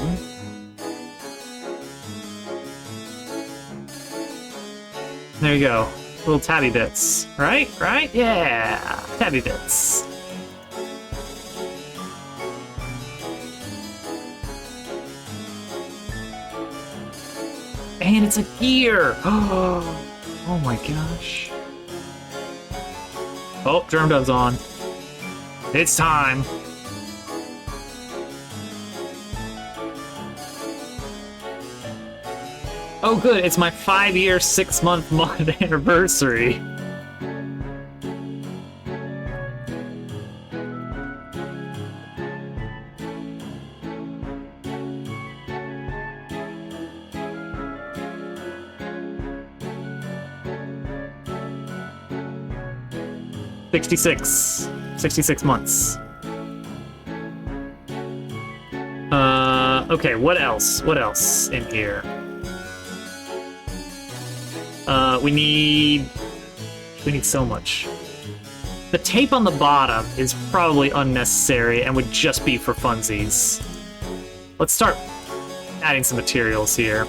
There you go. Little tabby bits. Right? Right? Yeah! Tabby bits. And it's a gear! Oh my gosh. Oh, Germ Dove's on. It's time. Oh good, it's my 5-year, 6-month mod anniversary. $66 months. Okay, what else? What else in here? We need so much. The tape on the bottom is probably unnecessary and would just be for funsies. Let's start adding some materials here.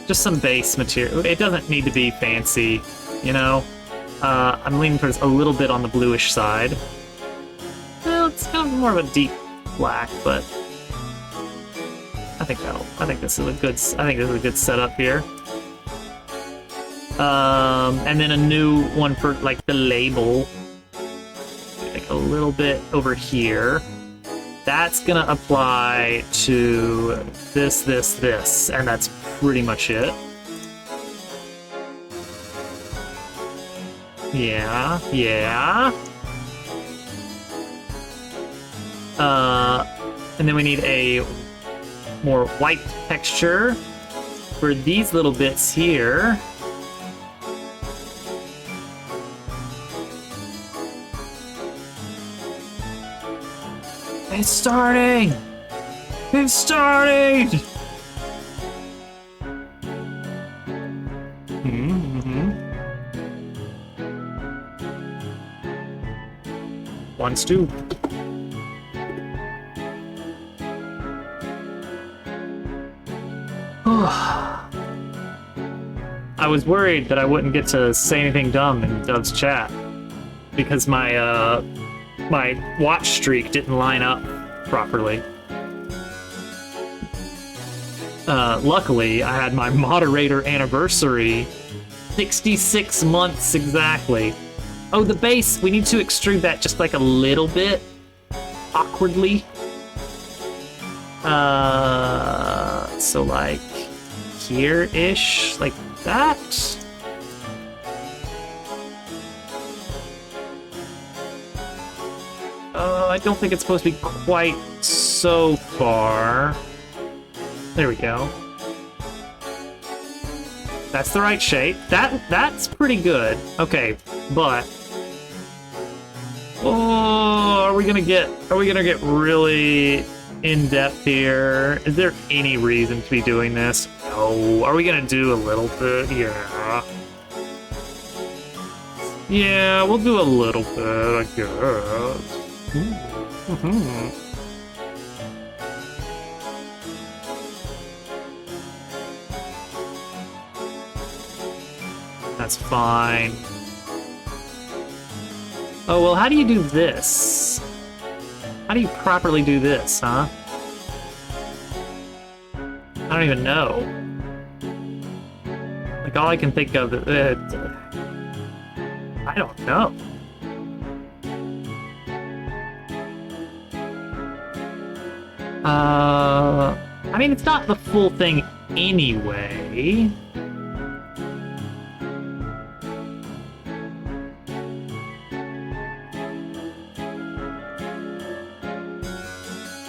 Just some base material. It doesn't need to be fancy, you know? I'm leaning towards a little bit on the bluish side. Well, it's kind of more of a deep black, but I think this is a good setup here. And then a new one for like the label. Like a little bit over here. That's gonna apply to this, and that's pretty much it. Yeah. And then we need a more white texture for these little bits here. It's starting! It's starting! Wants to. I was worried that I wouldn't get to say anything dumb in Dove's chat because my my watch streak didn't line up properly. Luckily, I had my moderator anniversary, 66 months exactly. Oh, the base, we need to extrude that just like a little bit, awkwardly. So like here-ish, like that. I don't think it's supposed to be quite so far. There we go. That's the right shape. That's pretty good. Okay, but are we gonna get really in depth here? Is there any reason to be doing this? No. Are we gonna do a little bit? Yeah. Yeah, we'll do a little bit, I guess. That's fine. Oh, well, how do you do this? How do you properly do this, huh? I don't even know. Like, all I can think of is... I don't know. I mean, it's not the full thing anyway.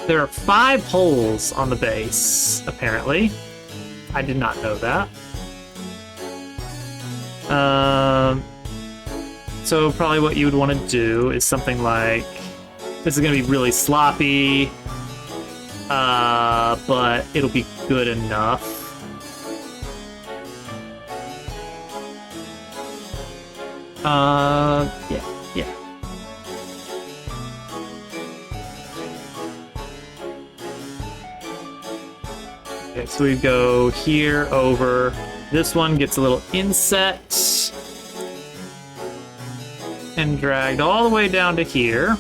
There are 5 holes on the base, apparently. I did not know that. So probably what you would want to do is something like... This is going to be really sloppy, but it'll be good enough. Yeah. Okay, so we go here over. This one gets a little inset and dragged all the way down to here.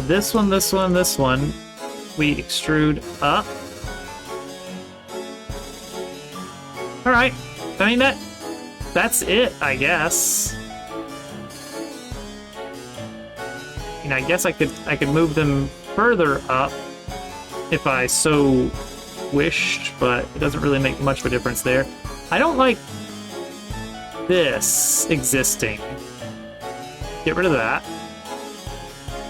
This one, we extrude up. All right, I mean that's it, I guess. You know, I guess I could move them further up if I so wished, but it doesn't really make much of a difference there. I don't like this existing. Get rid of that.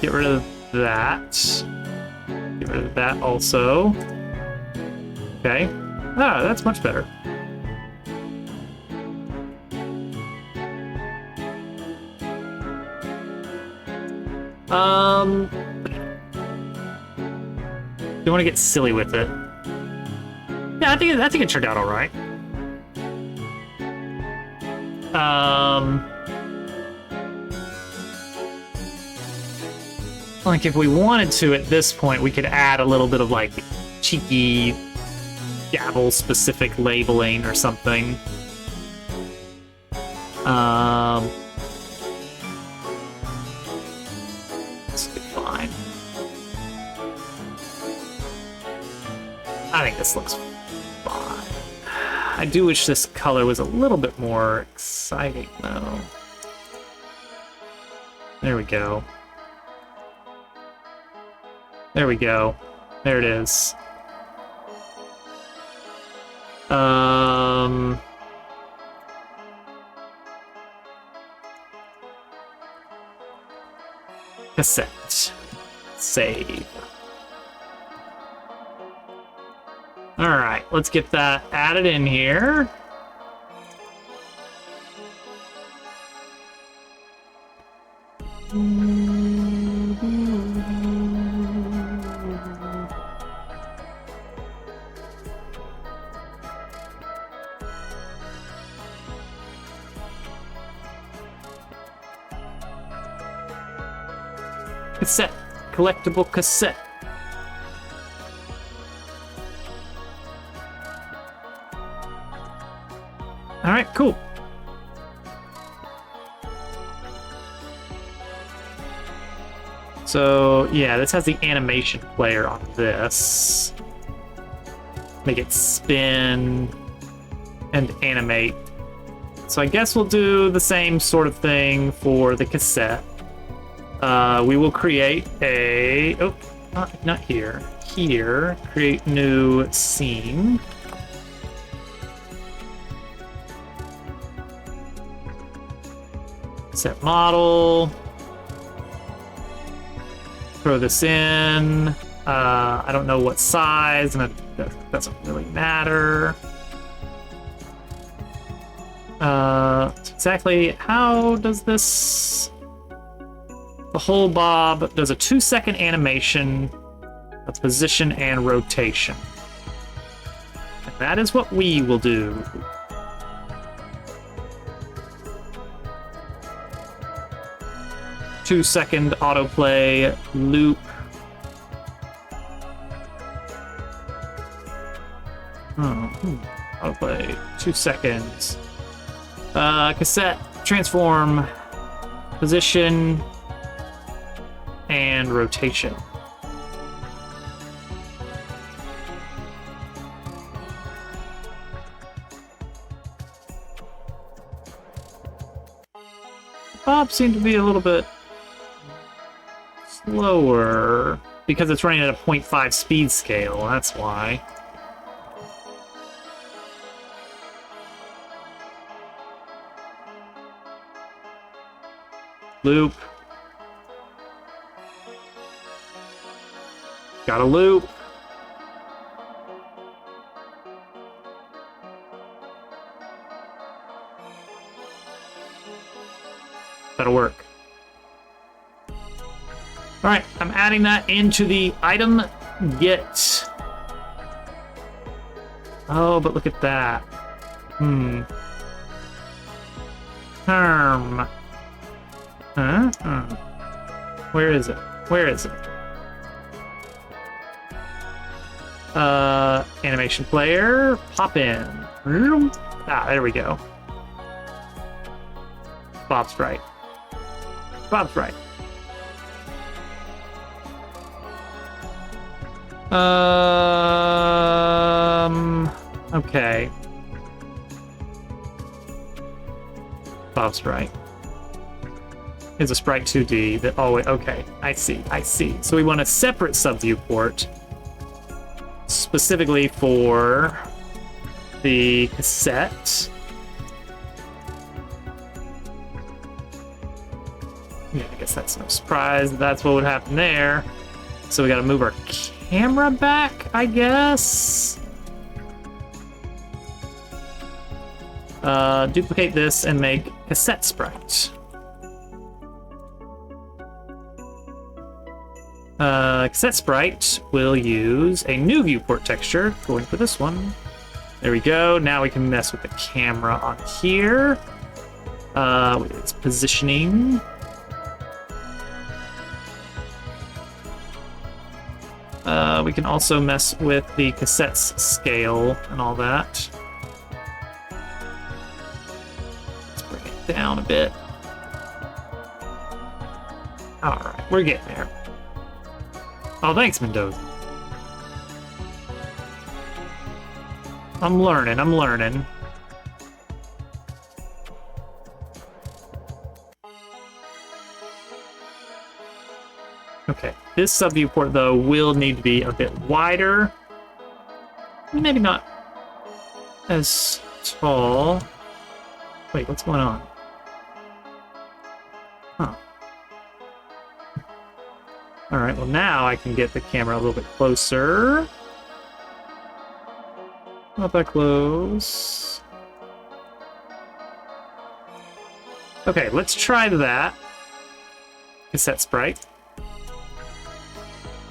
Get rid of that. Get rid of that also. Okay. Ah, that's much better. You want to get silly with it? Yeah, I think it turned out all right. Like if we wanted to at this point, we could add a little bit of like cheeky Gavel specific labeling or something. This will be fine. I think this looks fine. I do wish this color was a little bit more exciting, though. There we go. There we go. There it is. Cassette. Save. Alright, let's get that added in here. Cassette. Collectible cassette. Alright, cool. So, yeah, this has the animation player on this. Make it spin and animate. So I guess we'll do the same sort of thing for the cassette. We will create a... Oh, not here. Here, create new scene. Set model. Throw this in. I don't know what size, and that doesn't really matter. So exactly how does this... The whole bob does a 2-second animation of position and rotation. And that is what we will do. Two-second autoplay loop. Autoplay, 2 seconds. Cassette, transform, position, and rotation. Bob seemed to be a little bit slower because it's running at a 0.5 speed scale, that's why. Loop. Got a loop. That'll work. All right, I'm adding that into the item get. Oh, but look at that. Term. Huh? Where is it? Where is it? Animation player, pop in. Ah, there we go. Bob's right. Bob's right. Okay. Bob's right. It's a Sprite 2D that always... Okay, I see, I see. So we want a separate sub-viewport specifically for the cassette. Yeah, I guess that's no surprise. That's what would happen there. So we gotta move our camera back, I guess. Duplicate this and make cassette sprite. Cassette sprite will use a new viewport texture. Going for this one. There we go. Now we can mess with the camera on here. With its positioning. We can also mess with the cassette's scale and all that. Let's bring it down a bit. Alright, we're getting there. Oh, thanks, Mendoza. I'm learning, I'm learning. Okay, this sub-viewport, though, will need to be a bit wider. Maybe not as tall. Wait, what's going on? Huh. Alright, well now I can get the camera a little bit closer. Not that close. Okay, let's try that. Cassette sprite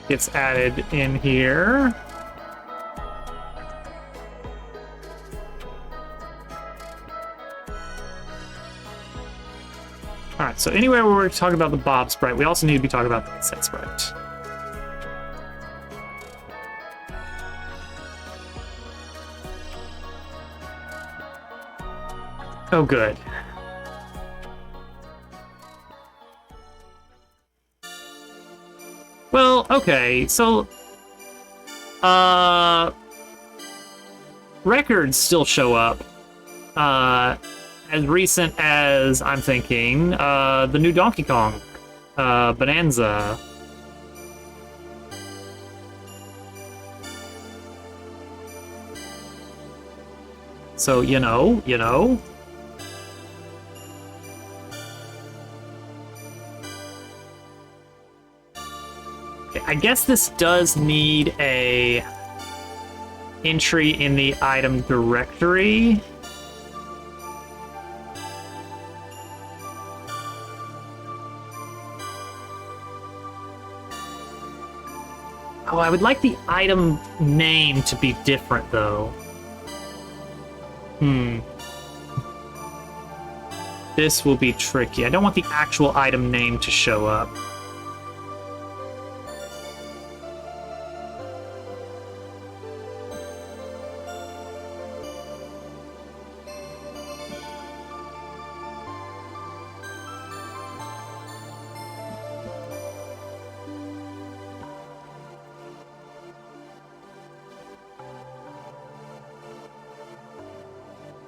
gets added in here. Alright, so anywhere where we're talking about the Bob sprite, we also need to be talking about the cassette sprite. Oh, good. Well, okay, so... records still show up. As recent as, I'm thinking, the new Donkey Kong Bonanza. So, you know. Okay, I guess this does need a entry in the item directory. Oh, I would like the item name to be different, though. This will be tricky. I don't want the actual item name to show up.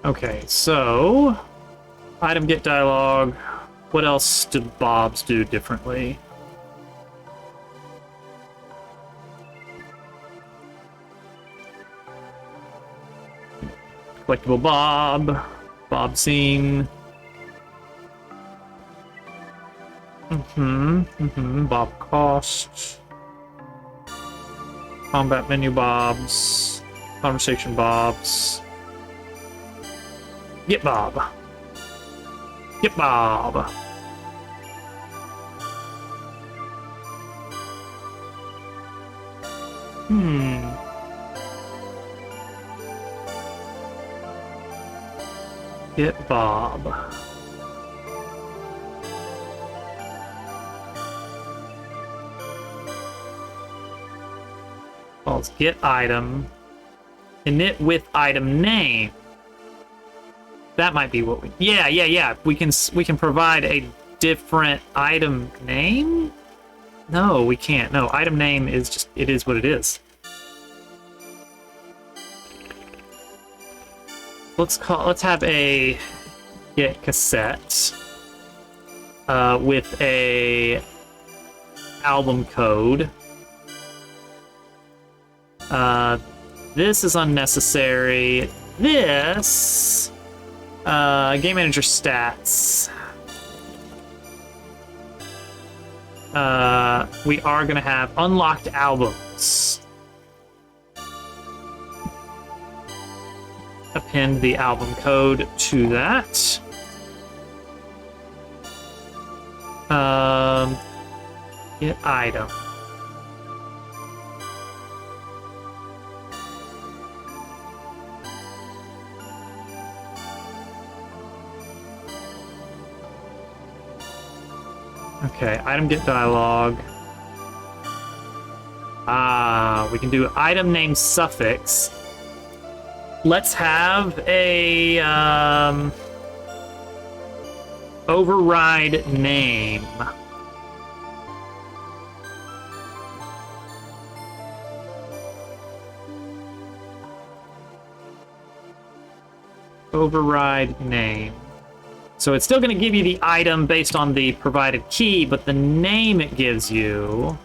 Okay, so item get dialogue. What else did Bob's do differently? Collectible Bob, Bob scene. Bob cost. Combat menu Bobs. Conversation Bobs. Get Bob. Get Bob. Get Bob. Calls get item. Init with item name. That might be what we. Yeah. We can provide a different item name. No, we can't. No, item name is just. It is what it is. Let's have a get cassette with a album code. This is unnecessary. This game manager stats. We are gonna have unlocked albums. Append the album code to that. Get item. Okay, item get dialogue. We can do item name suffix. Let's have a override name. Override name. So it's still going to give you the item based on the provided key, but the name it gives you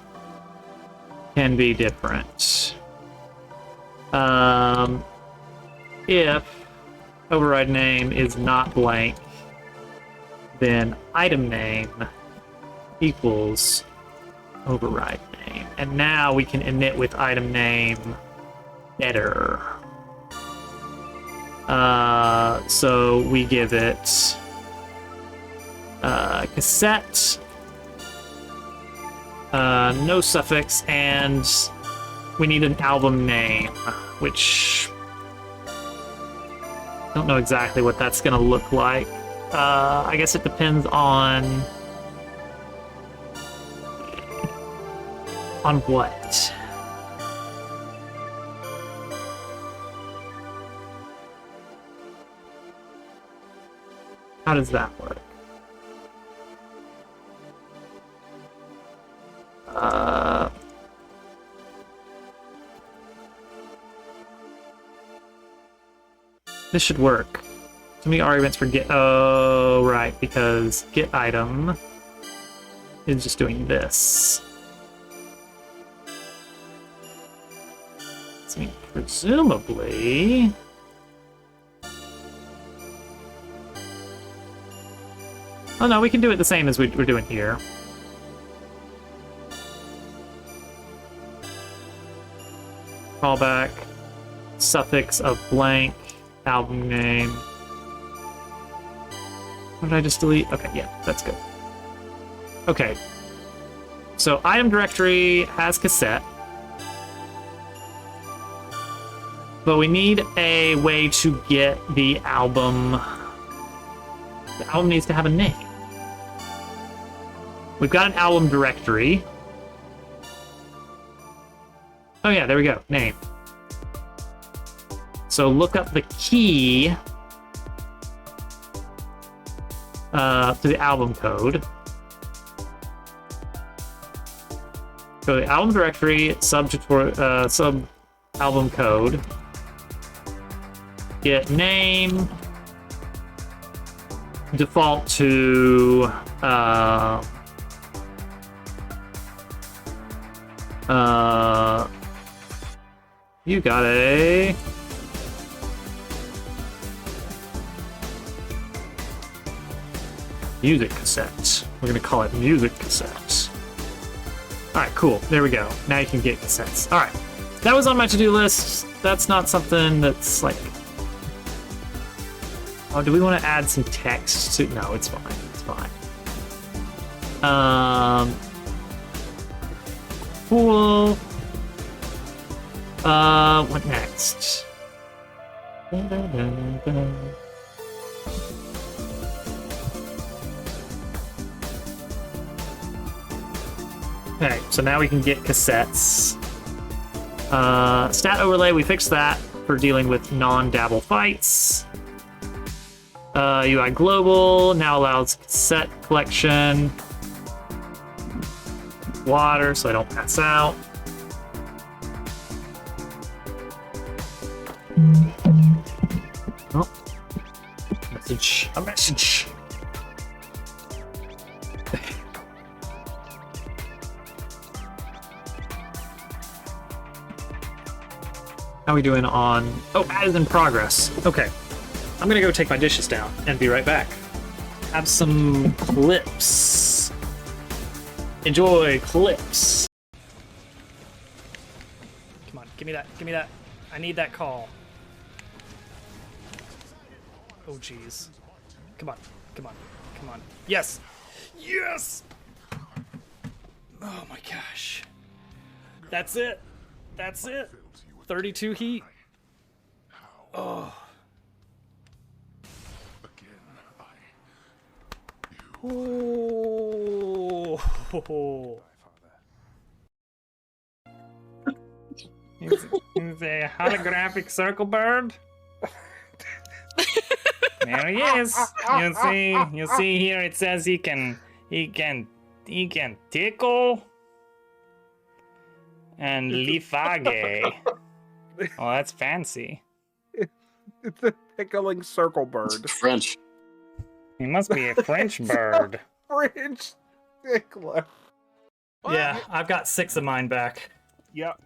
can be different. If override name is not blank, then item name equals override name. And now we can init with item name getter. So we give it cassette, no suffix, and we need an album name, which I don't know exactly what that's gonna look like. I guess it depends on what. How does that work? This should work. Too many arguments for get. Oh, right, because get item is just doing this. So presumably. Oh no, we can do it the same as we're doing here. Callback, suffix of blank, album name. What did I just delete? Okay, yeah, that's good. Okay. So item directory has cassette. But we need a way to get the album. The album needs to have a name. We've got an album directory. Oh yeah, there we go. Name. So look up the key to the album code. Go to the album directory, sub album code. Get name default to you got a music cassette. We're gonna call it music cassette. All right, cool. There we go. Now you can get cassettes. All right, that was on my to-do list. That's not something that's like. Oh, do we want to add some text to? No, it's fine. It's fine. Cool. What next? Okay, so now we can get cassettes. Stat overlay, we fixed that for dealing with non-dabble fights. UI global now allows cassette collection. Water, so I don't pass out. Oh. Message. A message. How are we doing on... Oh, added in progress. Okay. I'm gonna go take my dishes down and be right back. Have some clips. Enjoy clips. Come on, give me that, give me that. I need that call. Oh, jeez. Come on, come on, come on. Yes! Yes! Oh my gosh. That's it. That's it. 32 heat. Oh. Oh. He's a holographic circle bird. There he is. You see here it says he can tickle and lifage. Oh, that's fancy. It's a tickling circle bird. French. He must be a French bird. French tickler. Yeah, I've got 6 of mine back. Yep.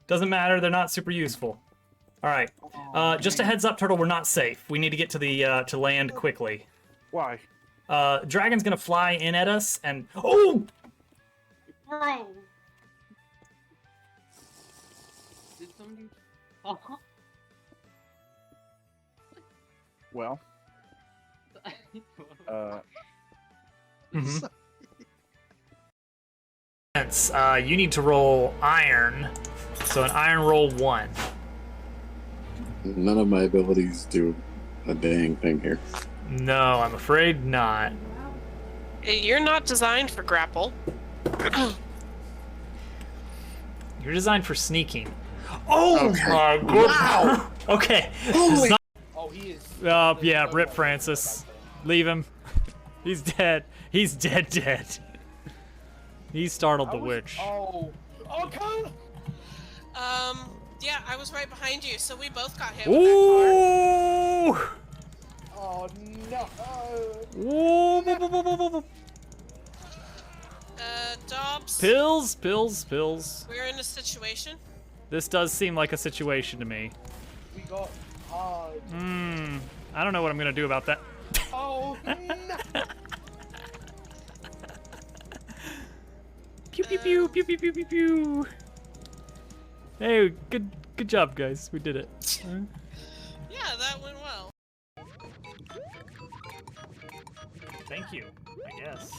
Doesn't matter, they're not super useful. All right, just a heads up, Turtle, we're not safe. We need to get to the to land quickly. Why? Dragon's gonna fly in at us, and oh! Bro. Did somebody? Well. You need to roll iron. So an iron roll 1. None of my abilities do a dang thing here. No, I'm afraid not. You're not designed for grapple. You're designed for sneaking. Oh Okay. my goodness. Wow. Okay. Holy. Oh, he is. Yeah, rip Francis. Leave him. He's dead. He's dead. He startled the witch. Oh. Okay. Yeah, I was right behind you, so we both got hit with that Ooh! Oh no. Ooh! Dobbs. Pills. We're in a situation. This does seem like a situation to me. We got hard. I don't know what I'm gonna do about that. Oh no. Pew pew pew pew pew pew pew pew. Hey, good job, guys. We did it. Yeah, that went well. Thank you, I guess.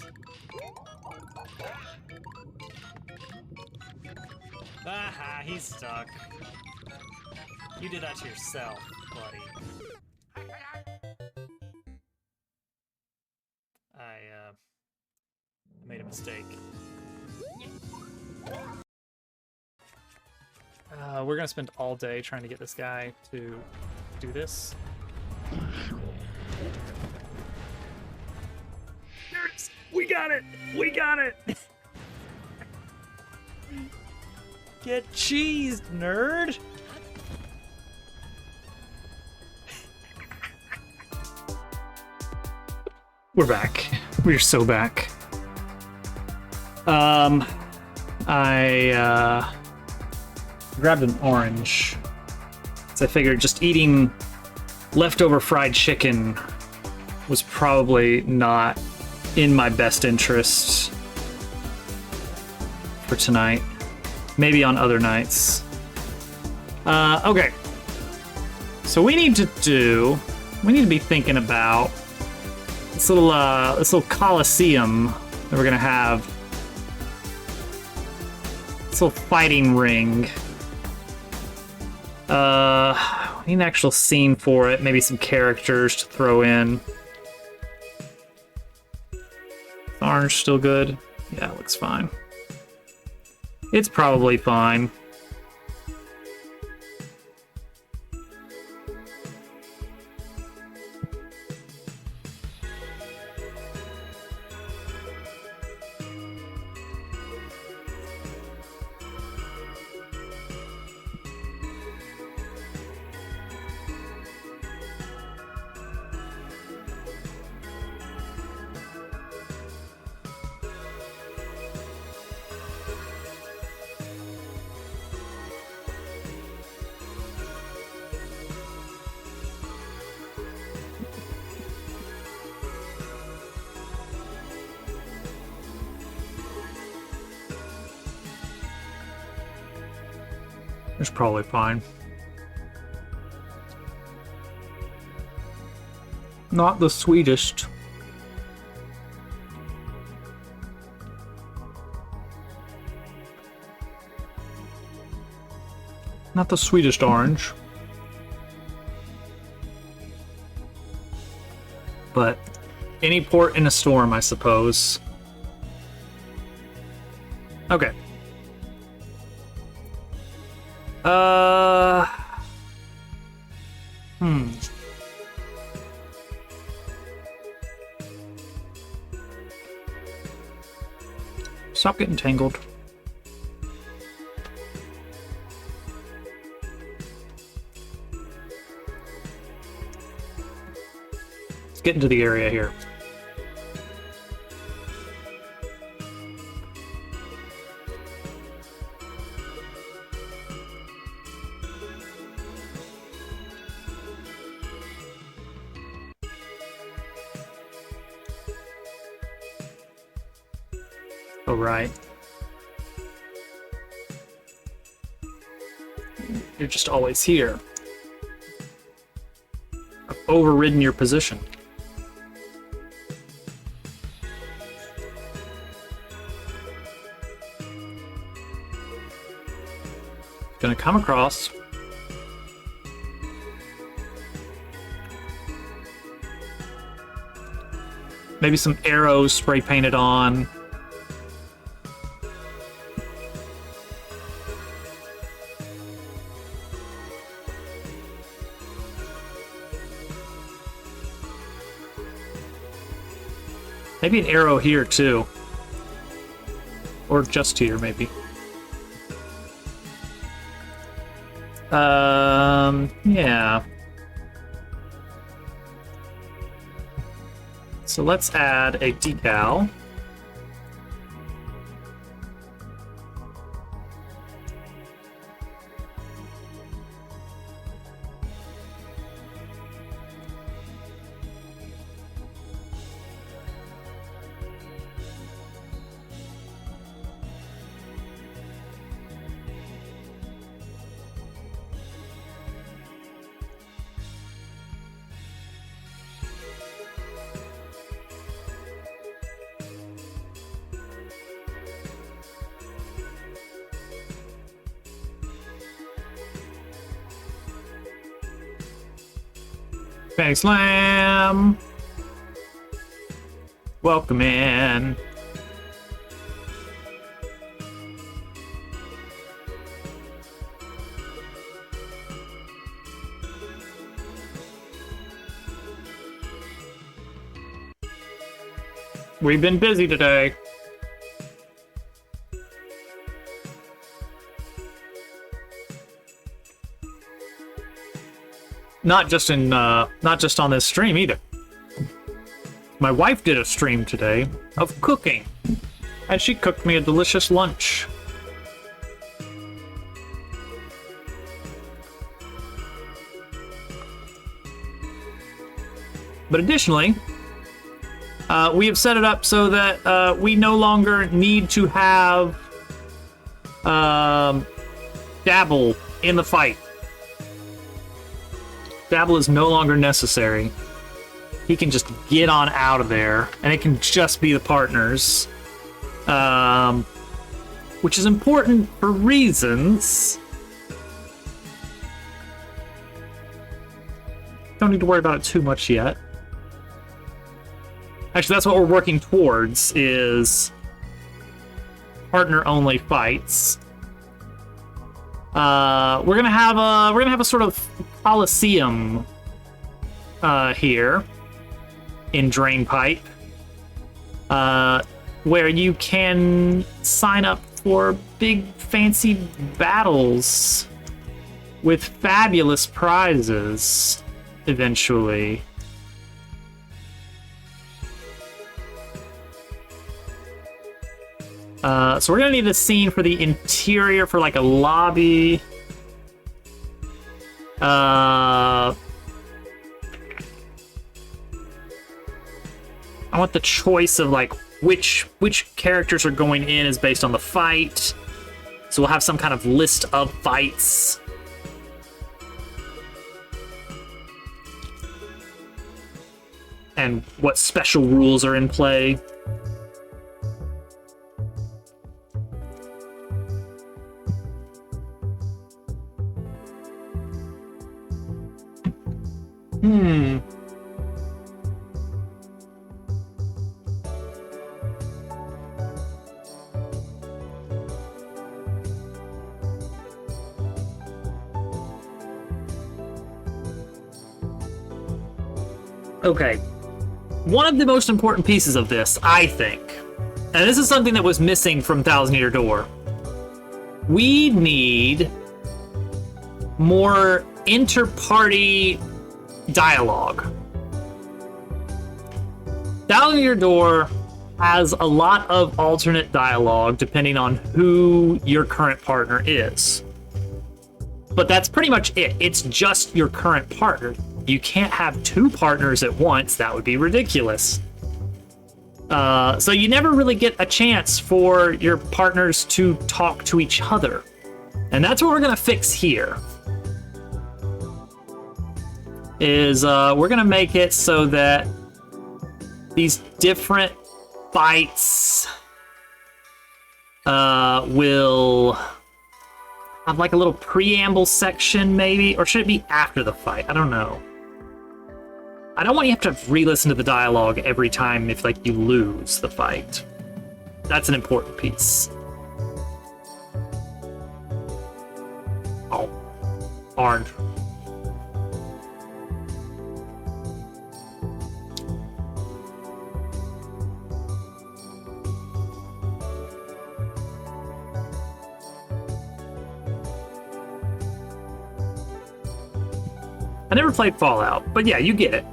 Aha, he's stuck. You did that to yourself, buddy. I made a mistake. We're gonna spend all day trying to get this guy to do this. Nerds, we got it! We got it! Get cheesed, nerd! We're back. We're so back. I grabbed an orange. So I figured just eating leftover fried chicken was probably not in my best interest for tonight. Maybe on other nights. Okay. So we need to be thinking about this little coliseum that we're gonna have. This little fighting ring. We need an actual scene for it, maybe some characters to throw in. Is the orange still good? Yeah, it looks fine. It's probably fine. It's probably fine. Not the sweetest. Not the sweetest orange. But any port in a storm, I suppose. Okay. Stop getting tangled. Let's get into the area here. Oh, right. You're just always here. I've overridden your position. Gonna come across. Maybe some arrows spray painted on. Maybe an arrow here too. Or just here, maybe. Yeah. So let's add a decal. Bang slam! Welcome in. We've been busy today. Not just on this stream either. My wife did a stream today of cooking, and she cooked me a delicious lunch. But additionally, we have set it up so that we no longer need to have Dabble in the fight. Dabble is no longer necessary. He can just get on out of there, and it can just be the partners. Which is important for reasons. Don't need to worry about it too much yet. Actually, that's what we're working towards, is partner-only fights. We're gonna have a sort of coliseum here in Drainpipe, where you can sign up for big fancy battles with fabulous prizes eventually. So we're gonna need a scene for the interior, for like a lobby. I want the choice of like which characters are going in is based on the fight. So we'll have some kind of list of fights. And what special rules are in play. Okay. One of the most important pieces of this, I think, and this is something that was missing from Thousand Year Door, we need more inter-party dialogue. Thousand Year Door has a lot of alternate dialogue depending on who your current partner is. But that's pretty much it. It's just your current partner. You can't have two partners at once. That would be ridiculous. So you never really get a chance for your partners to talk to each other. And that's what we're going to fix here. Is we're going to make it so that these different fights will have like a little preamble section maybe, or should it be after the fight? I don't know. I don't want you to have to re-listen to the dialogue every time if like you lose the fight. That's an important piece. Oh, orange. I never played Fallout, but yeah, you get it.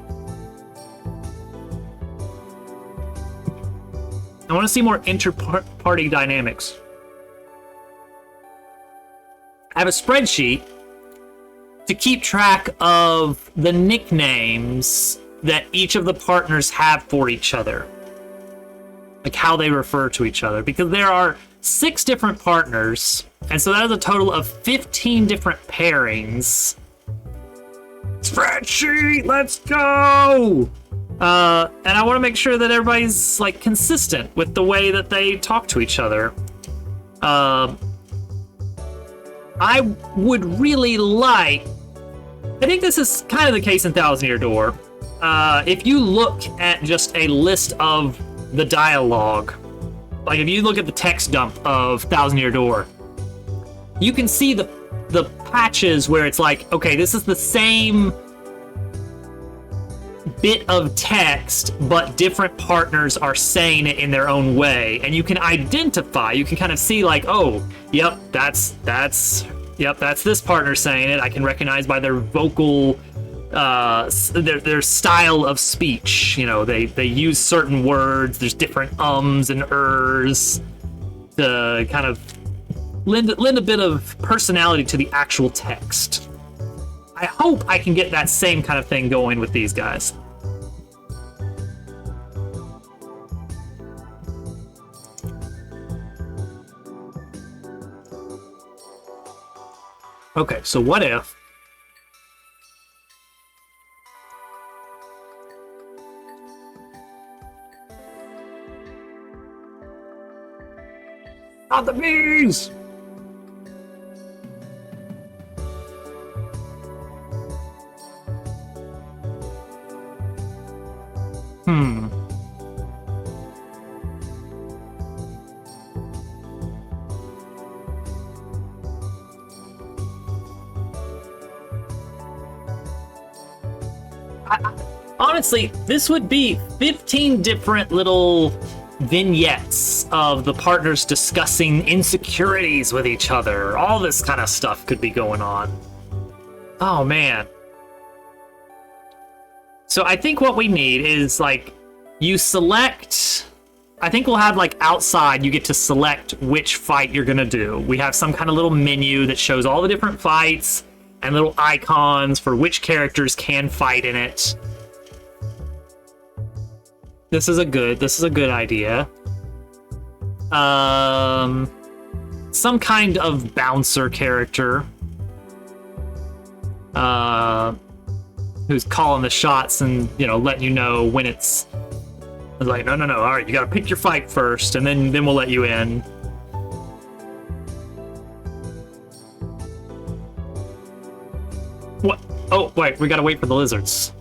I want to see more inter-party dynamics. I have a spreadsheet to keep track of the nicknames that each of the partners have for each other. Like how they refer to each other. Because there are 6 different partners, and so that is a total of 15 different pairings. Spreadsheet, let's go! And I want to make sure that everybody's like consistent with the way that they talk to each other. I would really like, I think this is kind of the case in Thousand Year Door. If you look at just a list of the dialogue, like if you look at the text dump of Thousand Year Door, you can see the patches where it's like, okay, this is the same bit of text, but different partners are saying it in their own way, and you can identify. You can kind of see, like, oh, yep, that's this partner saying it. I can recognize by their vocal their style of speech. You know, they use certain words. There's different ums and ers to kind of lend a bit of personality to the actual text. I hope I can get that same kind of thing going with these guys. Okay, so what if not the bees? Honestly, this would be 15 different little vignettes of the partners discussing insecurities with each other. All this kind of stuff could be going on. Oh, man. So I think what we need is, like, you select... I think we'll have, like, outside, you get to select which fight you're gonna do. We have some kind of little menu that shows all the different fights and little icons for which characters can fight in it. This is a good idea. Some kind of bouncer character. Who's calling the shots and, you know, letting you know when it's like, no, all right, you gotta pick your fight first, and then we'll let you in. What? Oh, wait, we gotta wait for the lizards.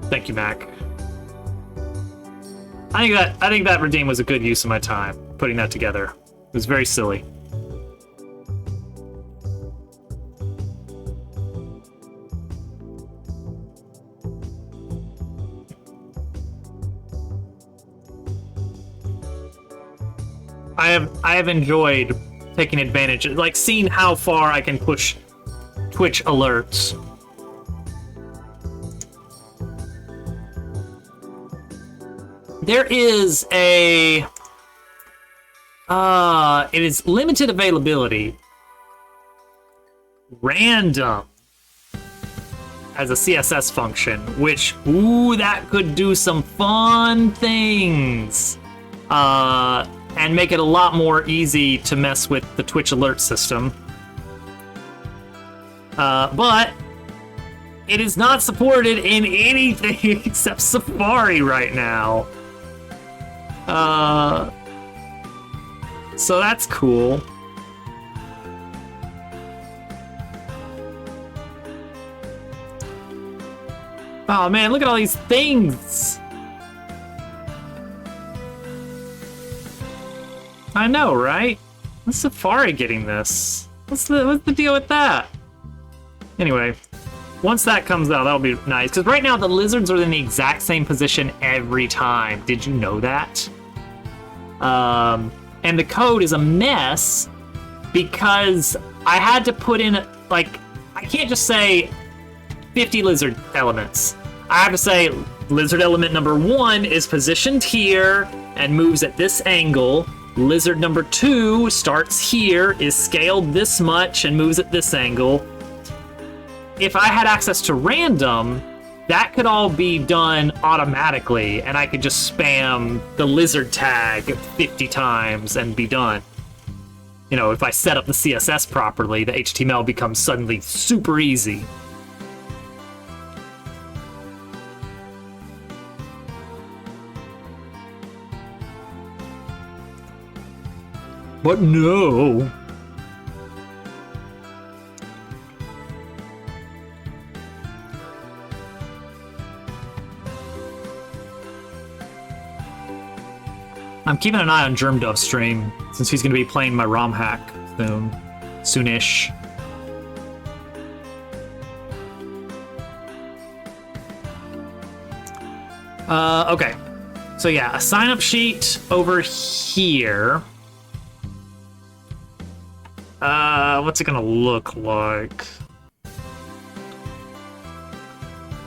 Thank you, Mac. I think that redeem was a good use of my time putting that together. It was very silly. I have enjoyed taking advantage, like seeing how far I can push Twitch alerts. There is a it is limited availability. Random as a CSS function, which, ooh, that could do some fun things. And make it a lot more easy to mess with the Twitch alert system. But it is not supported in anything except Safari right now. So that's cool. Oh man, look at all these things. I know, right? What's Safari getting this? What's the deal with that? Anyway, once that comes out, that'll be nice. Because right now, the lizards are in the exact same position every time. Did you know that? And the code is a mess because I had to put in, like, I can't just say 50 lizard elements. I have to say lizard element number 1 is positioned here and moves at this angle. Lizard number 2 starts here, is scaled this much, and moves at this angle. If I had access to random, that could all be done automatically, and I could just spam the lizard tag 50 times and be done. You know, if I set up the CSS properly, the HTML becomes suddenly super easy. But no. I'm keeping an eye on GermDove's stream, since he's going to be playing my ROM hack soon. Soonish. Okay. So yeah, a sign-up sheet over here. What's it gonna look like?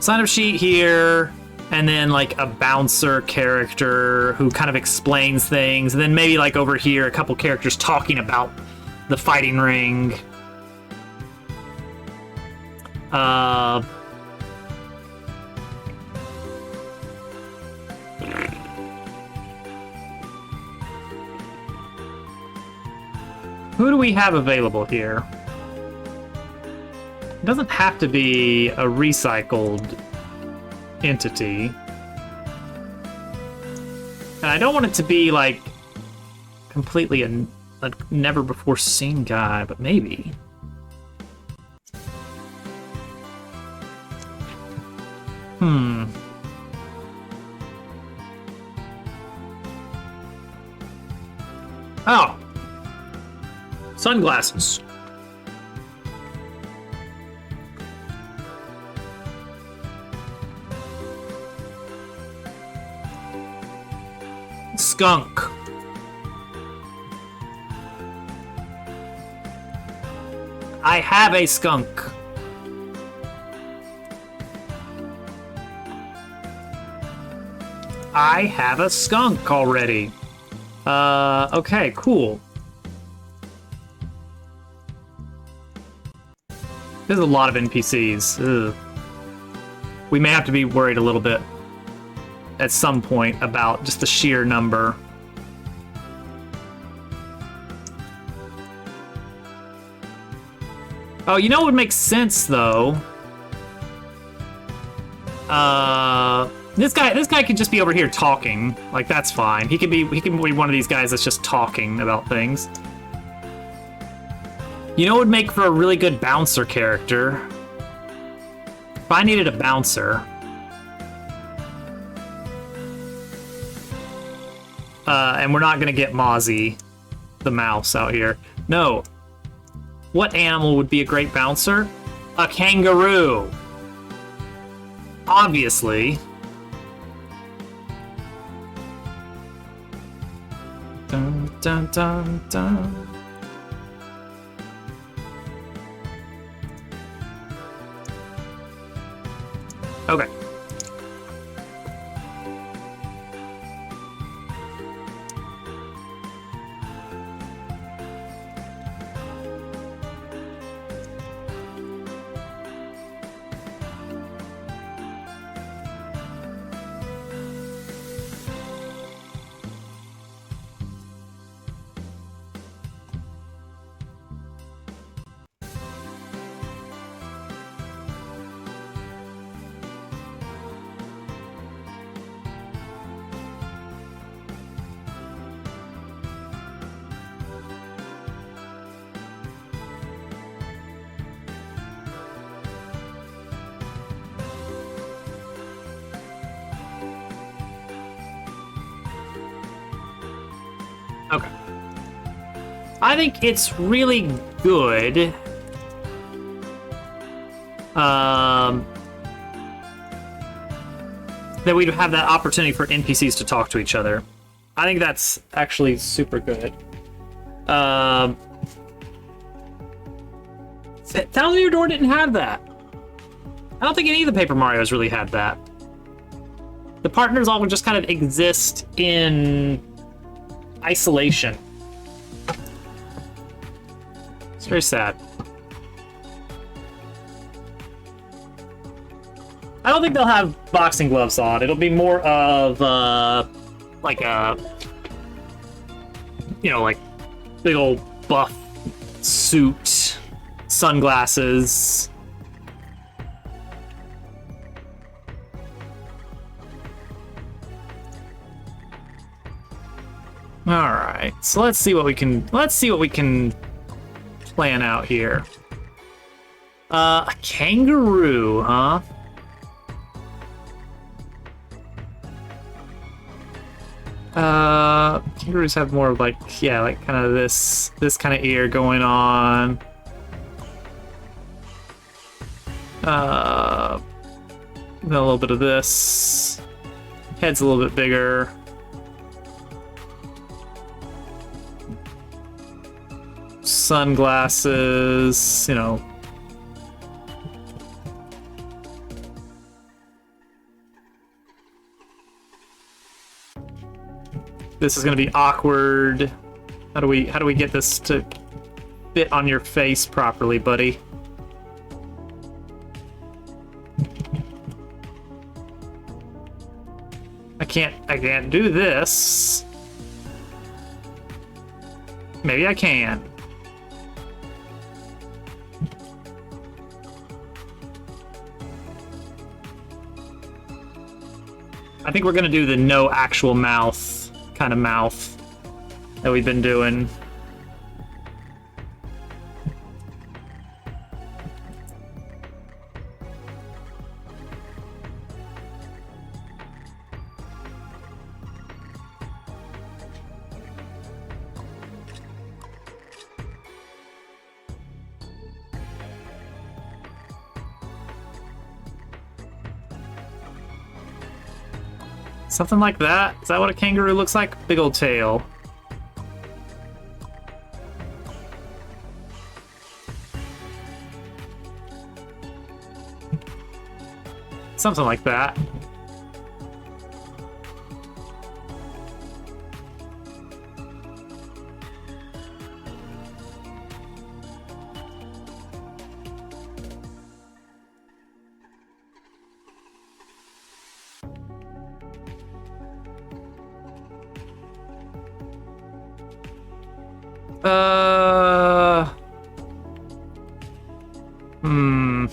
Sign-up sheet here, and then like a bouncer character who kind of explains things, and then maybe like over here, a couple characters talking about the fighting ring. Who do we have available here? It doesn't have to be a recycled entity. And I don't want it to be like completely a never before seen guy, but maybe. Oh. Sunglasses. Skunk. I have a skunk. I have a skunk already. Okay, cool. There's a lot of NPCs. Ugh. We may have to be worried a little bit at some point about just the sheer number. Oh, you know what would make sense though? This guy could just be over here talking. Like that's fine. He can be one of these guys that's just talking about things. You know what would make for a really good bouncer character? If I needed a bouncer. And we're not gonna get Mozzie, the mouse, out here. No. What animal would be a great bouncer? A kangaroo. Obviously. Dun dun dun dun. Okay. Okay. I think it's really good. That we'd have that opportunity for NPCs to talk to each other. I think that's actually super good. Thousand Year Door didn't have that. I don't think any of the Paper Marios really had that. The partners all just kind of exist in isolation. It's very sad. I don't think they'll have boxing gloves on. It'll be more of like a, you know, like big old buff suit, sunglasses. All right, so let's see what we can plan out here. A kangaroo, huh? Kangaroos have more of like, yeah, like kind of this kind of ear going on. A little bit of this. Head's a little bit bigger. sunglasses, you know. This is gonna be awkward. How do we get this to fit on your face properly, buddy? I can't do this. Maybe I can. I think we're gonna do the no actual mouth kind of mouth that we've been doing. Something like that? Is that what a kangaroo looks like? Big old tail. Something like that. Hmm.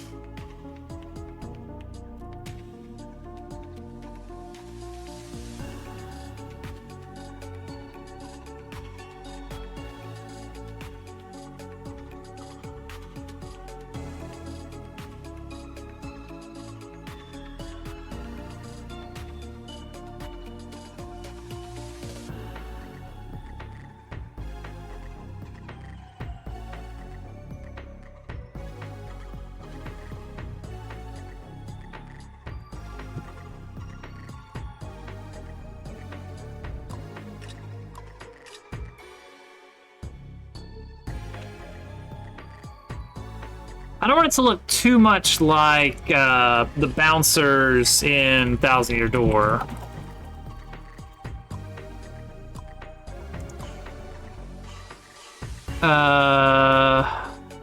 I don't want it to look too much like the bouncers in Thousand Year Door.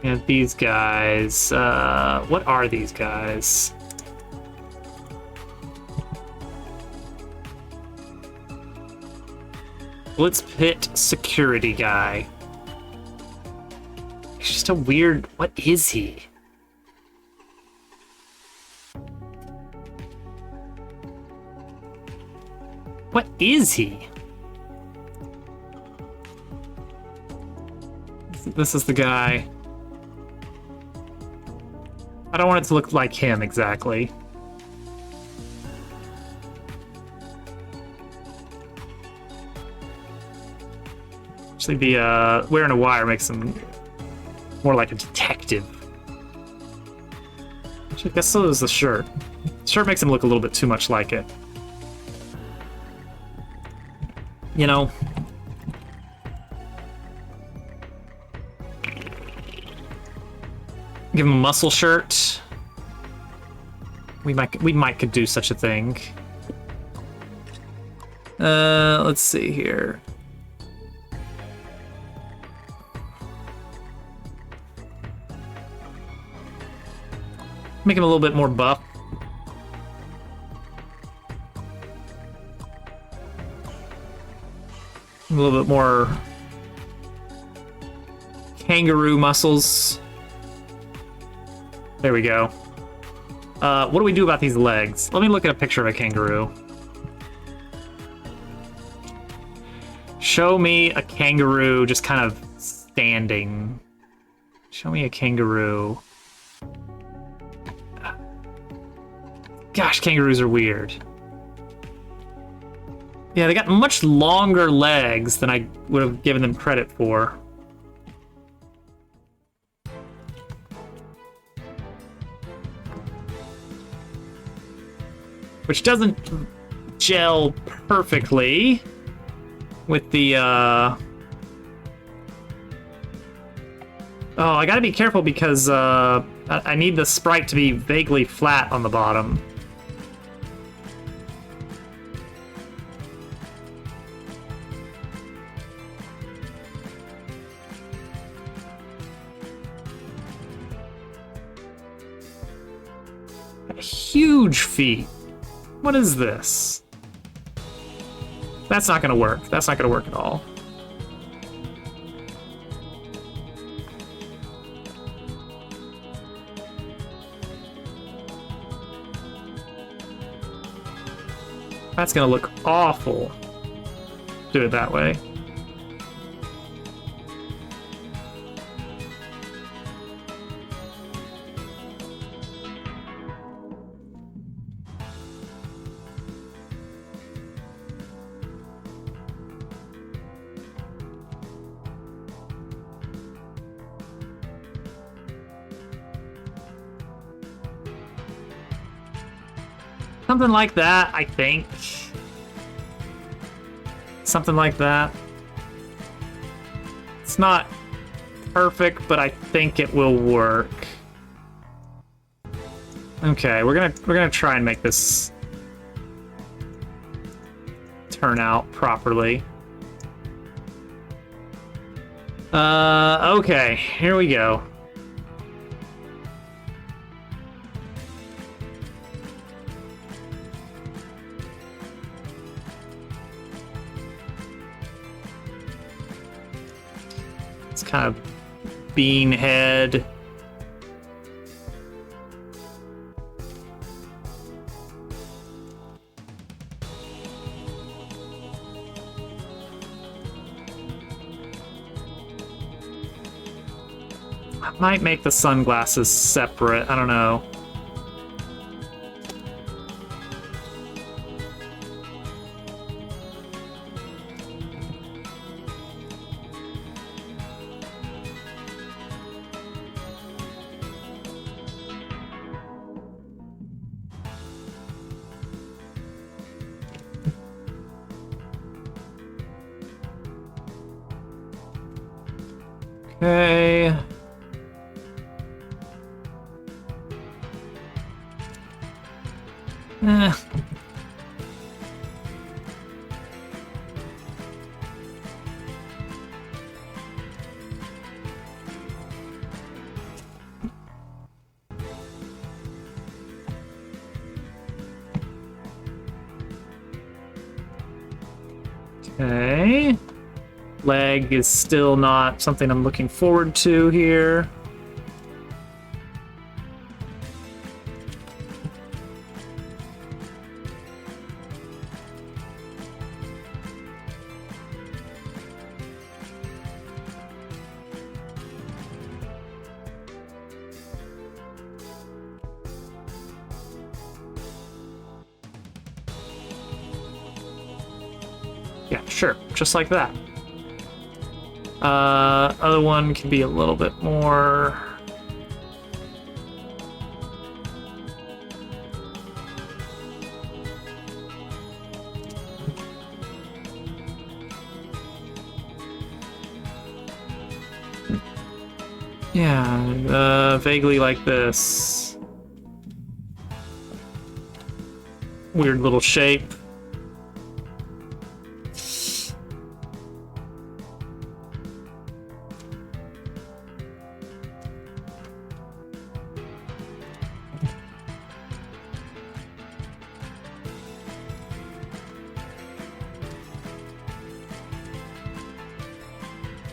Yeah, these guys. What are these guys? Blitz Pit security guy. He's just a weird... What is he? What is he? This is the guy. I don't want it to look like him exactly. Actually, the wearing a wire makes him more like a detective. Actually, I guess so is the shirt. The shirt makes him look a little bit too much like it. You know. Give him a muscle shirt. We might could do such a thing. Let's see here. Make him a little bit more buff. A little bit more kangaroo muscles. There we go. What do we do about these legs? Let me look at a picture of a kangaroo. Show me a kangaroo just kind of standing. Show me a kangaroo. Gosh, kangaroos are weird. Yeah, they got much longer legs than I would have given them credit for. Which doesn't gel perfectly with the Oh, I gotta be careful because I need the sprite to be vaguely flat on the bottom. A huge feet. What is this? That's not gonna work. That's not gonna work at all. That's gonna look awful. Do it that way. Something like that, I think. Something like that. It's not perfect, but I think it will work. Okay, we're gonna try and make this turn out properly. Okay, here we go. It's kind of bean head. I might make the sunglasses separate. I don't know. Okay. Eh. Okay. Leg is still not something I'm looking forward to here. Yeah, sure, just like that. Other one can be a little bit more. Yeah, vaguely like this. Weird little shape.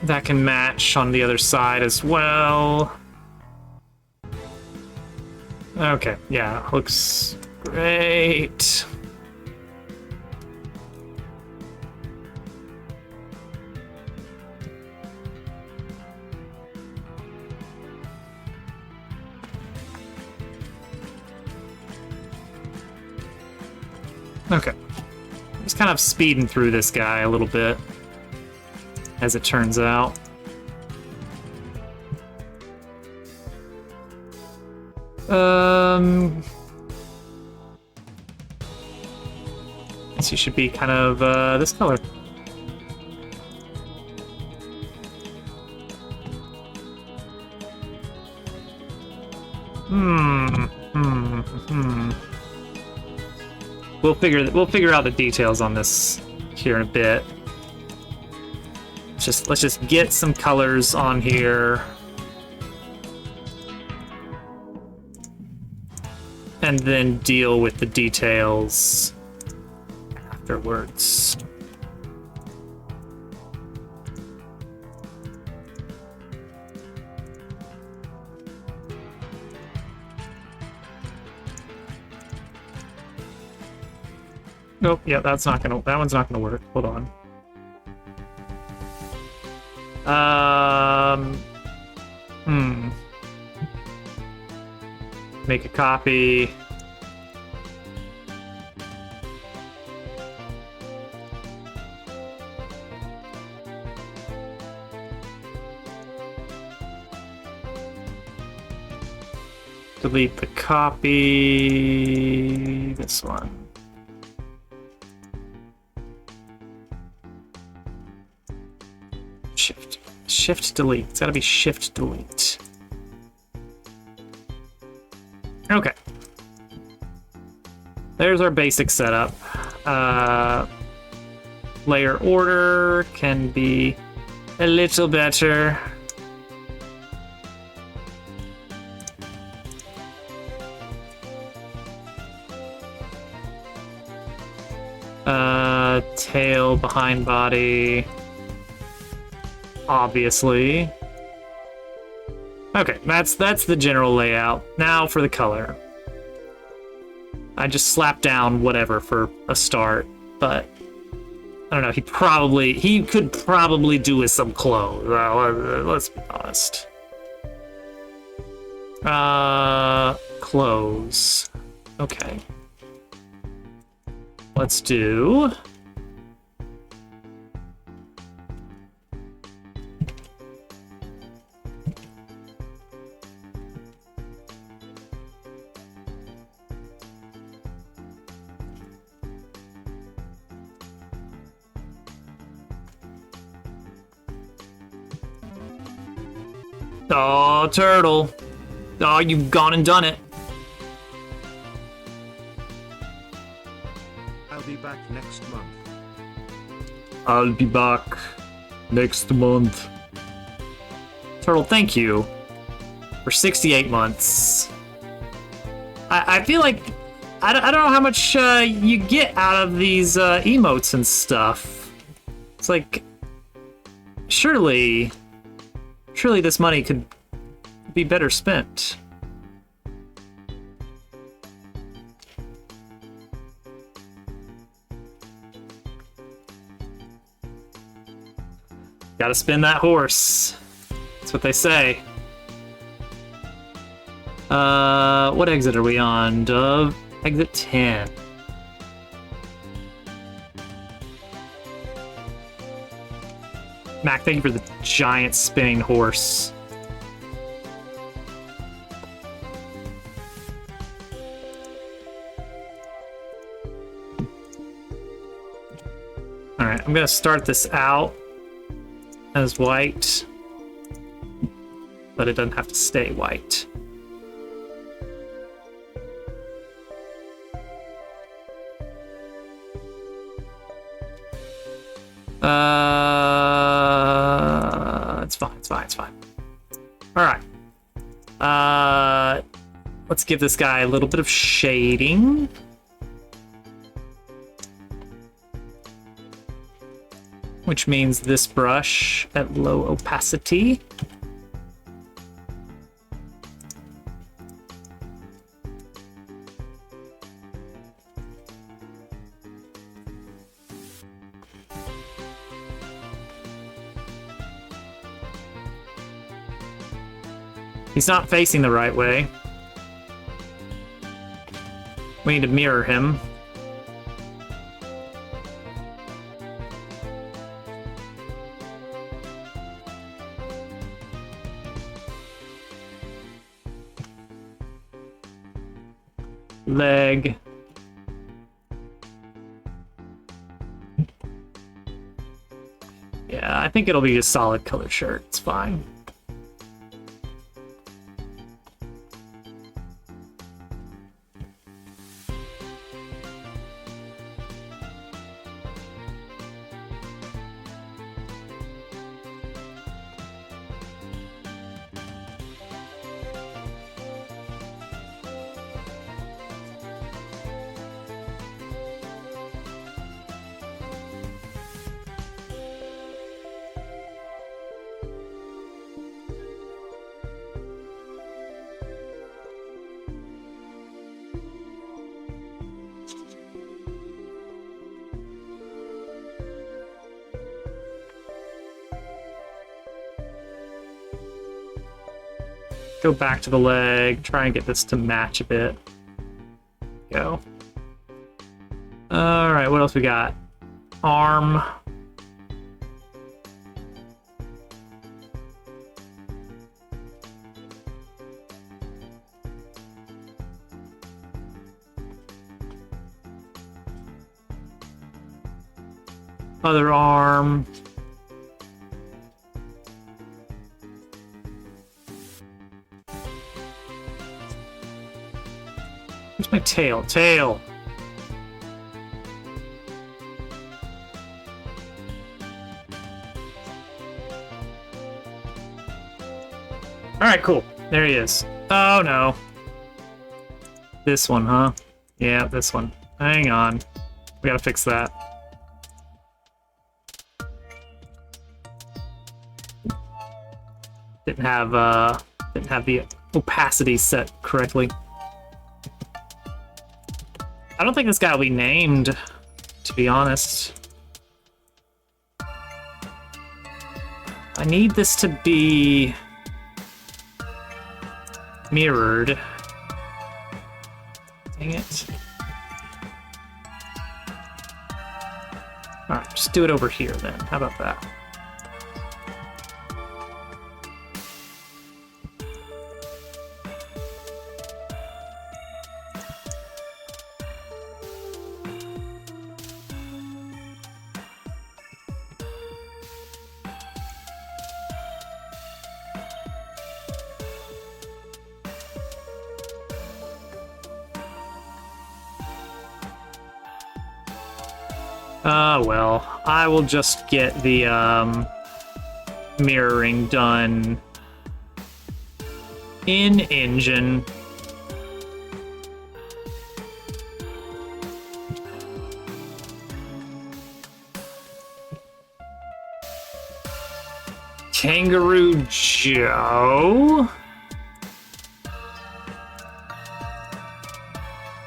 That can match on the other side as well. Okay, yeah, looks great. Okay. Just kind of speeding through this guy a little bit, as it turns out. Guess you should be kind of this color. We'll figure out the details on this here in a bit. Let's just get some colors on here. And then deal with the details afterwards. Nope, yeah, that one's not gonna work. Hold on. Make a copy. Delete the copy. This one. Shift delete. It's gotta be shift delete. Okay. There's our basic setup. Layer order can be a little better. Tail behind body. Obviously. Okay, that's the general layout. Now for the color. I just slapped down whatever for a start, but I don't know, he could probably do with some clothes. Let's be honest. Clothes. Okay. Let's do... Oh, turtle. Oh, you've gone and done it. I'll be back next month. I'll be back next month. Turtle, thank you for 68 months. I feel like I don't know how much you get out of these emotes and stuff. It's like surely this money could be better spent. Gotta spin that horse. That's what they say. What exit are we on, Dove? Exit 10. Mac, thank you for the giant spinning horse. Alright, I'm gonna start this out as white, but it doesn't have to stay white. It's fine. All right. Let's give this guy a little bit of shading. Which means this brush at low opacity. He's not facing the right way. We need to mirror him. Leg. Yeah, I think it'll be a solid color shirt. It's fine. go back to the leg, try and get this to match a bit. Go. Alright, what else we got? Arm. Other arm. Where's my tail? Tail! Alright, cool. There he is. Oh no. This one, huh? Yeah, this one. Hang on. We gotta fix that. Didn't have the opacity set correctly. I don't think this guy will be named, to be honest. I need this to be mirrored. Dang it. Alright, just do it over here then. How about that? Well, I will just get the mirroring done in engine. Kangaroo Joe?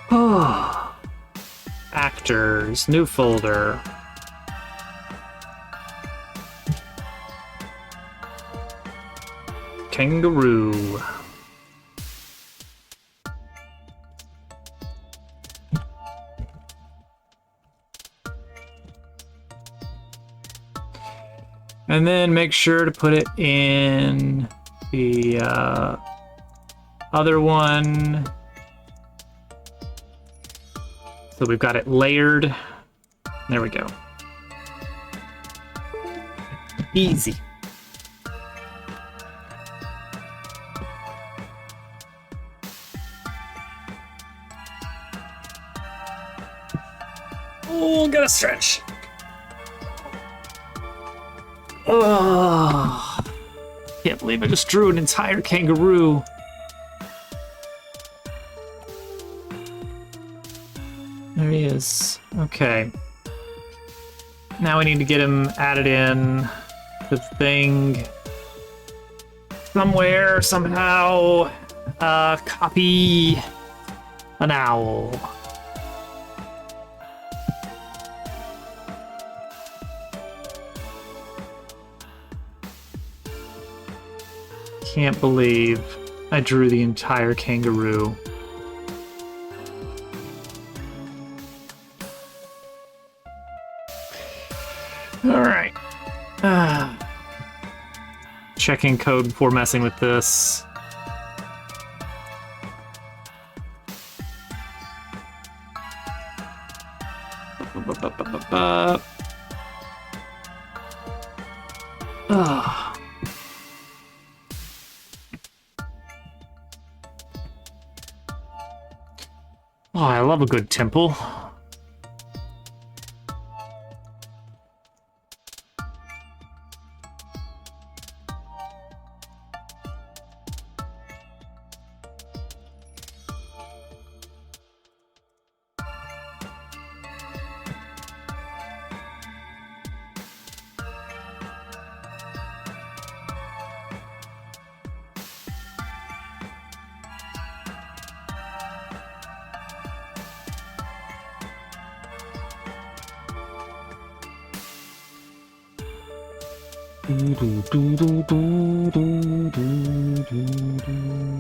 Oh. Actors, new folder. Kangaroo. And then make sure to put it in the other one. So we've got it layered. There we go. Easy. Oh, gotta stretch. Oh, can't believe I just drew an entire kangaroo. There he is. Okay. Now we need to get him added in the thing somewhere, somehow. Copy an owl. Can't believe I drew the entire kangaroo. All right. Checking code before messing with this. Oh, I love a good temple. Do, do, do, do, do, do, do, do.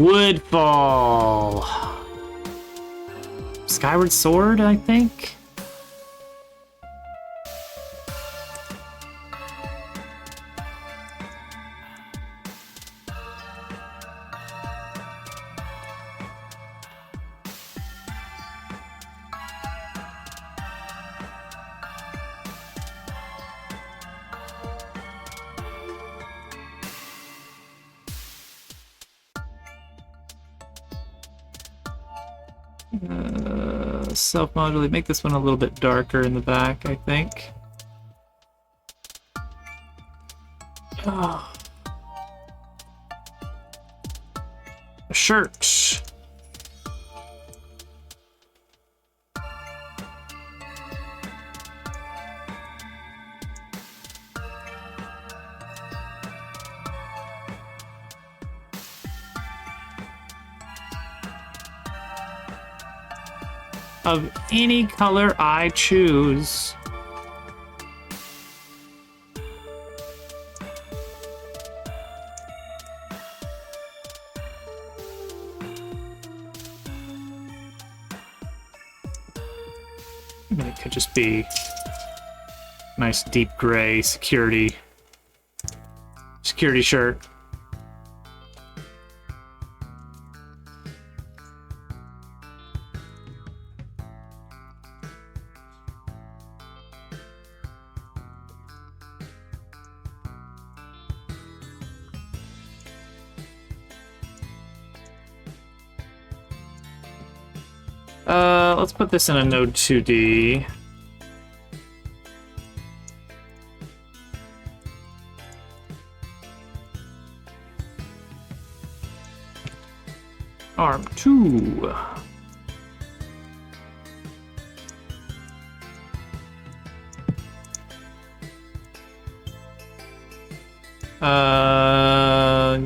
Woodfall. Skyward Sword, I think. Self-modulate. Make this one a little bit darker in the back, I think. Oh. A shirt. Of any color I choose. I mean, it could just be nice deep gray security shirt. Let's put this in a node 2D. Arm 2.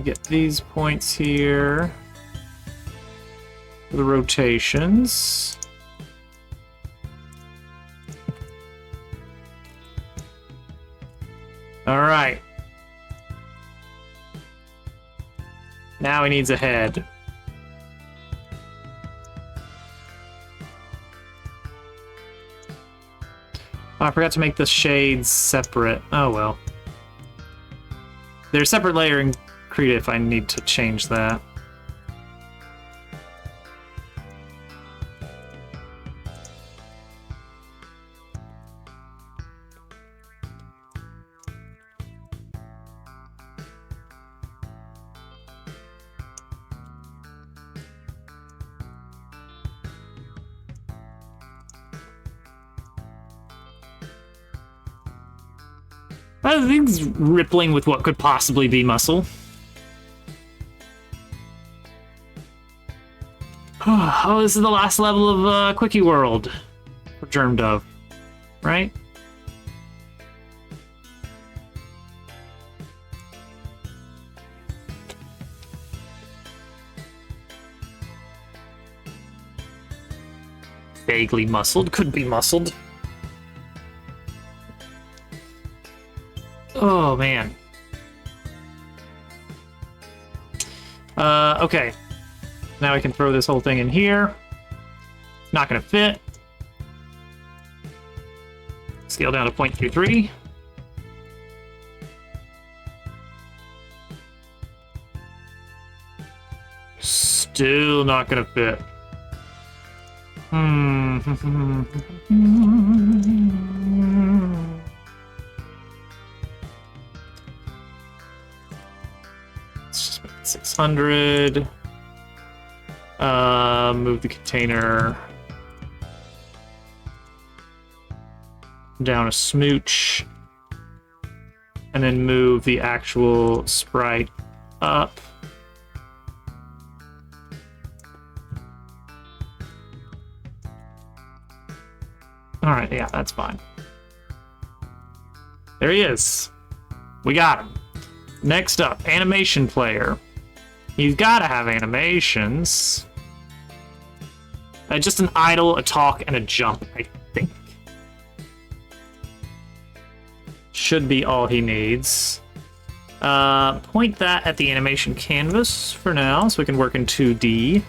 Get these points here. The rotations. All right. Now he needs a head. Oh, I forgot to make the shades separate. Oh well. There's separate layering Krita if I need to change that. I think it's rippling with what could possibly be muscle. Oh, this is the last level of Quickie World for Germ Dove, right? Vaguely muscled, could be muscled. Oh, man. Okay. Now I can throw this whole thing in here. Not gonna fit. Scale down to 0.23. Still not gonna fit. Let's just make it 600. Move the container down a smooch, and then move the actual sprite up. Alright, yeah, that's fine. There he is. We got him. Next up, animation player. He's gotta have animations. Just an idle, a talk, and a jump, I think. Should be all he needs. Point that at the animation canvas for now, so we can work in 2D.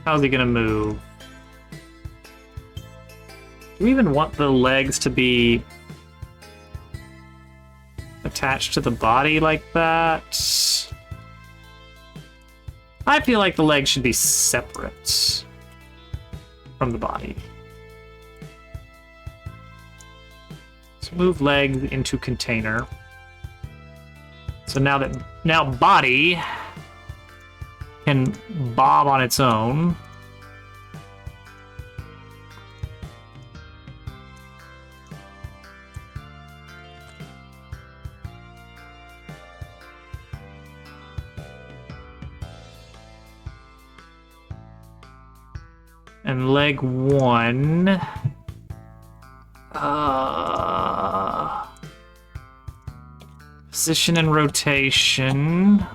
How's he gonna move? Do we even want the legs to be attached to the body like that? I feel like the legs should be separate from the body. So move legs into container. So now body can bob on its own. And leg 1. Position and rotation.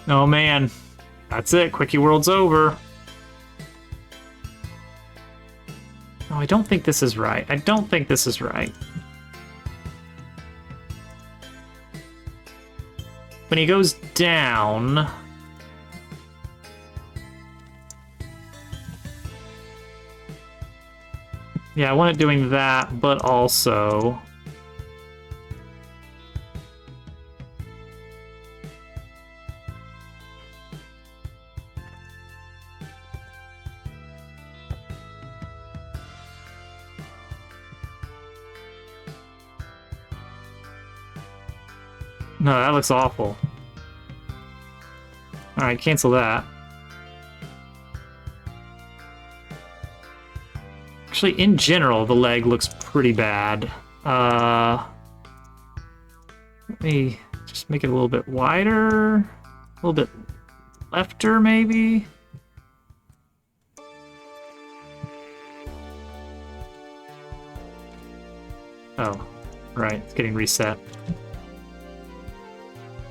Oh man, that's it. Quickie World's over. No, I don't think this is right. I don't think this is right. When he goes down... Yeah, I want it doing that, but also... No, that looks awful. Alright, cancel that. Actually, in general, the leg looks pretty bad. Let me just make it a little bit wider. A little bit lefter, maybe? Oh, right, it's getting reset.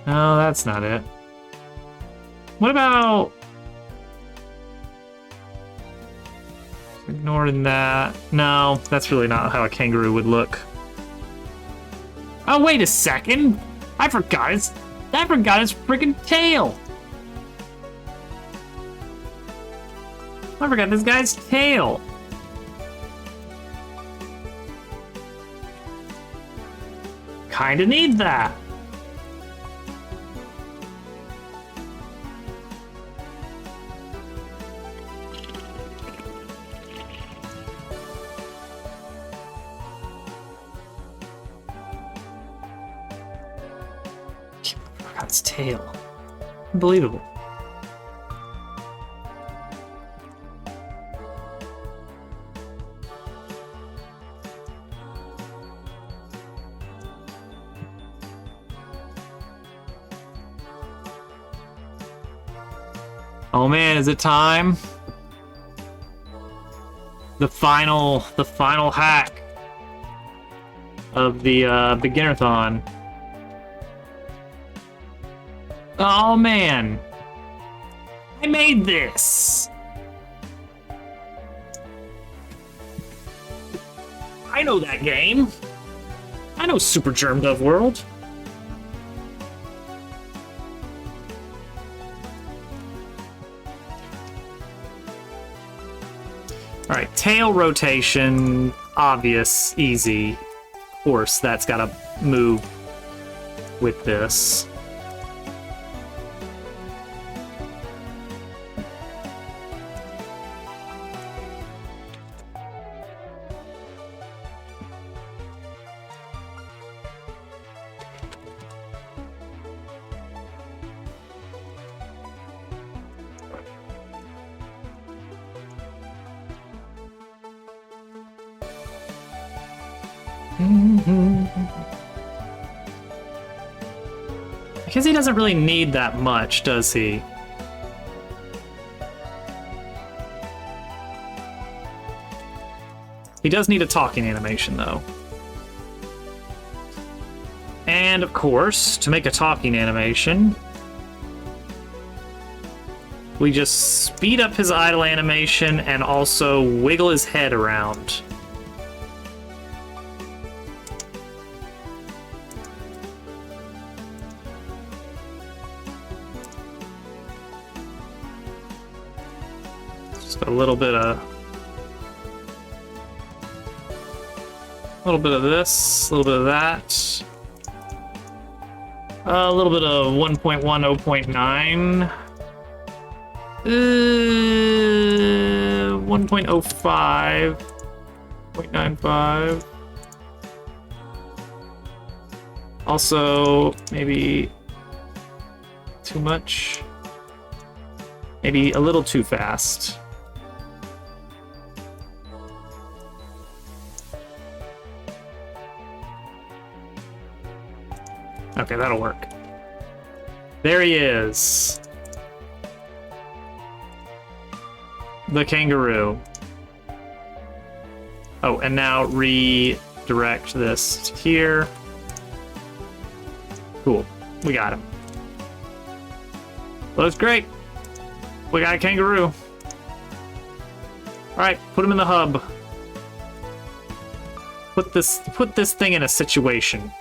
No, that's not it. What about... Ignoring that. No, that's really not how a kangaroo would look. Oh, wait a second! I forgot his freaking tail! I forgot this guy's tail! Kinda need that. Its tail. Unbelievable. Oh man, is it time? The final hack of the beginner-thon. Oh man, I made this. I know that game. I know Super Germ Dove World. All right, tail rotation, obvious, easy. Of course, that's gotta move with this. Kizzy doesn't really need that much, does he? He does need a talking animation, though. And, of course, to make a talking animation, we just speed up his idle animation and also wiggle his head around. Just a little bit of this, a little bit of that. A little bit of 1.1, 0.9. 1.05. 0.95. Also, maybe too much. Maybe a little too fast. Okay, that'll work. There he is. The kangaroo. Oh, and now redirect this to here. Cool. We got him. Looks great. We got a kangaroo. Alright, put him in the hub. Put this thing in a situation.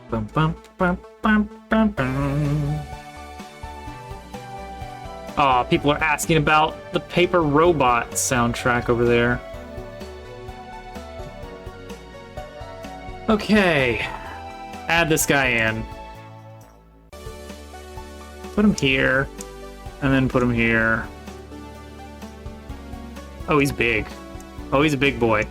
Bum, bum, bum, bum, bum, bum. Aw, people are asking about the Paper Robot soundtrack over there. Okay. Add this guy in. Put him here. And then put him here. Oh, he's big. Oh, he's a big boy.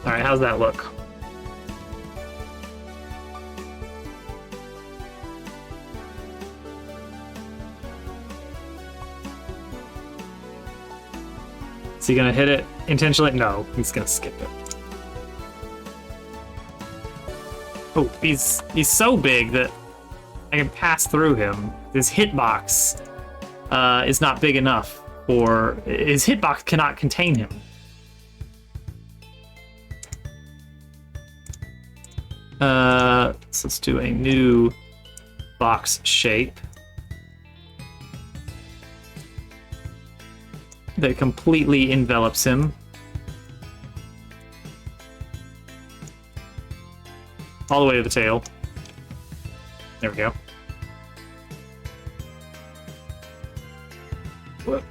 Alright, how's that look? Is he gonna hit it intentionally? No, he's gonna skip it. Oh, he's so big that I can pass through him. His hitbox is not big enough, or his hitbox cannot contain him. So let's do a new box shape that completely envelops him. All the way to the tail. There we go. Whoop.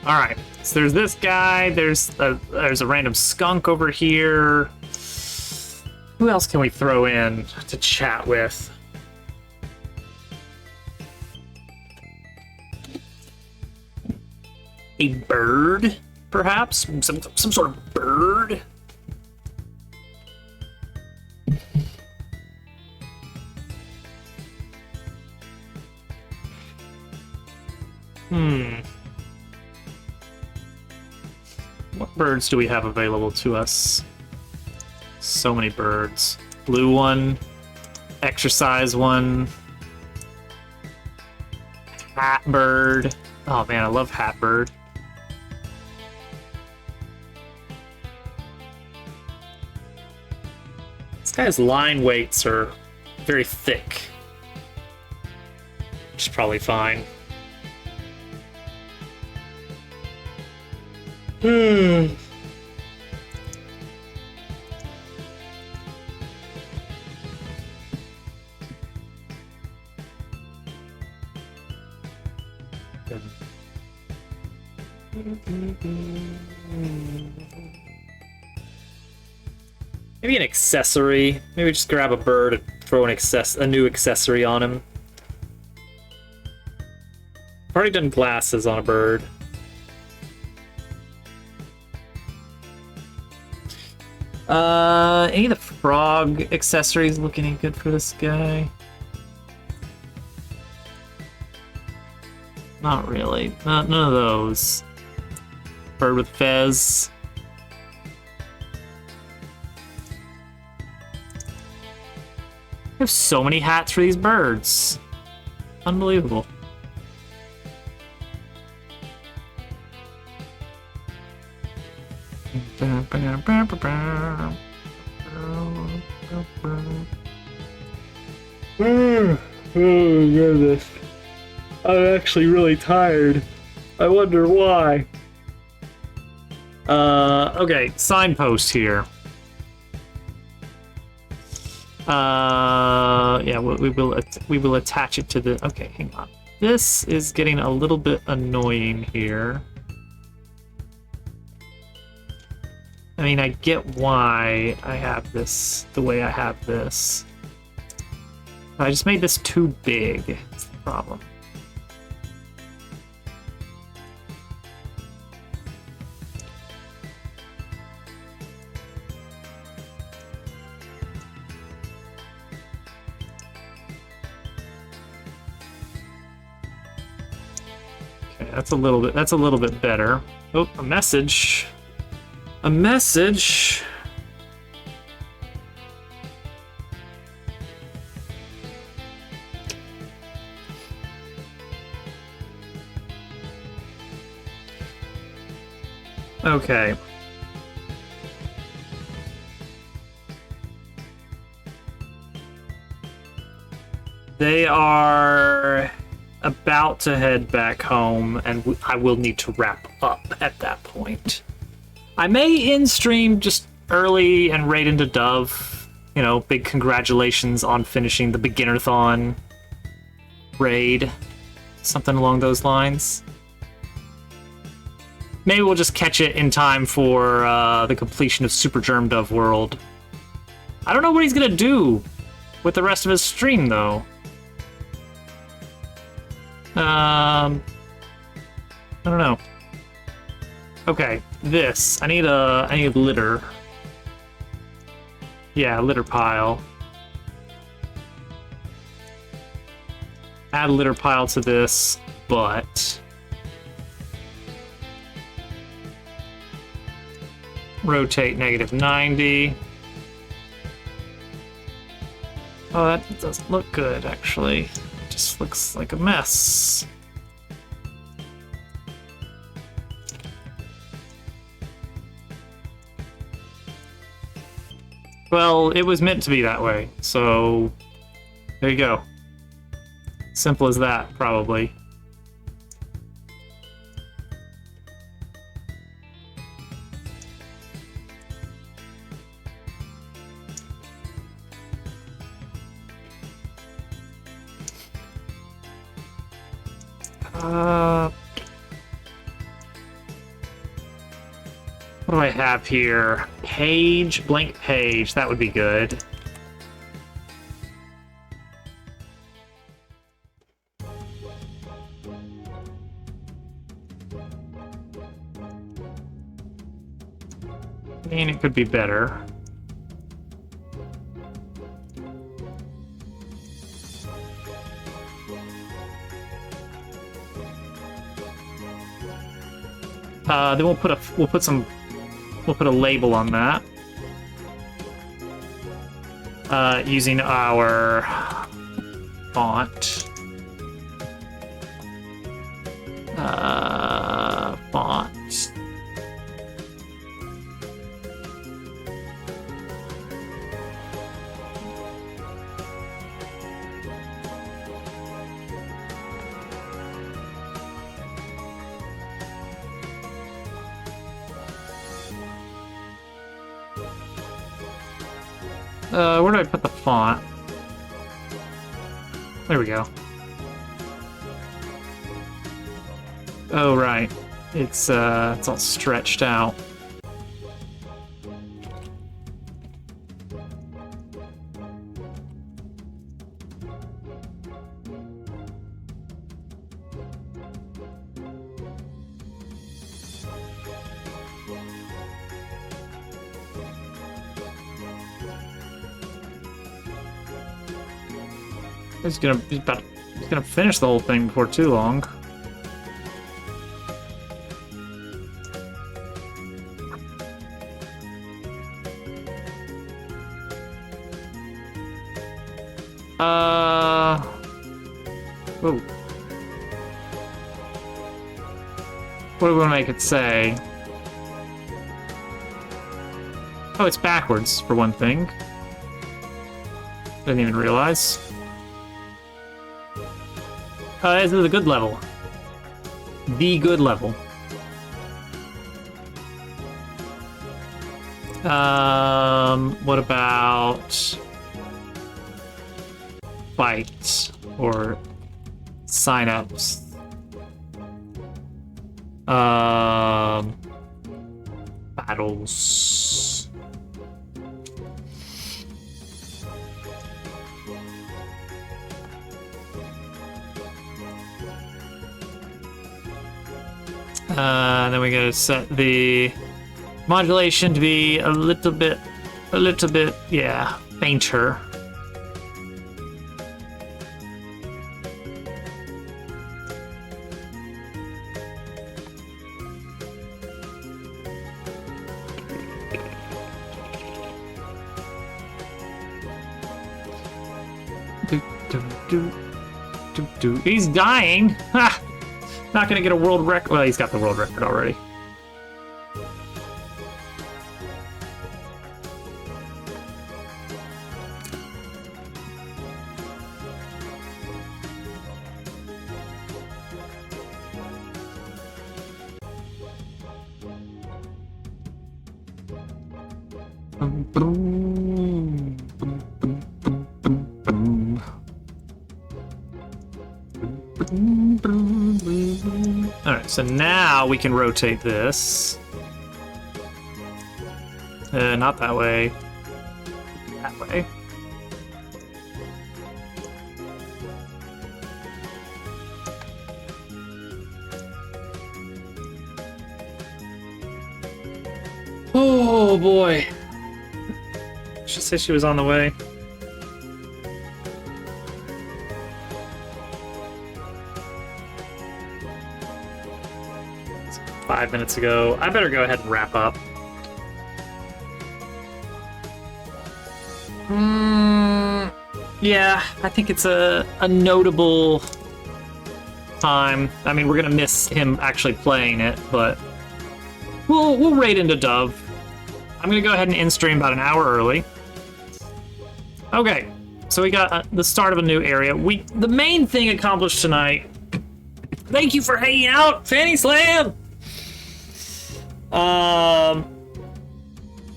All right, so there's this guy. There's a random skunk over here. Who else can we throw in to chat with? A bird, perhaps? Some sort of bird? What birds do we have available to us? So many birds. Blue one. Exercise one. Hat bird. Oh man, I love hat bird. This guy's line weights are very thick. Which is probably fine. Maybe an accessory. Maybe just grab a bird and throw a new accessory on him. I've already done glasses on a bird. Any of the frog accessories look any good for this guy? Not really. None of those. Bird with fez. I have so many hats for these birds. Unbelievable. Oh goodness. I'm actually really tired. I wonder why. Okay, signpost here. Yeah, we will attach it to the. Okay, hang on. This is getting a little bit annoying here. I mean, I get why I have this the way I have this. I just made this too big. That's the problem. That's a little bit better. Oh, a message. A message. Okay. They are about to head back home, and I will need to wrap up at that point. I may end stream just early and raid into Dove. You know, big congratulations on finishing the Beginner-thon raid. Something along those lines. Maybe we'll just catch it in time for the completion of Super Germ Dove World. I don't know what he's gonna do with the rest of his stream, though. I don't know. Okay, this. I need litter. Yeah, litter pile. Add a litter pile to this, but rotate -90. Oh, that doesn't look good, actually. Just looks like a mess. Well, it was meant to be that way, so there you go. Simple as that, probably. What do I have here? Page, blank page. That would be good. I mean, it could be better. Then we'll put a label on that. Using our font. Font. Where do I put the font? There we go. Oh, right. It's all stretched out. He's gonna finish the whole thing before too long. Whoa. What do we want to make it say? Oh, it's backwards, for one thing. Didn't even realize. This is the good level. The good level. What about fights or signups? Battles. Then we gotta set the modulation to be a little bit, yeah, fainter. He's dying. Ha! Not gonna get a world record. Well, he's got the world record already. Alright, so now we can rotate this. Not that way. That way. Oh boy. She said she was on the way. It's 5 minutes ago. I better go ahead and wrap up. Yeah, I think it's a notable time. I mean, we're gonna miss him actually playing it, but we'll raid into Dove. I'm gonna go ahead and end stream about an hour early. Okay, so we got the start of a new area. The main thing accomplished tonight. Thank you for hanging out, Fanny Slam.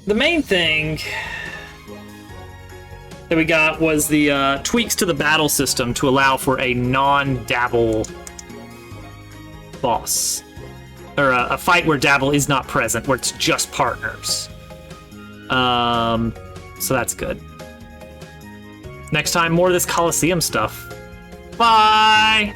The main thing that we got was the tweaks to the battle system to allow for a non-dabble boss. Or a fight where dabble is not present, where it's just partners. So that's good. Next time, more of this Coliseum stuff. Bye!